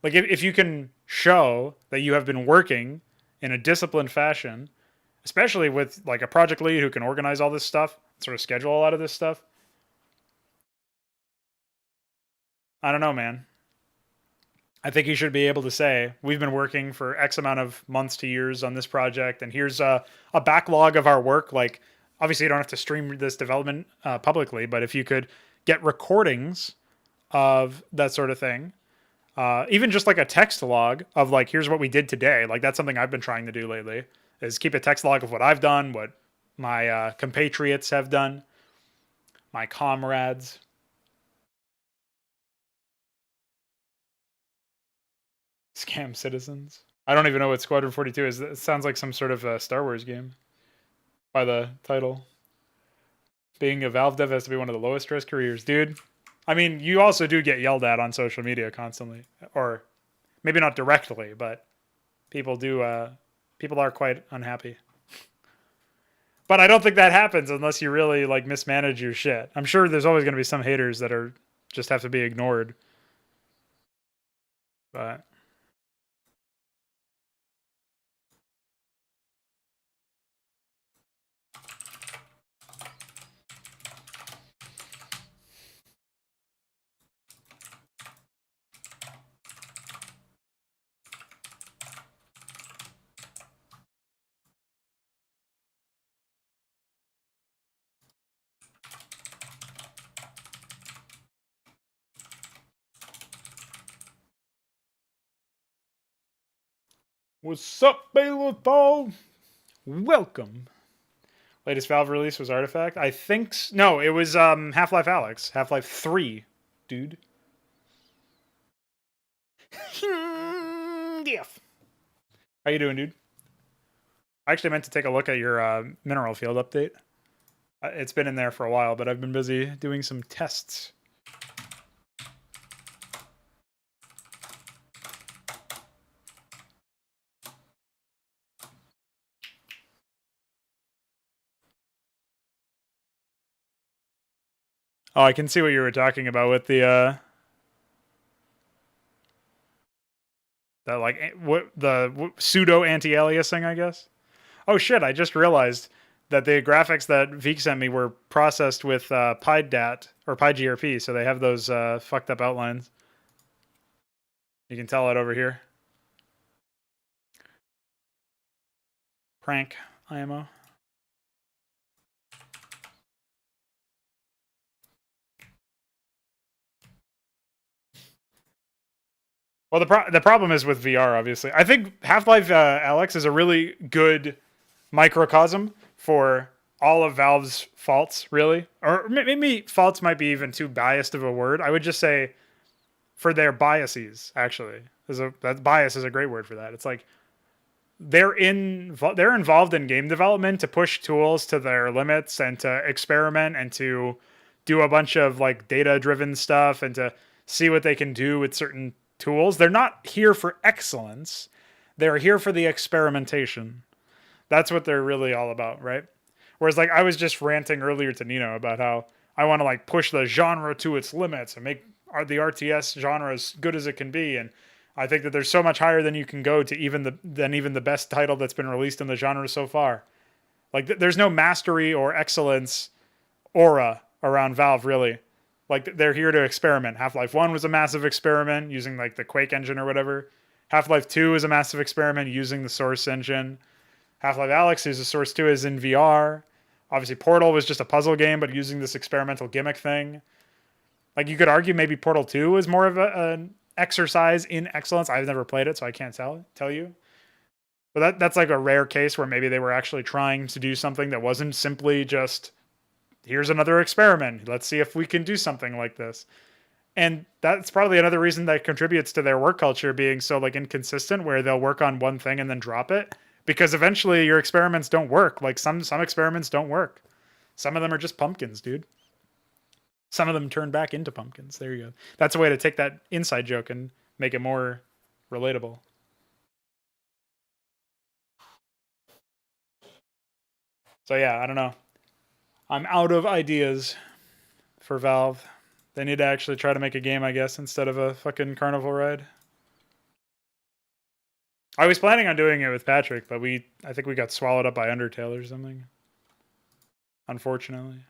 Like, if you can show that you have been working in a disciplined fashion, especially with like a project lead who can organize all this stuff, sort of schedule a lot of this stuff. I don't know, man. I think you should be able to say, we've been working for X amount of months to years on this project, and here's a backlog of our work. Like, obviously, you don't have to stream this development publicly, but if you could get recordings of that sort of thing, even just like a text log of like, here's what we did today. Like, that's something I've been trying to do lately, is keep a text log of what I've done, what my compatriots have done, my comrades. Scam citizens. I don't even know what Squadron 42 is. It sounds like some sort of Star Wars game by the title. Being a Valve dev has to be one of the lowest stress careers, dude. I mean, you also do get yelled at on social media constantly, or maybe not directly, but people do. People are quite unhappy. But I don't think that happens unless you really like mismanage your shit. I'm sure there's always going to be some haters that are just have to be ignored. But What's up, Bailiff? Welcome. Latest Valve release was Artifact. I think no, it was Half-Life Alyx, Half-Life 3, dude. Diff. How you doing, dude? I actually meant to take a look at your mineral field update. It's been in there for a while, but I've been busy doing some tests. Oh, I can see what you were talking about with the that like pseudo anti-aliasing, I guess. Oh shit! I just realized that the graphics that Veek sent me were processed with PyDat or PyGRP, so they have those fucked up outlines. You can tell it over here. Prank IMO. Well, the problem is with VR, obviously. I think Half-Life Alyx is a really good microcosm for all of Valve's faults, really. Or maybe faults might be even too biased of a word. I would just say for their biases, actually. That bias is a great word for that. It's like they're involved in game development to push tools to their limits and to experiment and to do a bunch of like data driven stuff and to see what they can do with certain tools. They're not here for excellence. They're here for the experimentation. That's what they're really all about, right? Whereas like I was just ranting earlier to Nino about how I want to like push the genre to its limits and make the RTS genre as good as it can be, and I think that there's so much higher than you can go to even the best title that's been released in the genre so far. Like there's no mastery or excellence aura around Valve really. Like they're here to experiment. Half-Life 1 was a massive experiment using like the Quake engine or whatever. Half-Life 2 is a massive experiment using the Source engine. Half-Life Alyx, who's the Source 2, is in VR. Obviously, Portal was just a puzzle game, but using this experimental gimmick thing. Like you could argue maybe Portal 2 is more of an exercise in excellence. I've never played it, so I can't tell you. But that's like a rare case where maybe they were actually trying to do something that wasn't simply just here's another experiment. Let's see if we can do something like this. And that's probably another reason that contributes to their work culture being so like inconsistent, where they'll work on one thing and then drop it because eventually your experiments don't work. Like some experiments don't work. Some of them are just pumpkins, dude. Some of them turn back into pumpkins. There you go. That's a way to take that inside joke and make it more relatable. So yeah, I don't know. I'm out of ideas for Valve. They need to actually try to make a game, I guess, instead of a fucking carnival ride. I was planning on doing it with Patrick, but I think we got swallowed up by Undertale or something. Unfortunately.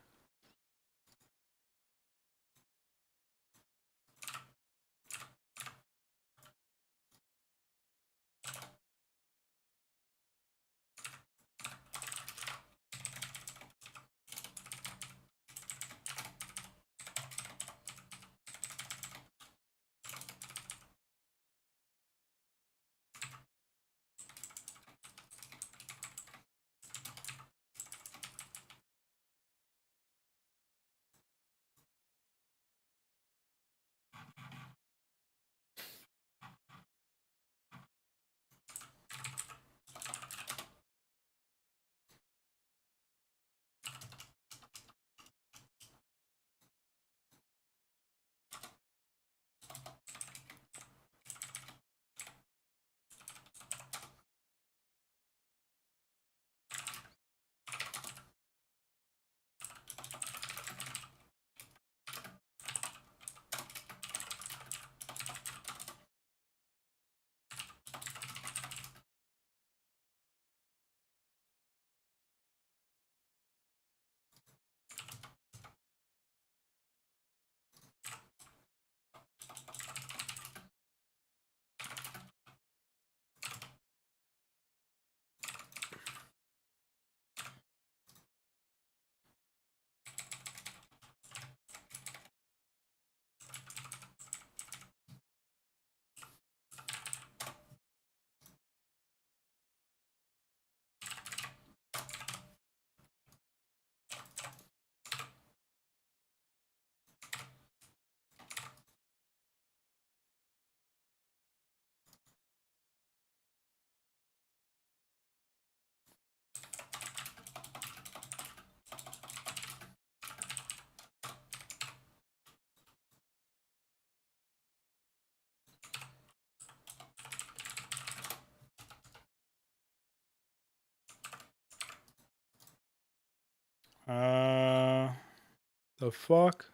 The fuck?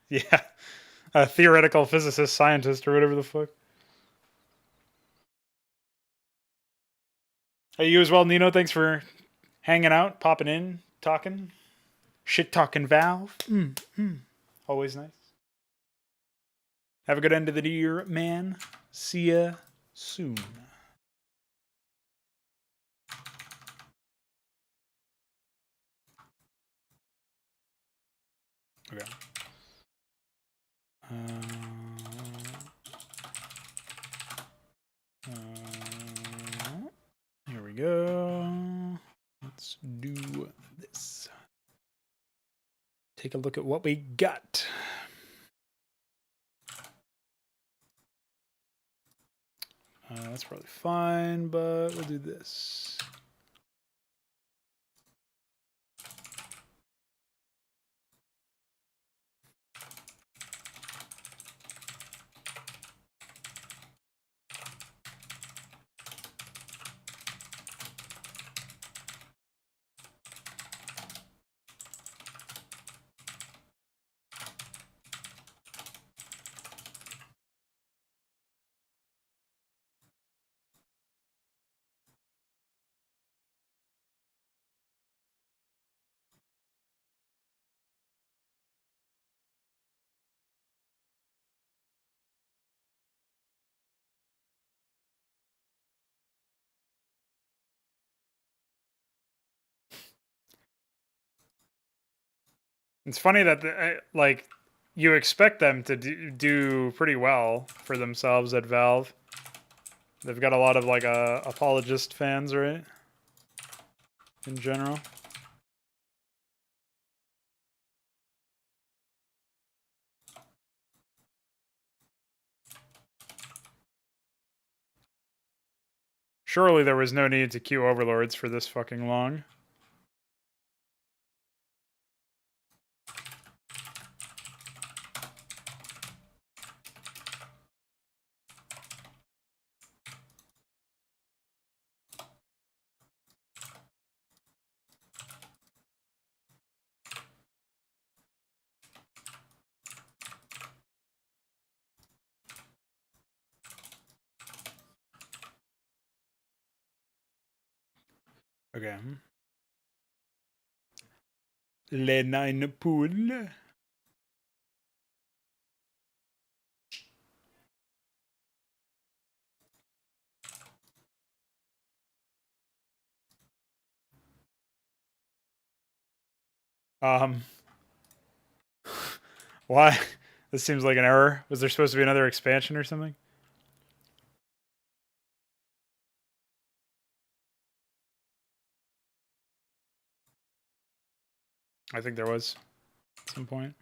Yeah. A theoretical physicist, scientist, or whatever the fuck. Hey, you as well, Nino. Thanks for hanging out, popping in, talking. Shit talking Valve. Always nice. Have a good end of the year, man. See ya soon. Okay. Here we go. Let's do this. Take a look at what we got. That's probably fine, but we'll do this. It's funny that like you expect them to do pretty well for themselves at Valve. They've got a lot of like apologist fans, right? In general. Surely there was no need to queue overlords for this fucking long. Okay. Les nine poules. Why? This seems like an error. Was there supposed to be another expansion or something? I think there was at some point.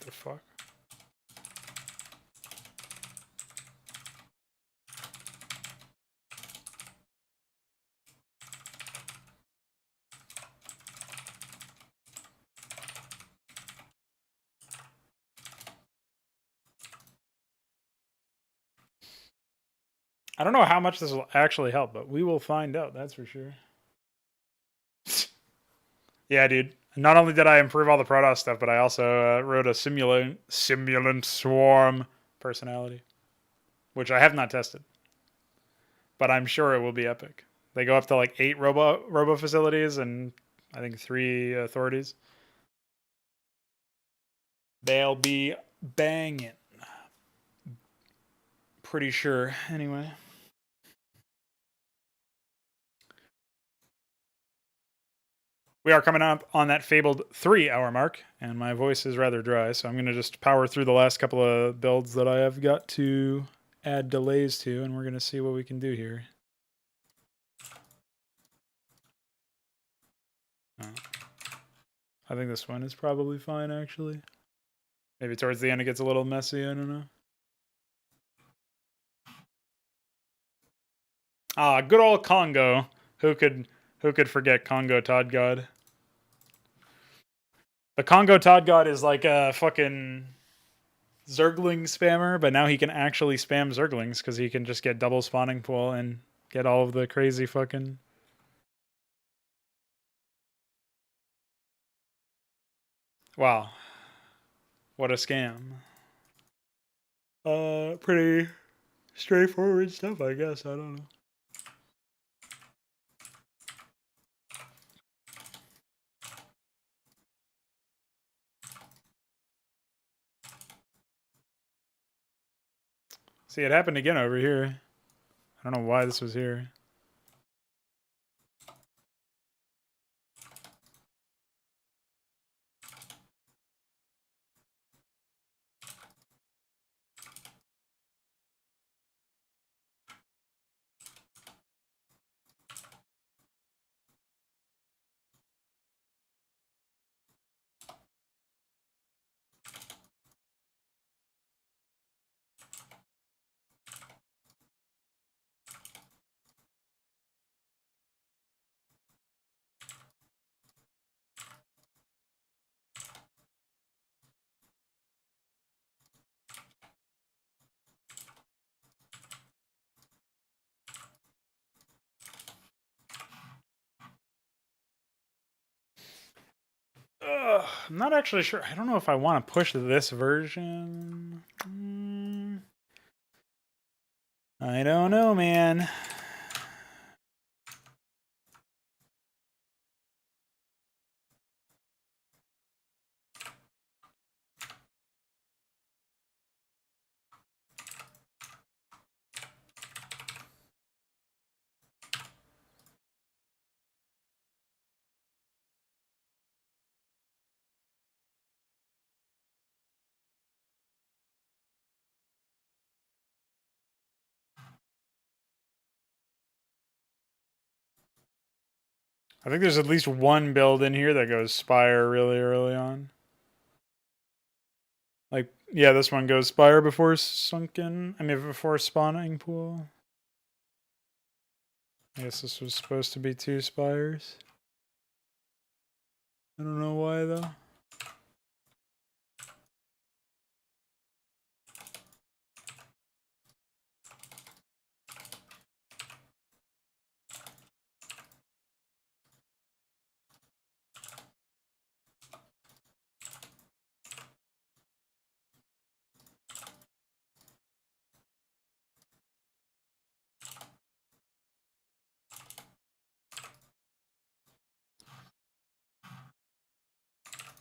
The fuck? I don't know how much this will actually help, but we will find out, that's for sure. Yeah, dude. Not only did I improve all the Protoss stuff, but I also wrote a simulant swarm personality, which I have not tested, but I'm sure it will be epic. They go up to like 8 robo facilities and I think 3 authorities. They'll be banging. Pretty sure, anyway. We are coming up on that fabled 3-hour mark, and my voice is rather dry, so I'm going to just power through the last couple of builds that I have got to add delays to, and we're going to see what we can do here. I think this one is probably fine, actually. Maybe towards the end it gets a little messy, I don't know. Ah, good old Congo. Who could forget Congo Todd God? The Congo Todd God is like a fucking Zergling spammer, but now he can actually spam Zerglings because he can just get double spawning pool and get all of the crazy fucking... Wow. What a scam. Pretty straightforward stuff, I guess. I don't know. See, it happened again over here. I don't know why this was here. I'm not actually sure. I don't know if I want to push this version. I don't know, man. I think there's at least one build in here that goes Spire really early on. Like, yeah, this one goes Spire before sunken. I mean, before spawning pool. I guess this was supposed to be 2 Spires. I don't know why, though.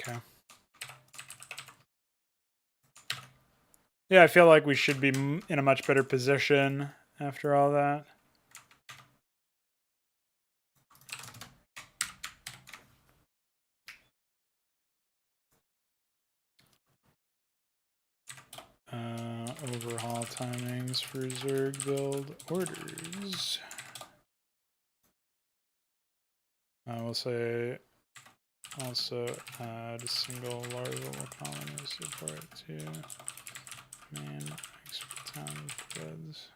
Okay. Yeah, I feel like we should be in a much better position after all that. Overhaul timings for Zerg build orders. I will say also add single larval colony support to main town threads.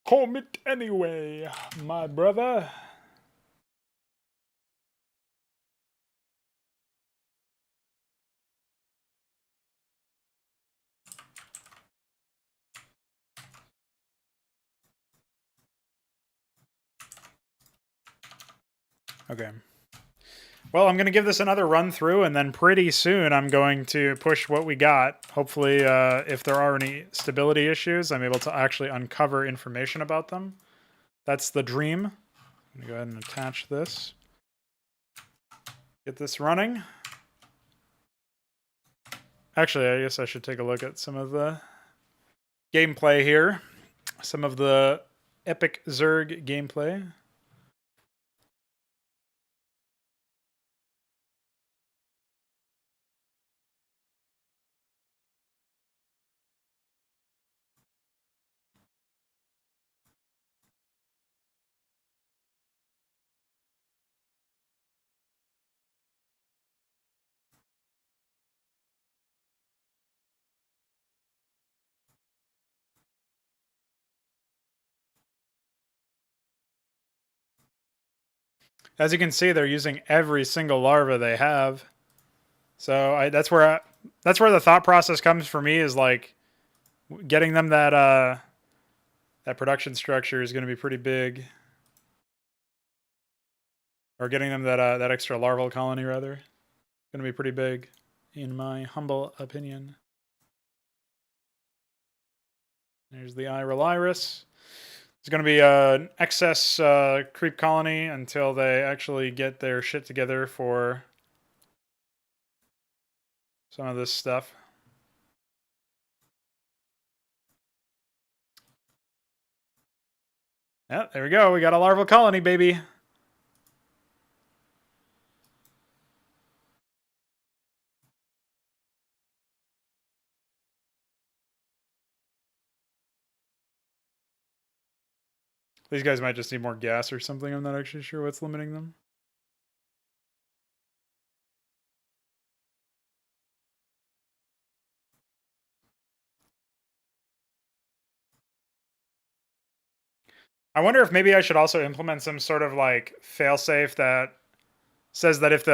Commit anyway, my brother. Okay. Well, I'm going to give this another run through, and then pretty soon I'm going to push what we got. Hopefully, if there are any stability issues, I'm able to actually uncover information about them. That's the dream. I'm going to go ahead and attach this. Get this running. Actually, I guess I should take a look at some of the gameplay here. Some of the epic Zerg gameplay. As you can see, they're using every single larva they have. So that's where the thought process comes for me, is like getting them that that production structure is going to be pretty big, or getting them that extra larval colony rather, going to be pretty big, in my humble opinion. There's the Iris. It's going to be an excess creep colony until they actually get their shit together for some of this stuff. Yeah, there we go. We got a larval colony, baby. These guys might just need more gas or something. I'm not actually sure what's limiting them. I wonder if maybe I should also implement some sort of like failsafe that says that if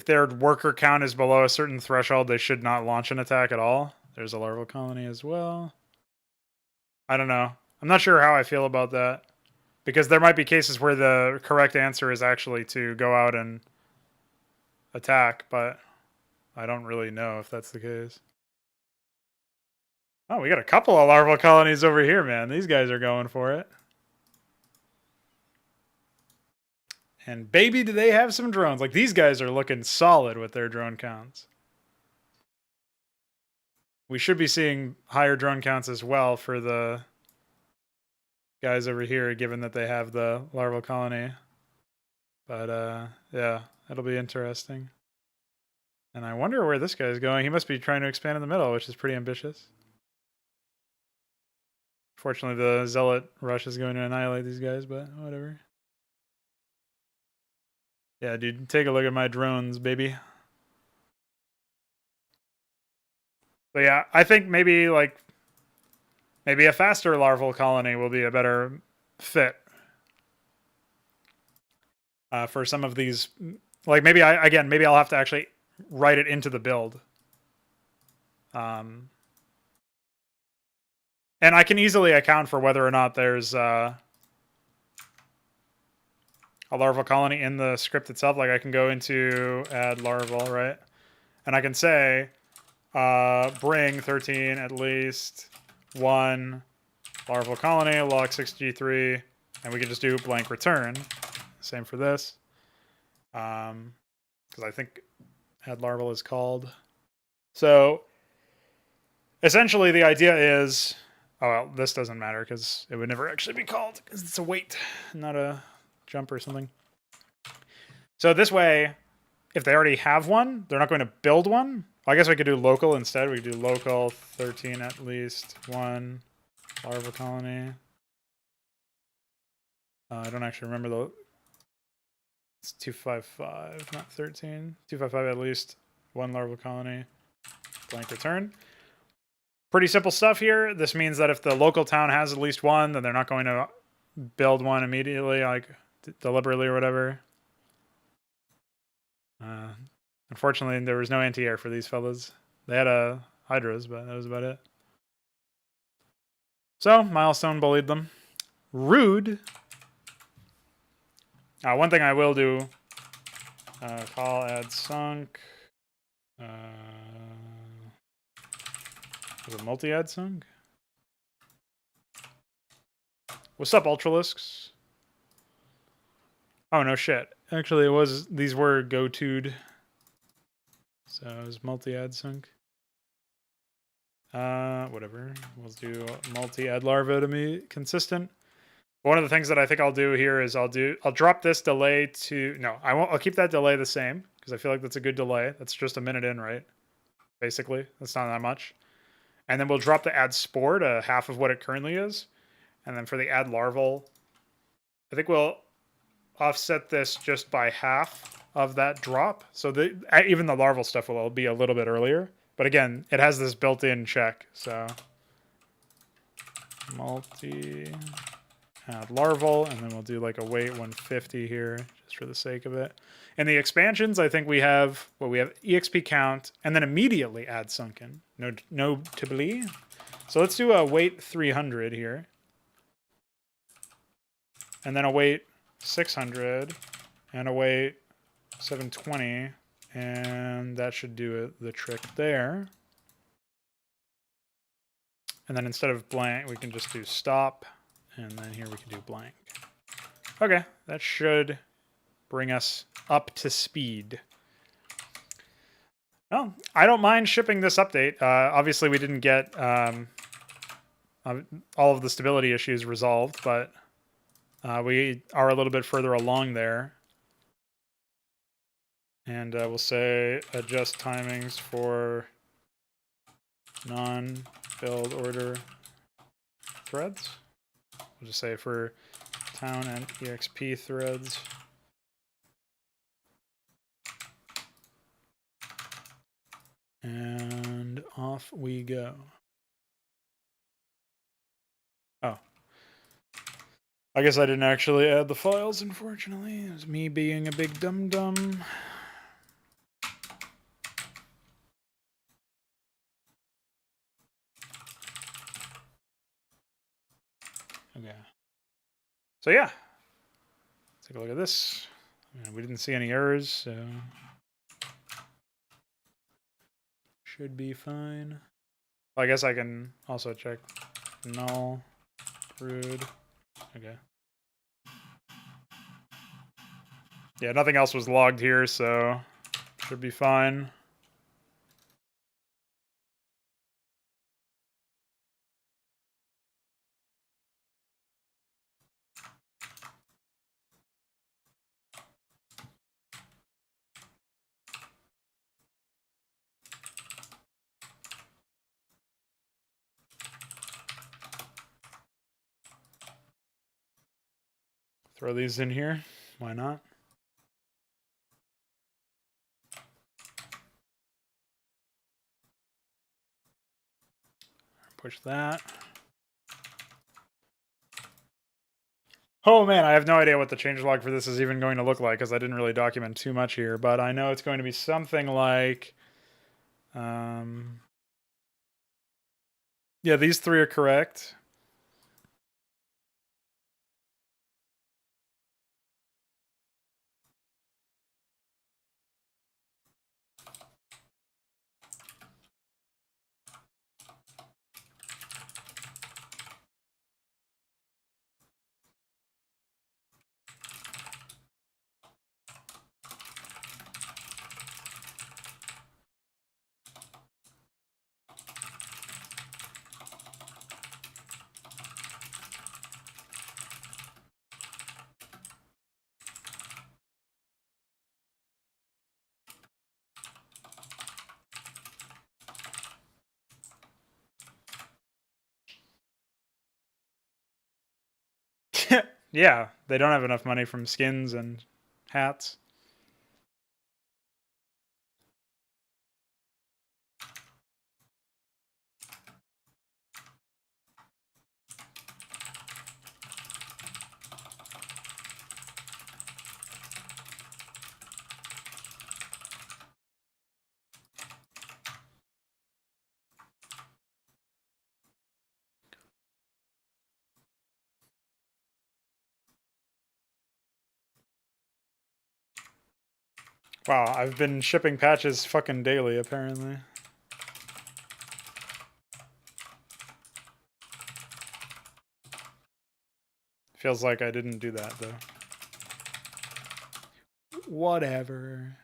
their worker count is below a certain threshold, they should not launch an attack at all. There's a larval colony as well. I don't know. I'm not sure how I feel about that, because there might be cases where the correct answer is actually to go out and attack, but I don't really know if that's the case. Oh, we got a couple of larval colonies over here, man. These guys are going for it. And baby, do they have some drones. Like, these guys are looking solid with their drone counts. We should be seeing higher drone counts as well for the guys over here, given that they have the larval colony. But, yeah, it'll be interesting. And I wonder where this guy's going. He must be trying to expand in the middle, which is pretty ambitious. Fortunately, the Zealot rush is going to annihilate these guys, but whatever. Yeah, dude, take a look at my drones, baby. But yeah, I think maybe a faster larval colony will be a better fit for some of these. Like maybe I'll have to actually write it into the build. And I can easily account for whether or not there's a larval colony in the script itself. Like I can go into add larval, right? And I can say bring 13 at least one larval colony, log 6G3, and we can just do blank return. Same for this. Because I think add larval is called. So essentially the idea is, oh, well, this doesn't matter because it would never actually be called because it's a wait, not a jump or something. So this way, if they already have one, they're not going to build one. I guess we could do local instead. We could do local 13 at least one larval colony. I don't actually remember the... It's 255, not 13. 255 at least one larval colony. Blank return. Pretty simple stuff here. This means that if the local town has at least one, then they're not going to build one immediately, like deliberately or whatever. Unfortunately, there was no anti-air for these fellas. They had hydras, but that was about it. So, Milestone bullied them. Rude. One thing I will do, call add sunk. Was it multi-add sunk? What's up, Ultralisks? Oh, no shit. Actually, these were go-to'd. So it was multi-add sunk. Whatever. We'll do multi-add larva to be consistent. One of the things that I think I'll do here is I'll drop this delay to, no, I won't, I'll keep that delay the same because I feel like that's a good delay. That's just a minute in, right? Basically, that's not that much. And then we'll drop the add spore to half of what it currently is. And then for the add larval, I think we'll offset this just by half of that drop. So even the larval stuff will be a little bit earlier. But again, it has this built-in check. So multi add larval, and then we'll do like a weight 150 here just for the sake of it. In the expansions, I think we have, well, we have EXP count, and then immediately add sunken. Notably. So let's do a weight 300 here. And then a weight 600, and a weight 720, and that should do the trick there. And then instead of blank, we can just do stop, and then here we can do blank. Okay, that should bring us up to speed. Well, I don't mind shipping this update. Obviously, we didn't get all of the stability issues resolved, but we are a little bit further along there. And we'll say adjust timings for non-build order threads. We'll just say for town and EXP threads. And off we go. Oh. I guess I didn't actually add the files, unfortunately. It was me being a big dum-dum. Okay. So yeah. Let's take a look at this. We didn't see any errors, so should be fine. Well, I guess I can also check null, brood. Okay. Yeah, nothing else was logged here, so should be fine. Throw these in here. Why not? Push that. Oh man, I have no idea what the changelog for this is even going to look like because I didn't really document too much here, but I know it's going to be something like, yeah, these three are correct. Yeah, they don't have enough money from skins and hats. Wow, I've been shipping patches fucking daily, apparently. Feels like I didn't do that, though. Whatever.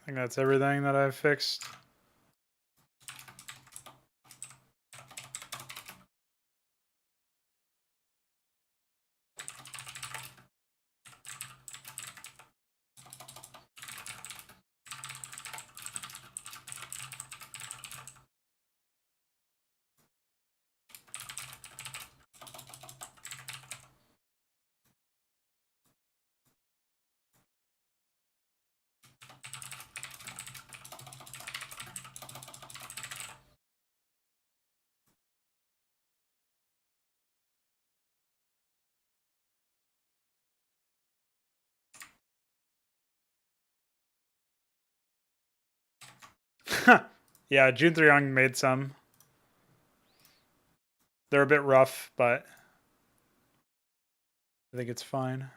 I think that's everything that I've fixed. Yeah, June 3 Young made some. They're a bit rough, but I think it's fine.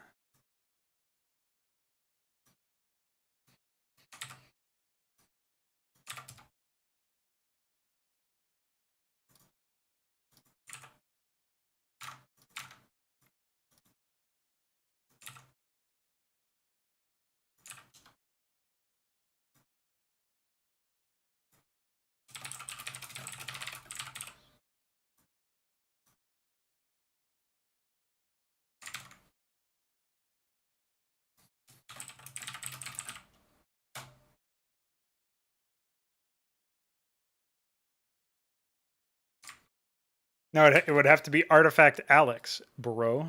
No, it would have to be Artifact Alex, bro.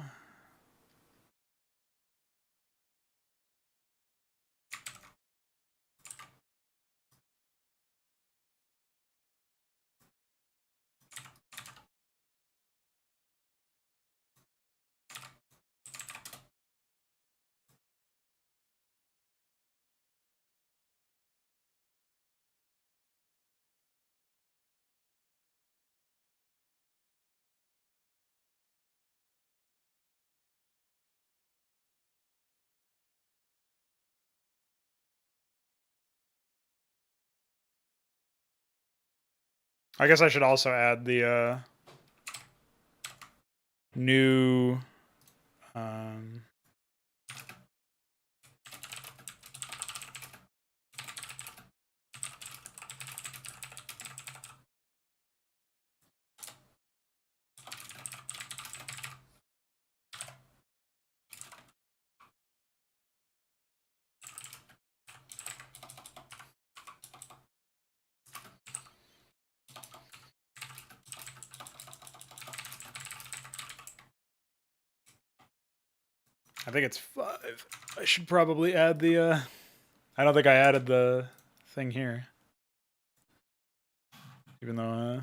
I guess I should also add the new um, I think it's 5. I should probably add the I don't think I added the thing here. Even though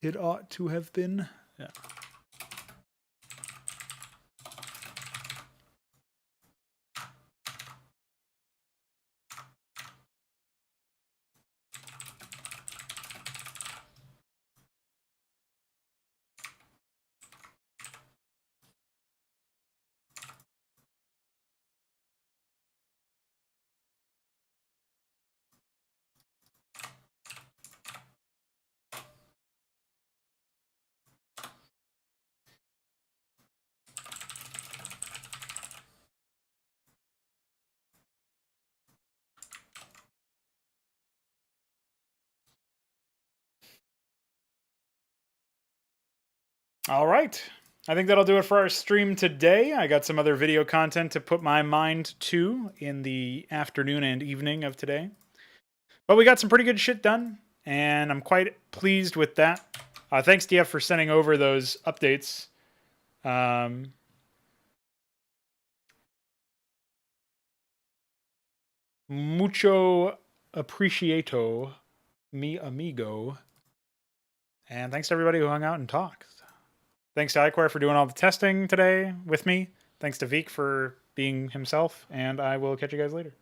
it ought to have been. Yeah. All right. I think that'll do it for our stream today. I got some other video content to put my mind to in the afternoon and evening of today. But we got some pretty good shit done, and I'm quite pleased with that. Thanks, DF, for sending over those updates. Mucho appreciato, mi amigo. And thanks to everybody who hung out and talked. Thanks to iQuare for doing all the testing today with me. Thanks to Veek for being himself, and I will catch you guys later.